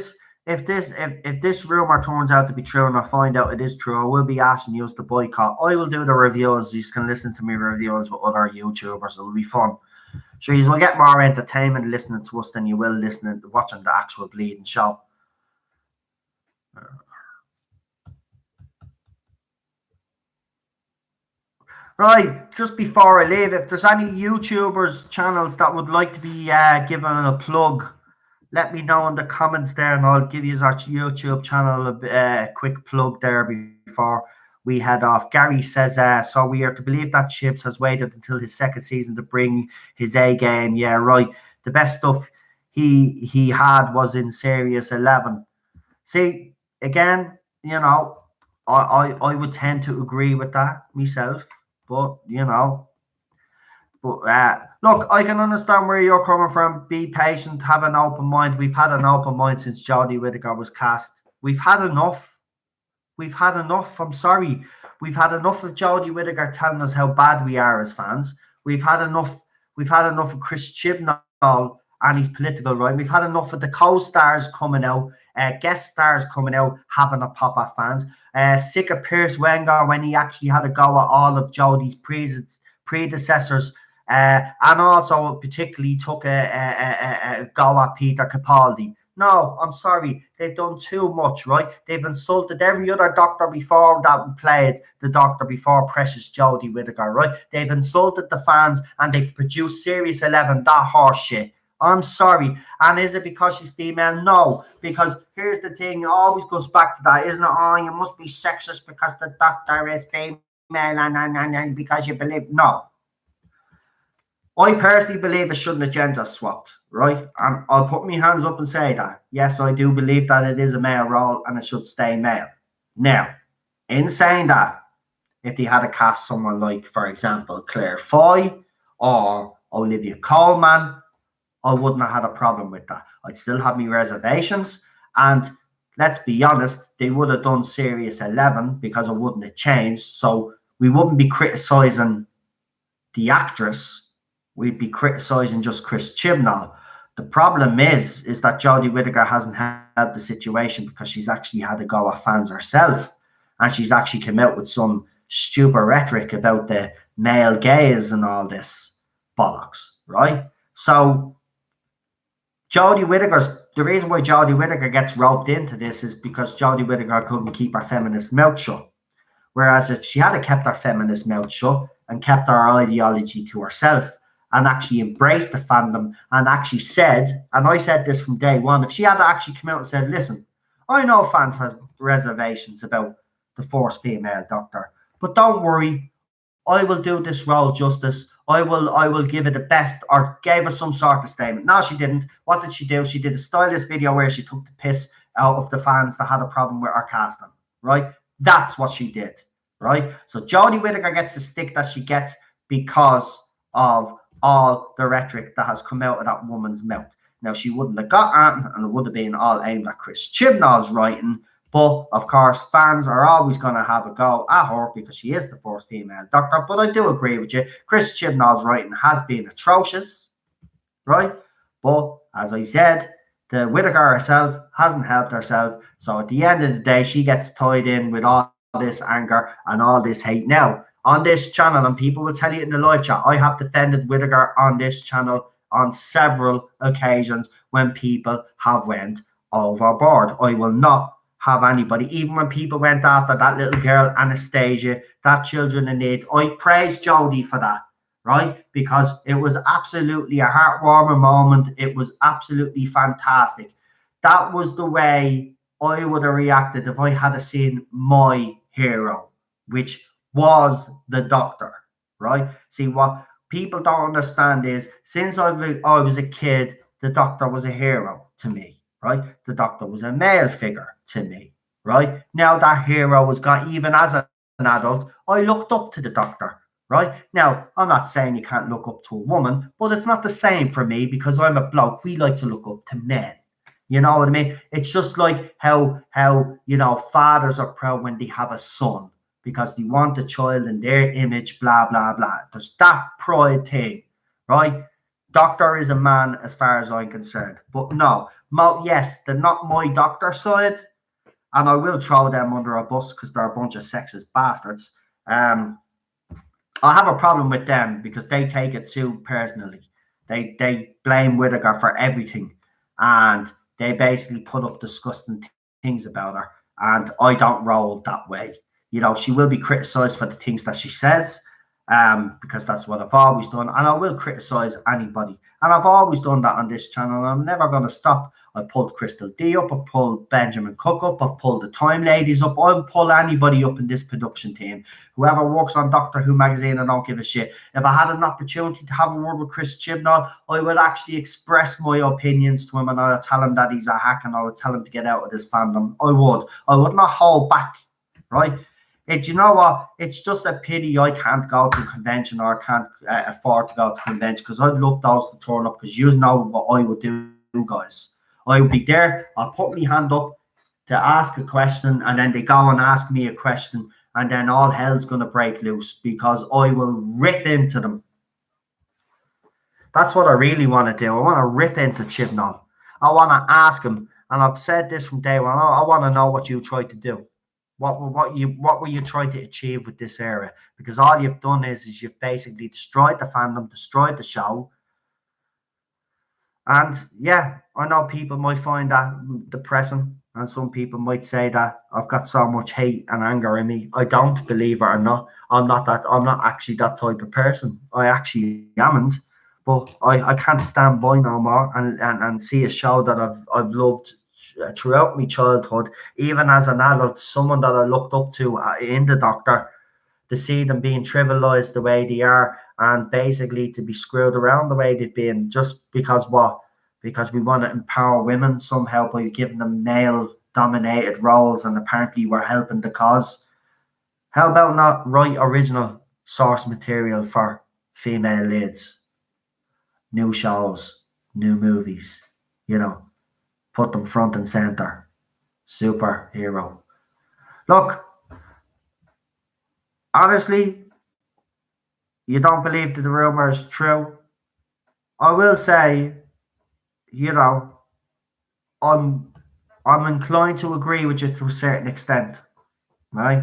if this rumor turns out to be true, and I find out it is true, I will be asking you to boycott. I will do the reviews. You can listen to me reviews with other YouTubers. It'll be fun. So you will get more entertainment listening to us than you will watching the actual bleeding show. Right, just before I leave, if there's any YouTubers channels that would like to be given a plug, let me know in the comments there, and I'll give you our YouTube channel a quick plug there before we head off. Gary says, so we are to believe that Chips has waited until his second season to bring his A game. Yeah, right. The best stuff he had was in Series 11. See, again, I would tend to agree with that myself, but look, I can understand where you're coming from. Be patient, have an open mind. We've had an open mind since Jodie Whittaker was cast. We've had enough. We've had enough. I'm sorry. We've had enough of Jodie Whittaker telling us how bad we are as fans. We've had enough. We've had enough of Chris Chibnall and his political right. We've had enough of the co-stars coming out, guest stars coming out having a pop at fans. Sick of Pierce Wenger when he actually had a go at all of Jodie's predecessors. And also particularly took a go at Peter Capaldi. No, I'm sorry. They've done too much, right? They've insulted every other doctor before that played the doctor before Precious Jodie Whittaker, right? They've insulted the fans and they've produced Series 11, that horse shit. I'm sorry. And is it because she's female? No. Because here's the thing, it always goes back to that, isn't it? Oh, you must be sexist because the doctor is female and because you believe. No. I personally believe it shouldn't have gender swapped, right? And I'll put my hands up and say that. Yes, I do believe that it is a male role and it should stay male. Now, in saying that, if they had to cast someone like, for example, Claire Foy or Olivia Colman, I wouldn't have had a problem with that. I'd still have my reservations. And let's be honest, they would have done Series 11 because it wouldn't have changed. So we wouldn't be criticising the actress. We'd be criticising just Chris Chibnall. The problem is that Jodie Whittaker hasn't helped the situation because she's actually had a go at fans herself. And she's actually come out with some stupid rhetoric about the male gaze and all this bollocks, right? So the reason why Jodie Whittaker gets roped into this is because Jodie Whittaker couldn't keep her feminist mouth shut. Whereas if she had kept her feminist mouth shut and kept her ideology to herself, and actually embraced the fandom and actually said, and I said this from day one, if she had actually come out and said, listen, I know fans have reservations about the first female doctor, but don't worry, I will do this role justice. I will give it the best, or gave us some sort of statement. No, she didn't. What did she do? She did a stylist video where she took the piss out of the fans that had a problem with her casting, right? That's what she did, right? So Jodie Whittaker gets the stick that she gets because of all the rhetoric that has come out of that woman's mouth. Now, she wouldn't have got it, and it would have been all aimed at Chris Chibnall's writing, but of course, fans are always going to have a go at her because she is the first female doctor. But I do agree with you, Chris Chibnall's writing has been atrocious, right? But as I said, the Whittaker herself hasn't helped herself. So at the end of the day, she gets tied in with all this anger and all this hate. Now, on this channel, and people will tell you in the live chat, I have defended Whittaker on this channel on several occasions when people have went overboard. I will not have anybody, even when people went after that little girl Anastasia, that children in need. I praise Jodie for that, right? Because it was absolutely a heartwarming moment. It was absolutely fantastic. That was the way I would have reacted if I had seen my hero, which was the doctor, right? See, what people don't understand is since I was a kid, the doctor was a hero to me, right? The doctor was a male figure to me, right? Now that hero was got, even as an adult, I looked up to the doctor, right? Now, I'm not saying you can't look up to a woman, but it's not the same for me because I'm a bloke. We like to look up to men. You know what I mean? It's just like how fathers are proud when they have a son, because they want the child in their image, blah, blah, blah. There's that pride thing, right? Doctor is a man as far as I'm concerned. But no, yes, they're not my doctor side, and I will throw them under a bus because they're a bunch of sexist bastards. I have a problem with them because they take it too personally. They blame Whittaker for everything, and they basically put up disgusting things about her, and I don't roll that way. She will be criticized for the things that she says, because that's what I've always done, and I will criticize anybody, and I've always done that on this channel, and I'm never going to stop. I pulled Crystal D up, I pulled Benjamin Cook up, I pulled the Time Ladies up, I'll pull anybody up in this production team. Whoever works on Doctor Who magazine, I don't give a shit. If I had an opportunity to have a word with Chris Chibnall, I would actually express my opinions to him, and I would tell him that he's a hack, and I would tell him to get out of this fandom. I would not hold back, right? You know what? It's just a pity I can't go to a convention, or can't afford to go to a convention, because I'd love those to turn up, because you know what I would do, guys. I would be there, I'll put my hand up to ask a question, and then they go and ask me a question, and then all hell's going to break loose, because I will rip into them. That's what I really want to do. I want to rip into Chibnall. I want to ask him, and I've said this from day one, I want to know what you tried to do. What were you trying to achieve with this era? Because all you've done is you've basically destroyed the fandom, destroyed the show. And yeah, I know people might find that depressing, and some people might say that I've got so much hate and anger in me. I don't, believe it or not. I'm not actually that type of person. I actually amn't. But I can't stand by no more and see a show that I've loved throughout my childhood, even as an adult, someone that I looked up to in the Doctor, to see them being trivialized the way they are, and basically to be screwed around the way they've been, just because what? Because we want to empower women somehow by giving them male-dominated roles, and apparently we're helping the cause. How about not write original source material for female leads? New shows, new movies, put them front and center. Superhero. Look, honestly, you don't believe that the rumor is true. I will say, I'm inclined to agree with you to a certain extent, right?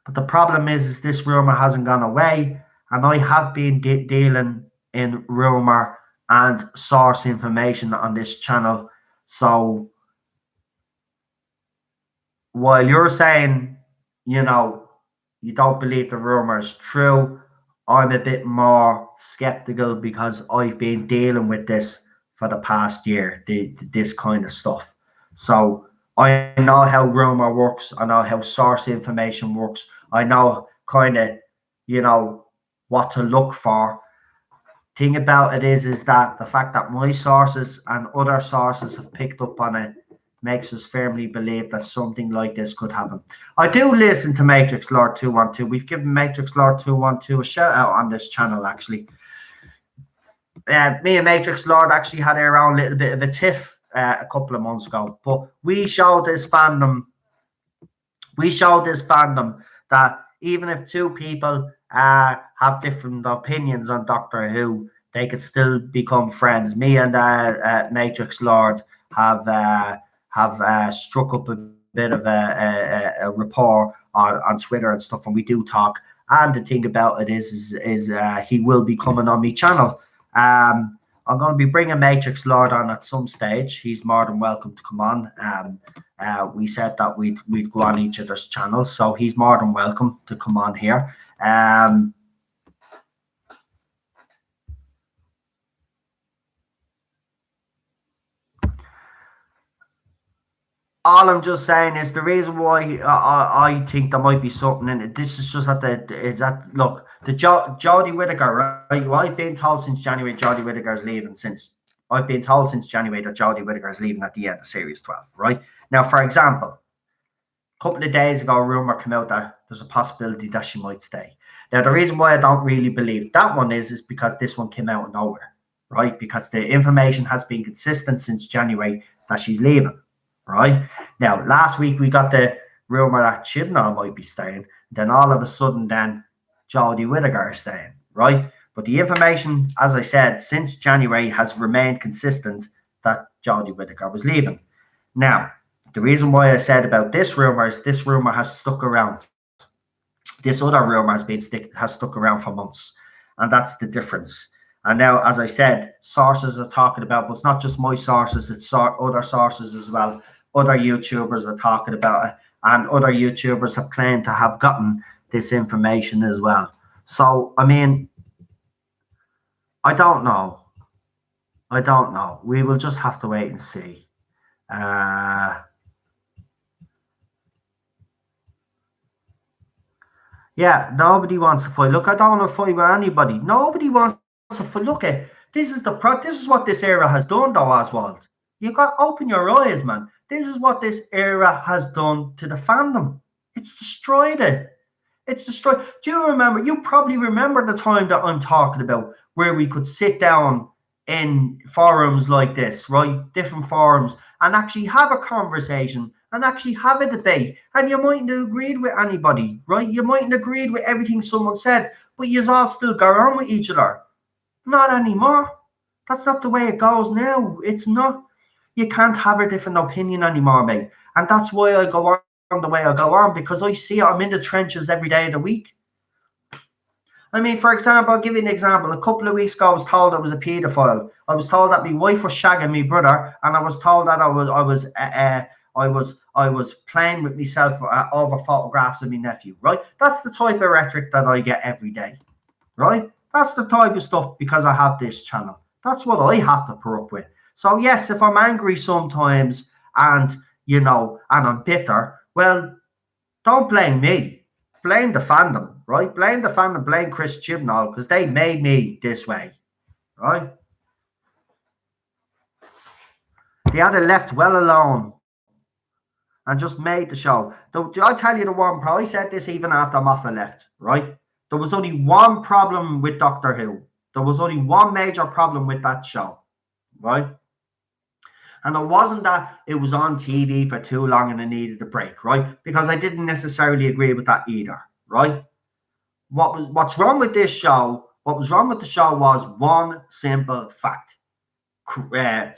But the problem is this rumor hasn't gone away, and I have been dealing in rumor and source information on this channel. So while you're saying, you don't believe the rumor is true, I'm a bit more skeptical, because I've been dealing with this for the past year, this kind of stuff. So I know how rumor works. I know how source information works. I know kind of, what to look for. Thing about it is that the fact that my sources and other sources have picked up on it makes us firmly believe that something like this could happen. I do listen to Matrix Lord 212. We've given Matrix Lord 212 a shout out on this channel, actually. Me and Matrix Lord actually had our own little bit of a tiff a couple of months ago, but we showed this fandom that even if two people have different opinions on Doctor Who, they could still become friends. Me and Matrix Lord have struck up a bit of a rapport on Twitter and stuff, and we do talk. And the thing about it is he will be coming on my channel. I'm going to be bringing Matrix Lord on at some stage. He's more than welcome to come on. We said that we'd go on each other's channels, so he's more than welcome to come on here. All I'm just saying is the reason why I think there might be something in it. This is just look, the Jodie Whittaker, right? Well, I've been told since January Jodie Whittaker is leaving. I've been told since January that Jodie Whittaker is leaving at the end of Series 12, right? Now, for example, a couple of days ago, a rumor came out that there's a possibility that she might stay. Now, the reason why I don't really believe that one is because this one came out of nowhere, right? Because the information has been consistent since January that she's leaving. Right now, last week we got the rumor that Chibnall might be staying. Then all of a sudden, then Jodie Whittaker is staying. Right, but the information, as I said, since January has remained consistent that Jodie Whittaker was leaving. Now, the reason why I said about this rumor is this rumor has stuck around. This other rumor has stuck around for months, and that's the difference. And now, as I said, sources are talking about, but it's not just my sources; it's other sources as well. Other YouTubers are talking about it, and other YouTubers have claimed to have gotten this information as well. So, I mean, I don't know. I don't know. We will just have to wait and see. Yeah, nobody wants to fight. Look, I don't want to fight with anybody. Nobody wants to fight. Look, this is this is what this era has done, though, Oswald. You got open your eyes, man. This is what this era has done to the fandom. It's destroyed it. It's destroyed. Do you remember? You probably remember the time that I'm talking about, where we could sit down in forums like this, right? Different forums, and actually have a conversation and actually have a debate. And you mightn't have agreed with anybody, right? You mightn't have agreed with everything someone said, but you all still go on with each other. Not anymore. That's not the way it goes now. It's not. You can't have a different opinion anymore, mate. And that's why I go on the way I go on, because I see it. I'm in the trenches every day of the week. I mean, for example, I'll give you an example. A couple of weeks ago, I was told I was a paedophile. I was told that my wife was shagging my brother, and I was told that I was playing with myself over photographs of my nephew. Right? That's the type of rhetoric that I get every day. Right? That's the type of stuff, because I have this channel. That's what I have to put up with. So yes, if I'm angry sometimes, and I'm bitter, well, don't blame me. Blame the fandom, right? Blame the fandom, blame Chris Chibnall, because they made me this way, right? They had it left well alone and just made the show. I'll tell you the one problem. I said this even after Moffat left, right? There was only one problem with Doctor Who. There was only one major problem with that show, right? And it wasn't that it was on TV for too long and it needed a break, right? Because I didn't necessarily agree with that either, right? What's wrong with this show? What was wrong with the show was one simple fact.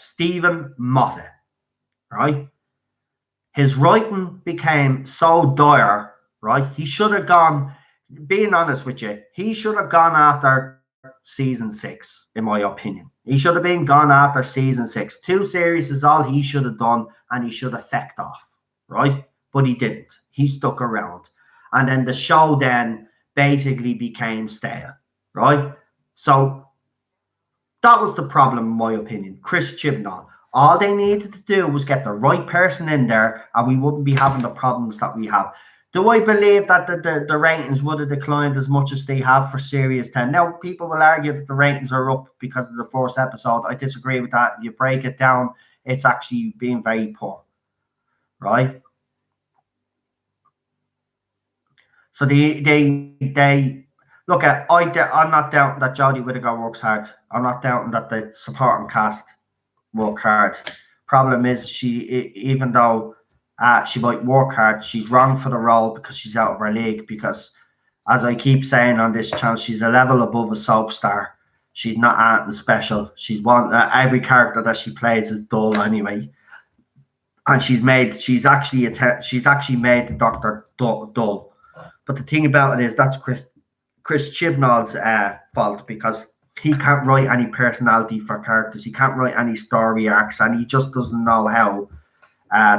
Stephen Moffat, right? His writing became so dire, right? He should have gone, being honest with you, he should have gone after season 6, in my opinion. He should have been gone after season 6. 2 series is all he should have done, and he should have fecked off, right? But he didn't. He stuck around. And then the show then basically became stale, right? So that was the problem, in my opinion. Chris Chibnall. All they needed to do was get the right person in there, and we wouldn't be having the problems that we have. Do I believe that the ratings would have declined as much as they have for Series 10? Now, people will argue that the ratings are up because of the first episode. I disagree with that. If you break it down, it's actually being very poor, right? So they look at. I'm not doubting that Jodie Whittaker works hard. I'm not doubting that the supporting cast work hard. Problem is, even though she might work hard, she's wrong for the role because she's out of her league. Because, as I keep saying on this channel, she's a level above a soap star. She's not anything special. She's one. Every character that she plays is dull anyway, and she's actually made the Doctor dull. But the thing about it is, that's Chris Chibnall's fault, because he can't write any personality for characters. He can't write any story arcs, and he just doesn't know how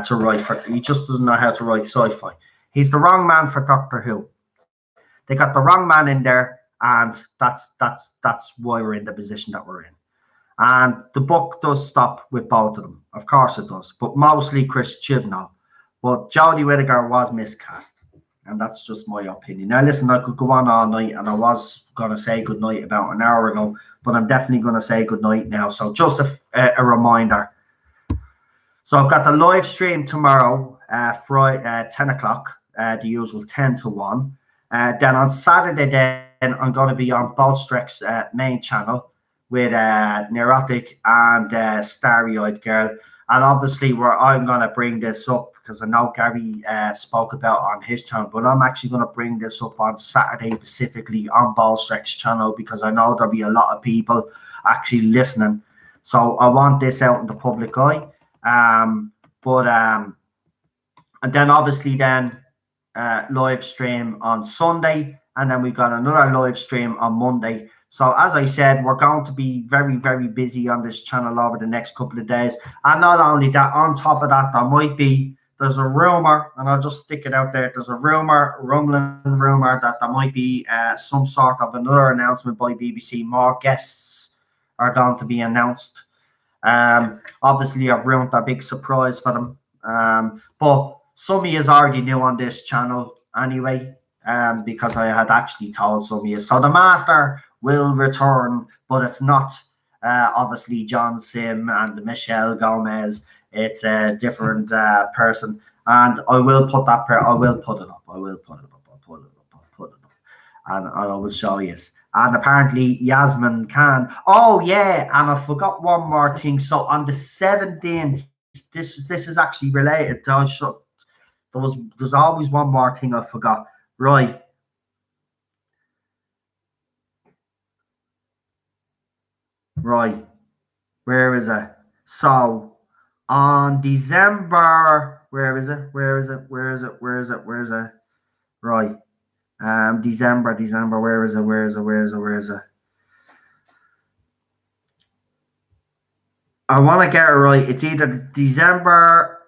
to write. He just doesn't know how to write sci-fi. He's the wrong man for Doctor Who. They got the wrong man in there, and that's why we're in the position that we're in. And the book does stop with both of them. Of course it does, but mostly Chris Chibnall. But Jodie Whittaker was miscast. And that's just my opinion. Now, listen, I could go on all night, and I was going to say goodnight about an hour ago, but I'm definitely going to say goodnight now. So just a reminder. So I've got the live stream tomorrow, Friday, 10 o'clock, the usual 10 to 1. Then on Saturday, then I'm going to be on Bolstreck's main channel with Neurotic and Starry-Eyed Girl. And obviously, I'm going to bring this up because I know Gary spoke about on his channel, but I'm actually going to bring this up on Saturday specifically on Bolstreck's channel, because I know there'll be a lot of people actually listening. So I want this out in the public eye. And then obviously live stream on Sunday, and then we've got another live stream on Monday. So as I said, we're going to be very, very busy on this channel over the next couple of days. And not only that, on top of that, there might be there's a rumor, and I'll just stick it out there. There's a rumbling rumor that there might be some sort of another announcement by BBC. More guests are going to be announced. Obviously, I've ruined a big surprise for them. But some of you already knew on this channel anyway, because I had actually told some of you. So the Master will return, but it's not obviously John Sim and Michelle Gomez. It's a different person, and I will put that. I will put it up. I will put it up. I'll put it up. I'll put it up, and I will show you. And apparently Yasmin Khan. Oh yeah, and I forgot one more thing. So on the 17th, this is actually related. There's always one more thing I forgot. Right. Right. Where is it? So on December, where is it? Right. December, where is it? I want to get it right. It's either December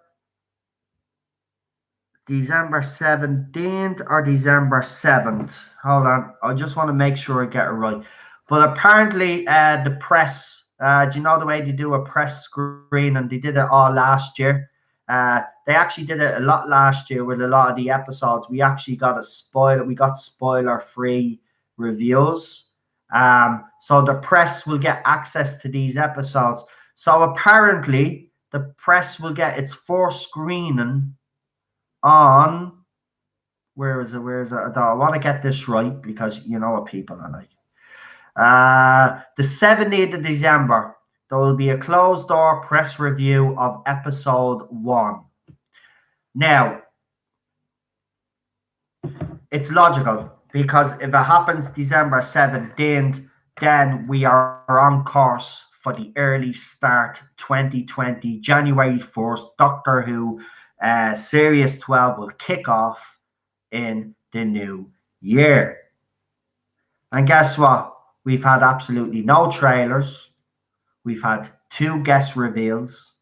17th or December 7th. Hold on. I just want to make sure I get it right. But apparently the press, do you know the way they do a press screen, and they did it all last year? They actually did it a lot last year with a lot of the episodes. We actually got spoiler-free reviews. So the press will get access to these episodes. So apparently the press will get its first screening on, where is it? I want to get this right, because you know what people are like. The 17th of December, there will be a closed door press review of episode 1. Now, it's logical, because if it happens December 17th, then we are on course for the early start 2020, January 1st, Doctor Who Series 12 will kick off in the new year. And guess what? We've had absolutely no trailers. We've had 2 guest reveals,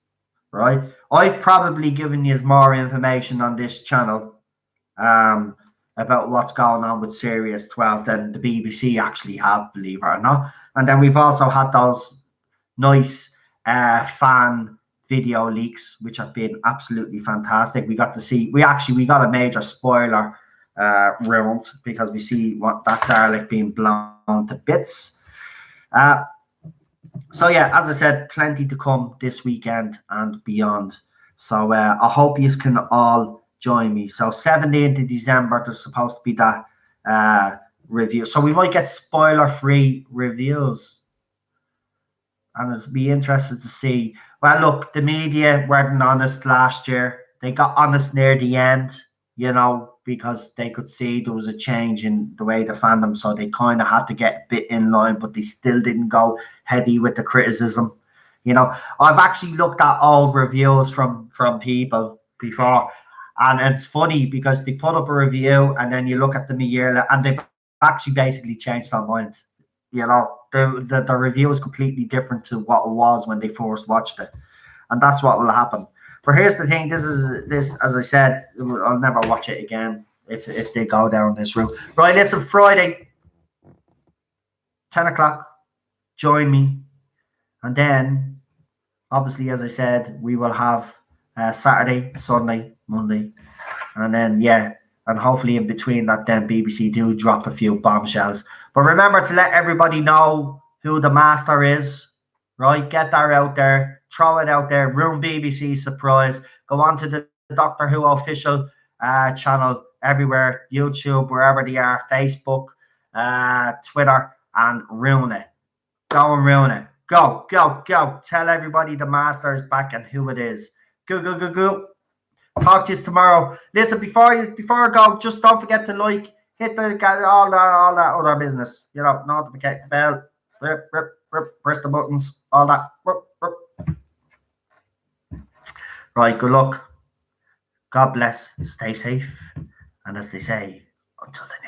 right? I've probably given you more information on this channel about what's going on with Series 12 than the BBC actually have, believe it or not. And then we've also had those nice fan video leaks, which have been absolutely fantastic. We got a major spoiler round, because we see what that Dalek being blown to bits. So yeah, as I said, plenty to come this weekend and beyond. So I hope you can all join me. So 17th of December, there's supposed to be that review. So we might get spoiler-free reviews. And it'll be interesting to see. Well, look, the media weren't honest last year. They got honest near the end, because they could see there was a change in the way the fandom, so they kind of had to get a bit in line, but they still didn't go heavy with the criticism. I've actually looked at old reviews from people before, and it's funny because they put up a review and then you look at them a year and they've actually basically changed their mind. The review is completely different to what it was when they first watched it, and that's what will happen. But here's the thing: this, as I said, I'll never watch it again if they go down this route. Right, listen, Friday, 10 o'clock, join me, and then obviously, as I said, we will have Saturday, Sunday, Monday, and then and hopefully in between that, then BBC do drop a few bombshells. But remember to let everybody know who the Master is, right? Get that out there. Throw it out there. Room BBC surprise. Go on to the Doctor Who official channel everywhere. YouTube, wherever they are. Facebook, Twitter, and ruin it. Go and ruin it. Go. Tell everybody the Master is back and who it is. Go. Talk to you tomorrow. Listen, before I go, just don't forget to hit all that other business. Notification bell, press the buttons, all that. Right, good luck. God bless. Stay safe. And as they say, until then.